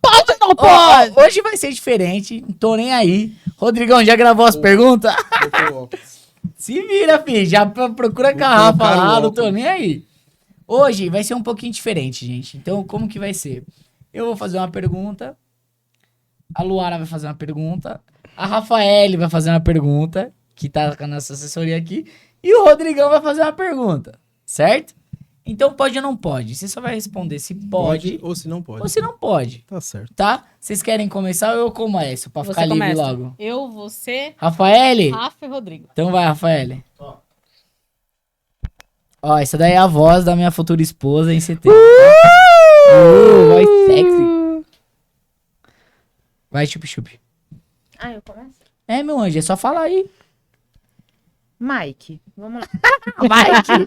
Pode ou não pode? Hoje vai ser diferente. Não tô nem aí. Rodrigão, já gravou as perguntas? Se vira, filho. Já procura a garrafa colocar o lá, não tô óculos. nem aí. Hoje vai ser um pouquinho diferente, gente. Então, como que vai ser? Eu vou fazer uma pergunta. A Luara vai fazer uma pergunta. A Rafaele vai fazer uma pergunta, que tá com a nossa assessoria aqui. E o Rodrigão vai fazer uma pergunta. Certo? Então, pode ou não pode? Você só vai responder se pode, Ou se não pode. ou se não pode. Tá certo. Tá? Vocês querem começar ou eu começo? Pra ficar livre começa. logo. Eu, você, Rafaele? Rafa e Rodrigo. Então vai, Rafaele. Ó, essa daí é a voz da minha futura esposa em setembro. Voz sexy. Vai, chup-chup. Ah, eu começo? É, meu anjo, é só falar aí. Mike, vamos lá. Mike.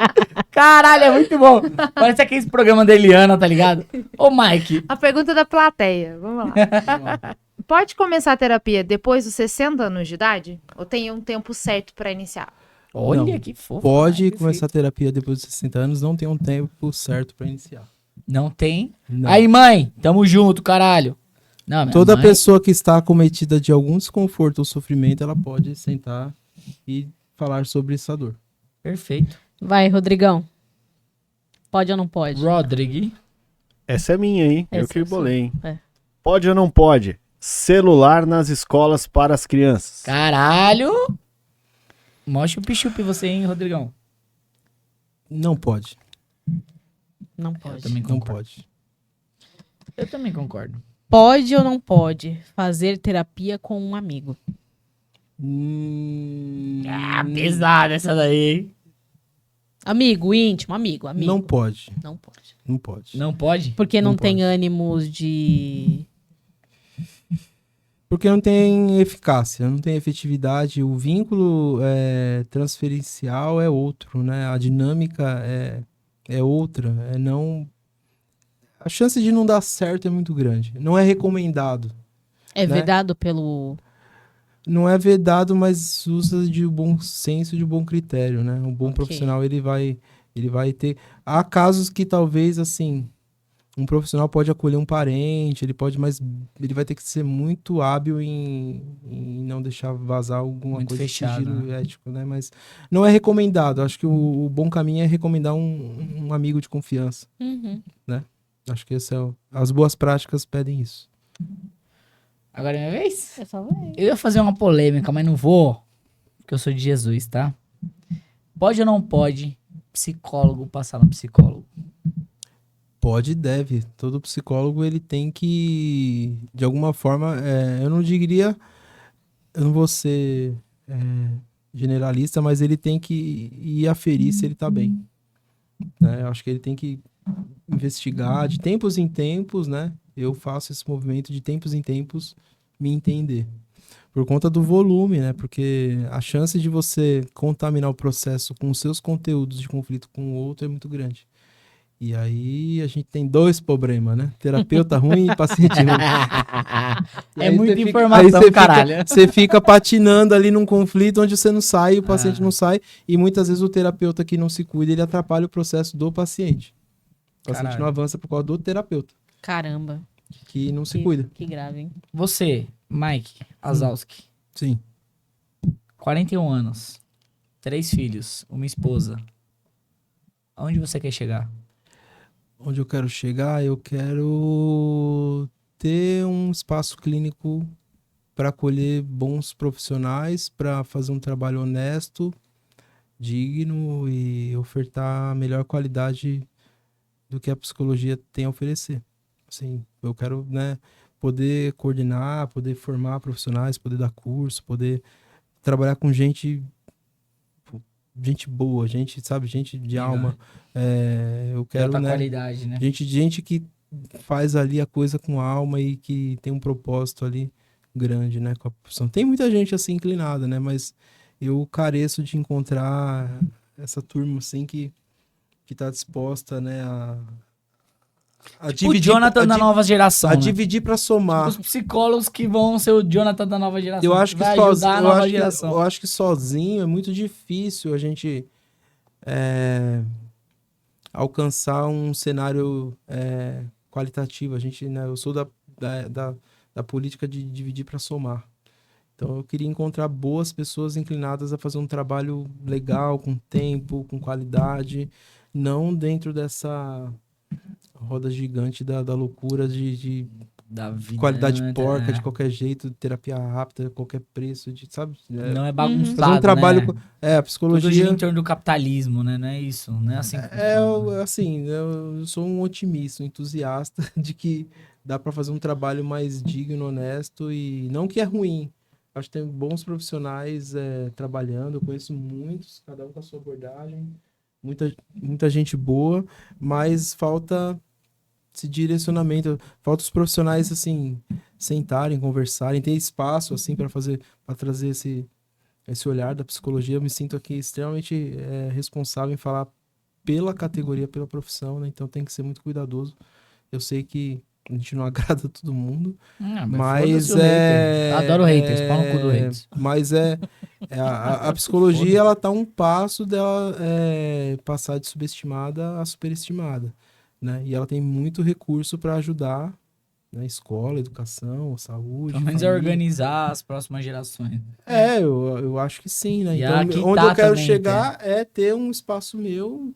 Caralho, é muito bom. Parece aquele programa da Eliana, tá ligado? Ô, Mike. A pergunta da plateia, vamos lá. Pode começar a terapia depois dos 60 anos de idade? Ou tem um tempo certo pra iniciar? Olha Não, que fofo. Pode Perfeito. começar a terapia depois dos 60 anos, não tem um tempo certo para iniciar. Não tem. Não. Aí, mãe, tamo junto, caralho. Não, minha Toda mãe- pessoa que está acometida de algum desconforto ou sofrimento, ela pode sentar e falar sobre essa dor. Perfeito. Vai, Rodrigão. Pode ou não pode? Rodrigo. Essa é minha, hein? Eu Essa que é sua. bolei, hein? É. Pode ou não pode? Celular nas escolas para as crianças. Caralho. Mó chup-chup você, hein, Rodrigão? Não pode. Não Eu pode. também Não concordo. pode. Eu também concordo. Pode ou não pode fazer terapia com um amigo? Pesada essa daí, hein? Amigo, íntimo, amigo. Não pode. Não pode. Não pode. Não pode? Porque não, Não tem pode. ânimos de... Porque não tem eficácia, não tem efetividade. O vínculo transferencial é outro, né? A dinâmica é outra. A chance de não dar certo é muito grande. Não é recomendado. É Né? vedado pelo... Não é vedado, mas usa de bom senso, de bom critério, né? Um bom Ok. profissional, ele vai ter... Há casos que talvez, assim, um profissional pode acolher um parente, mas ele vai ter que ser muito hábil em não deixar vazar alguma Muito coisa fechado, de sigilo ético, né? Mas não é recomendado. Acho que o bom caminho é recomendar um amigo de confiança. Uhum. Acho que as boas práticas pedem isso. Agora é minha vez? É só ver. Eu ia fazer uma polêmica, mas não vou. Porque eu sou de Jesus, tá? Pode ou não pode psicólogo passar no psicólogo? Pode e deve. Todo psicólogo, ele tem que, de alguma forma, eu não vou ser generalista, mas ele tem que ir aferir se ele tá bem. Né? Eu acho que ele tem que investigar de tempos em tempos, né? Eu faço esse movimento de tempos em tempos me entender. Por conta do volume, né? Porque a chance de você contaminar o processo com os seus conteúdos de conflito com o outro é muito grande. E aí a gente tem dois problemas, né? Terapeuta ruim e paciente ruim. E É aí muita você fica- informação, aí você caralho. Você fica patinando ali num conflito onde você não sai, o paciente não sai. E muitas vezes o terapeuta que não se cuida, ele atrapalha o processo do paciente. O paciente Caralho. não avança por causa do terapeuta. Caramba. que não se cuida. Que grave, hein? Você, Mike Azowski, Sim. 41 anos, 3 filhos, uma esposa. Aonde você quer chegar? Onde eu quero chegar? Eu quero ter um espaço clínico para acolher bons profissionais, para fazer um trabalho honesto, digno e ofertar a melhor qualidade do que a psicologia tem a oferecer. Assim, eu quero, né, poder coordenar, poder formar profissionais, poder dar curso, poder trabalhar com gente boa, gente, sabe, gente de Legal. alma. Eu De quero, alta né, qualidade, né? gente que faz ali a coisa com alma e que tem um propósito ali grande, né, com a profissão. Tem muita gente assim inclinada, né, mas eu careço de encontrar essa turma assim que tá disposta, né, a Tipo o Jonathan da nova geração, a né? dividir para somar. Os psicólogos que vão ser o Jonathan da nova geração. Eu acho que vai sozinho, ajudar a nova geração. eu acho que sozinho é muito difícil a gente alcançar um cenário qualitativo. A gente, né, eu sou da política de dividir para somar. Então eu queria encontrar boas pessoas inclinadas a fazer um trabalho legal, com tempo, com qualidade, não dentro dessa roda gigante da loucura de Da vida, qualidade né? porca, É. de qualquer jeito, terapia rápida, qualquer preço, sabe? Não é bagunçado, Fazer um trabalho... né? A Tudo gira psicologia... em torno do capitalismo, né? Não é isso, não é assim que funciona, né? assim, eu sou um otimista, um entusiasta de que dá para fazer um trabalho mais digno, honesto e não que é ruim. Acho que tem bons profissionais trabalhando, eu conheço muitos, cada um com a sua abordagem, muita gente boa, mas falta esse direcionamento, falta os profissionais assim sentarem, conversarem, ter espaço assim para trazer esse olhar da psicologia. Eu me sinto aqui extremamente responsável em falar pela categoria, pela profissão, né? Então tem que ser muito cuidadoso. Eu sei que a gente não agrada todo mundo, mas foda-se o hater. Adoro haters, pau no cu do haters. mas a psicologia, ela tá um passo dela passar de subestimada a superestimada, né? E ela tem muito recurso para ajudar, né? Escola, educação, saúde, Pelo menos é família. organizar as próximas gerações. Eu acho que sim, né? E Então, aqui onde tá eu quero também, chegar é ter um espaço meu,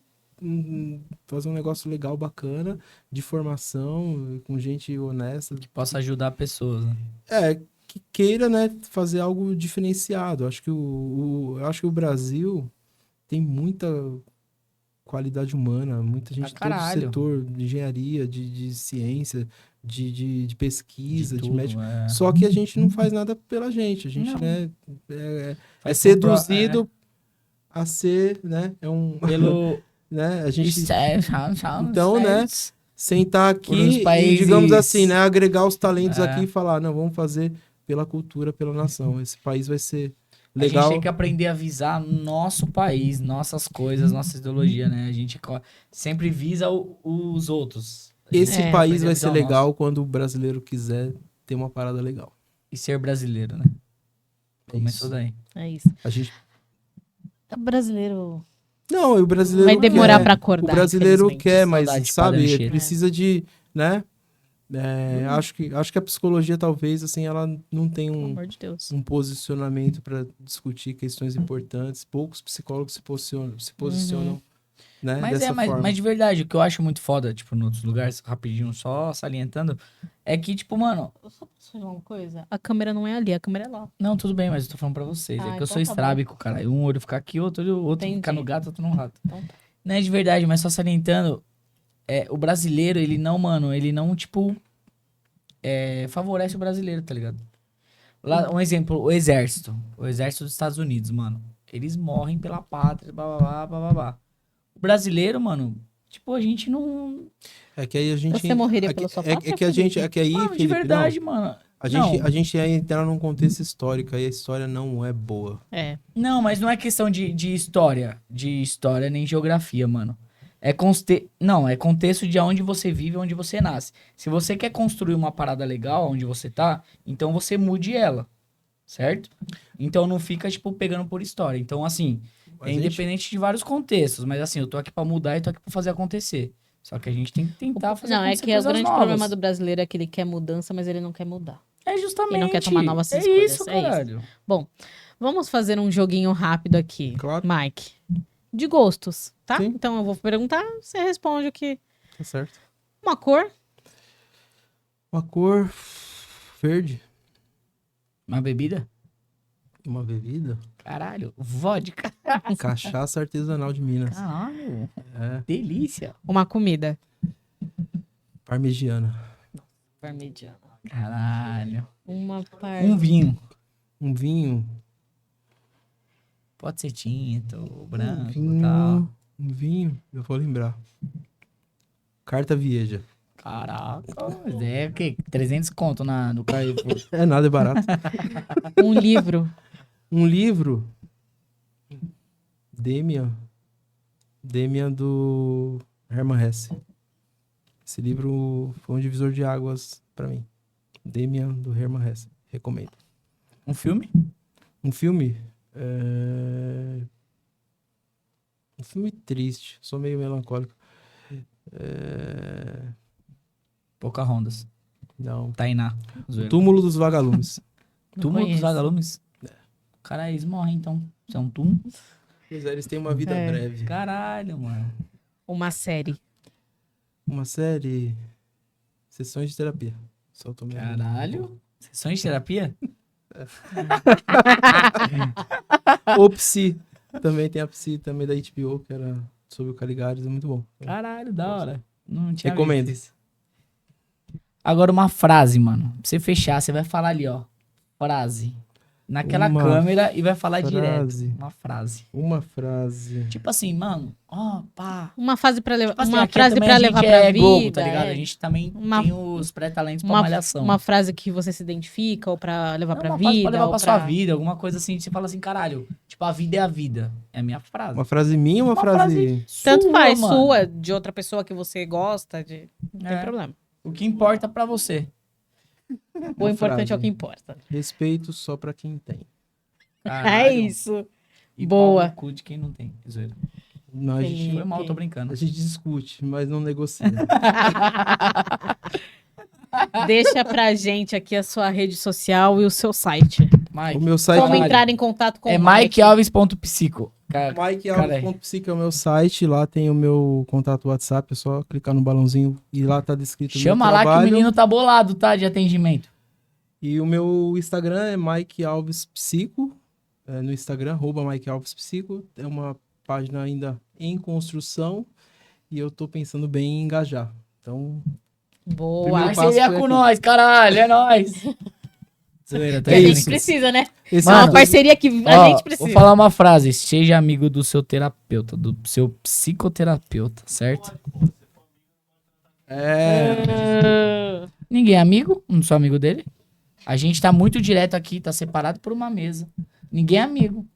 fazer um negócio legal, bacana, de formação, com gente honesta. Que possa ajudar pessoas, né? Que queira, né, fazer algo diferenciado. Acho que eu acho que o Brasil tem muita qualidade humana, muita gente de todo o caralho. setor, de engenharia, de ciência, de pesquisa, de tudo, médico. é. Só que a gente não faz nada pela gente. A gente, Não. né, Faz seduzido a ser, né, pelo... né, a gente Então, Então, né, sentar Por uns aqui e, países- digamos assim, né, agregar os talentos É. aqui e falar, não, vamos fazer pela cultura, pela nação. Esse país vai ser A gente legal. tem que aprender a visar nosso país, nossas coisas, nossa ideologia, né? A gente sempre visa os outros. A gente Esse tem que país aprender a vai visar ser o legal nosso. quando o brasileiro quiser ter uma parada legal. E ser brasileiro, né? Começou isso. daí. É isso. A gente... O brasileiro Não, o brasileiro vai demorar quer. pra acordar. O brasileiro infelizmente. quer, mas, Saudade de sabe, Padancheiro. precisa de, né? Acho que a psicologia, talvez, assim, ela não tem Pelo amor de Deus. um posicionamento para discutir questões importantes. Poucos psicólogos se posicionam né, dessa forma. Mas de verdade, o que eu acho muito foda, tipo, em outros lugares, rapidinho, só salientando, é que, tipo, mano, Eu só posso falar uma coisa? A câmera não é ali, a câmera é lá. não, tudo bem, mas eu tô falando pra vocês. É que eu então sou tá estrábico, cara. Um olho ficar aqui, outro Entendi. ficar no gato, outro no rato. Então tá. Não é de verdade, mas só salientando, o brasileiro, ele não, tipo, favorece o brasileiro, tá ligado? Lá, um exemplo, o exército dos Estados Unidos, mano, eles morrem pela pátria, blá, blá, blá, blá, blá, blá. O brasileiro, mano, tipo, a gente não... É que aí a gente... Você morreria é pela que- sua é, pátria, é que a gente... É que aí, Mano, de Felipe, verdade, não, mano. a gente ia entrar num contexto histórico, aí a história não é boa. É. Não, mas não é questão de história nem geografia, mano. É contexto de onde você vive, onde você nasce. Se você quer construir uma parada legal onde você tá, então você mude ela, certo? Então não fica, tipo, pegando por história. Então, assim, Mas é independente de vários contextos, mas assim, eu tô aqui pra mudar e tô aqui pra fazer acontecer. Só que a gente tem que tentar fazer Não, é acontecer que o coisas grande novas. problema do brasileiro é que ele quer mudança, mas ele não quer mudar. É justamente. E não quer tomar novas é escolhas, Isso, é isso. caralho. Vamos fazer um joguinho rápido aqui, Claro. Mike. De gostos, tá? Sim. Então eu vou perguntar, você responde o que. Tá certo. Uma cor, Uma cor verde. Uma bebida? Uma bebida. Caralho. Vodka. Cachaça artesanal de Minas. Caralho. É. Delícia. uma comida. Parmegiana. Parmegiana. Caralho. Uma Um vinho. Um vinho. Pode ser tinto, Um branco e vinho. tal. Um vinho. Eu vou lembrar. Carta Vieja. Caraca. Mas é o quê? 300 conto no Carrefour. É nada, é barato. Um livro. Um livro. Demian. Demian do Hermann Hesse. Esse livro foi um divisor de águas pra mim. Demian do Hermann Hesse. Recomendo. Um filme? Um filme. Um filme triste. Sou meio melancólico. Pocahontas. Não. Tainá. Zoeira. Túmulo dos Vagalumes. Não Túmulo dos conheço. vagalumes? Caralho, eles morrem então. Isso é um túmulo? Pois é, eles têm uma vida É. breve. Caralho, mano. Uma série. Uma série. Sessões de terapia. Só tô meio- Caralho. Sessões de terapia? O Psi. Também tem a Psi também da HBO, que era sobre o Caligares. É muito bom. Caralho, da hora. Não tinha Recomendo. visto isso. Agora uma frase, mano. Pra você fechar, você vai falar ali, ó. Frase. Naquela Uma câmera e vai falar frase. direto. Uma frase. Uma frase. Tipo assim, mano, ó, pá. Uma frase para levar, Tipo assim, uma aqui frase também para a gente levar é pra vida. Globo, tá ligado? é. A gente também Uma- tem os pré-talentos pra uma, malhação. uma frase que você se identifica ou pra levar Não, pra uma vida. frase pra levar ou pra sua vida, alguma coisa assim. Você fala assim, caralho, tipo, a vida é a vida. É a minha frase. Uma frase minha ou uma frase... Tanto Sua, faz, mano. sua, de outra pessoa que você gosta, não tem É. problema. O que importa pra você. O importante frase. é o que importa. Respeito só pra quem tem. É isso. E Boa. pau no cu de quem não tem. Zoeira. Não, a, gente, Foi mal, tô brincando. a gente discute, mas não negocia. Deixa pra gente aqui a sua rede social e o seu site. Mike. O meu site Como Caralho. entrar em contato com É o Mike. mikealves.psico. MikeAlves.psico é o meu site, lá tem o meu contato WhatsApp, é só clicar no balãozinho e lá tá descrito Chama o meu lá que o trabalho. menino tá bolado, tá? De atendimento. E o meu Instagram é Mike Alves Psico, no Instagram, @MikeAlvesPsico. É uma página ainda em construção e eu tô pensando bem em engajar. Então, Boa. Primeiro passo Parceria foi com aqui. nós, caralho, é nóis. Zoeira, tô Que a gente isso. precisa, né? esse É uma Mano, parceria que a Ó, gente precisa. Vou falar uma frase. Seja amigo do seu terapeuta, do seu psicoterapeuta, certo? Ninguém é amigo, não sou amigo dele. A gente tá muito direto aqui, tá separado por uma mesa. Ninguém é amigo.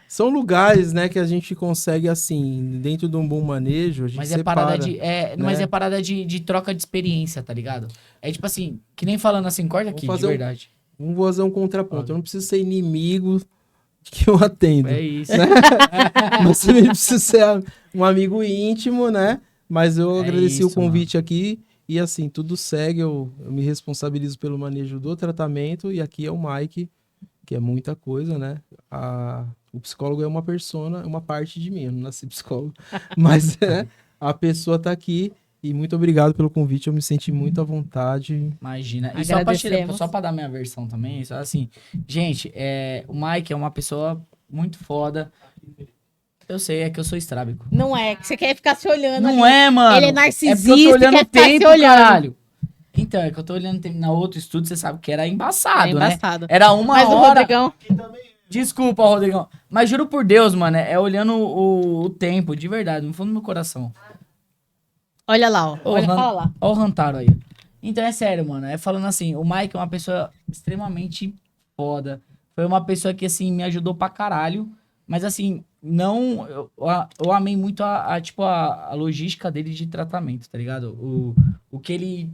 são lugares, né, que a gente consegue, assim, dentro de um bom manejo, a gente Mas é separa. parada de. Mas né? é parada de troca de experiência, tá ligado? É tipo assim, que nem falando assim, corta aqui, de fazer um- verdade. Vamos fazer um contraponto. Eu não preciso ser inimigo de que eu atendo. É isso. Mas também preciso ser um amigo íntimo, né? Mas eu É agradeci o isso, convite aqui. E assim, tudo segue. Eu me responsabilizo pelo manejo do tratamento. E aqui é o Mike, que é muita coisa, né? O psicólogo é uma persona, uma parte de mim. Eu não nasci psicólogo. Mas a pessoa tá aqui. E muito obrigado pelo convite. Eu me senti muito à vontade. Imagina. E Agradecemos. só pra dar minha versão também, só assim, gente, o Mike é uma pessoa muito foda. Eu sei, é que eu sou estrábico. Não é, que você quer ficar se olhando Não ali. é, mano. Ele é É porque narcisista eu tô e olhando quer o ficar se tempo, olhando. caralho. Então, é que eu tô olhando o tempo. Na outro estudo, você sabe que era embaçado, É embaçado. né? Era uma Mas o hora... Rodrigão, Desculpa, Rodrigão. Mas juro por Deus, mano, é olhando o tempo, de verdade, no fundo do meu coração. olha lá, ó. Ô, Olha, Han- fala lá. Ó o Rantaro aí. Então é sério, mano. É falando assim, o Mike é uma pessoa extremamente foda. Foi uma pessoa que, assim, me ajudou pra caralho. Mas, assim, não... Eu amei muito tipo, a logística dele de tratamento, tá ligado? O que ele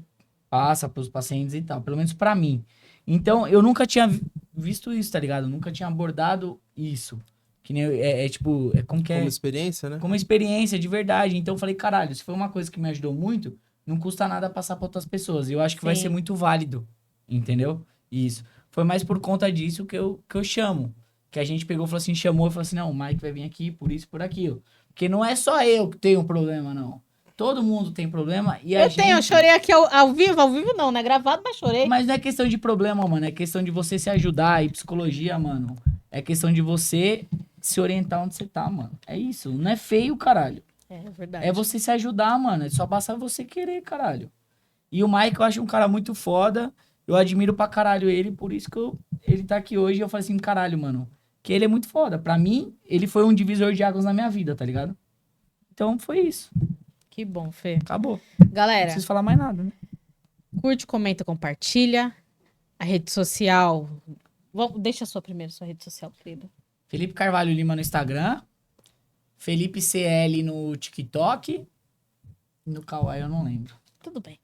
passa pros pacientes e tal. Pelo menos pra mim. Então, eu nunca tinha visto isso, tá ligado? Eu nunca tinha abordado isso. Que nem tipo, como que é? Como experiência, né? Como experiência de verdade. Então eu falei, caralho, se foi uma coisa que me ajudou muito, não custa nada passar pra outras pessoas. E eu acho que vai Sim. ser muito válido, entendeu? Isso. Foi mais por conta disso que eu chamo. Que a gente pegou, falou assim, chamou e falou assim, não, o Mike vai vir aqui por isso, por aquilo. Porque não é só eu que tenho problema, não. Todo mundo tem problema e a gente... Eu chorei aqui ao vivo não, né? Gravado, mas chorei. Mas não é questão de problema, mano. É questão de você se ajudar. E psicologia, mano, é questão de você se orientar onde você tá, mano. É isso. Não é feio, caralho. É verdade. É você se ajudar, mano. É só basta você querer, caralho. E o Mike, eu acho um cara muito foda. Eu admiro pra caralho ele. Por isso que ele tá aqui hoje. E eu falei assim, caralho, mano. Que ele é muito foda. Pra mim, ele foi um divisor de águas na minha vida, tá ligado? Então, foi isso. Que bom, Fê. Acabou. Não Galera, preciso falar mais nada, né? curte, comenta, compartilha. A rede social... Deixa a sua rede social, querido. Felipe Carvalho Lima no Instagram. Felipe CL no TikTok. No Kawaii eu não lembro. Tudo bem.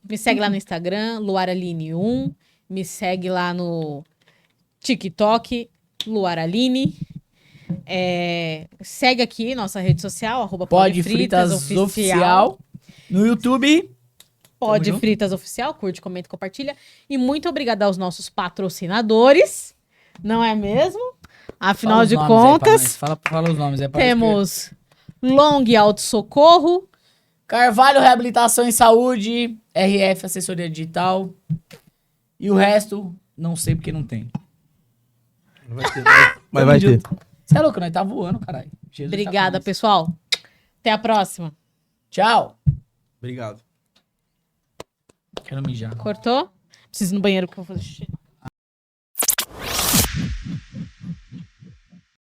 Me segue lá no Instagram, Luaraline1. Me segue lá no TikTok, Luaraline. Segue aqui nossa rede social, Pode Fritas Oficial. No YouTube. Pode Tamo junto. Fritas Oficial, curte, comenta, compartilha. E muito obrigada aos nossos patrocinadores, não é mesmo? Afinal Fala os de nomes aí pra contas, nós. Fala os nomes aí pra nós. temos Long Auto Socorro, Carvalho Reabilitação em Saúde, RF Assessoria Digital. E o resto, não sei porque não tem. Vai ter, mas vai ter. Você é louco, nós tá voando, caralho. Jesus tá obrigada, com nós. pessoal. Até a próxima. Tchau. Obrigado. Quero mijar. Cortou? Preciso ir no banheiro porque eu vou fazer xixi.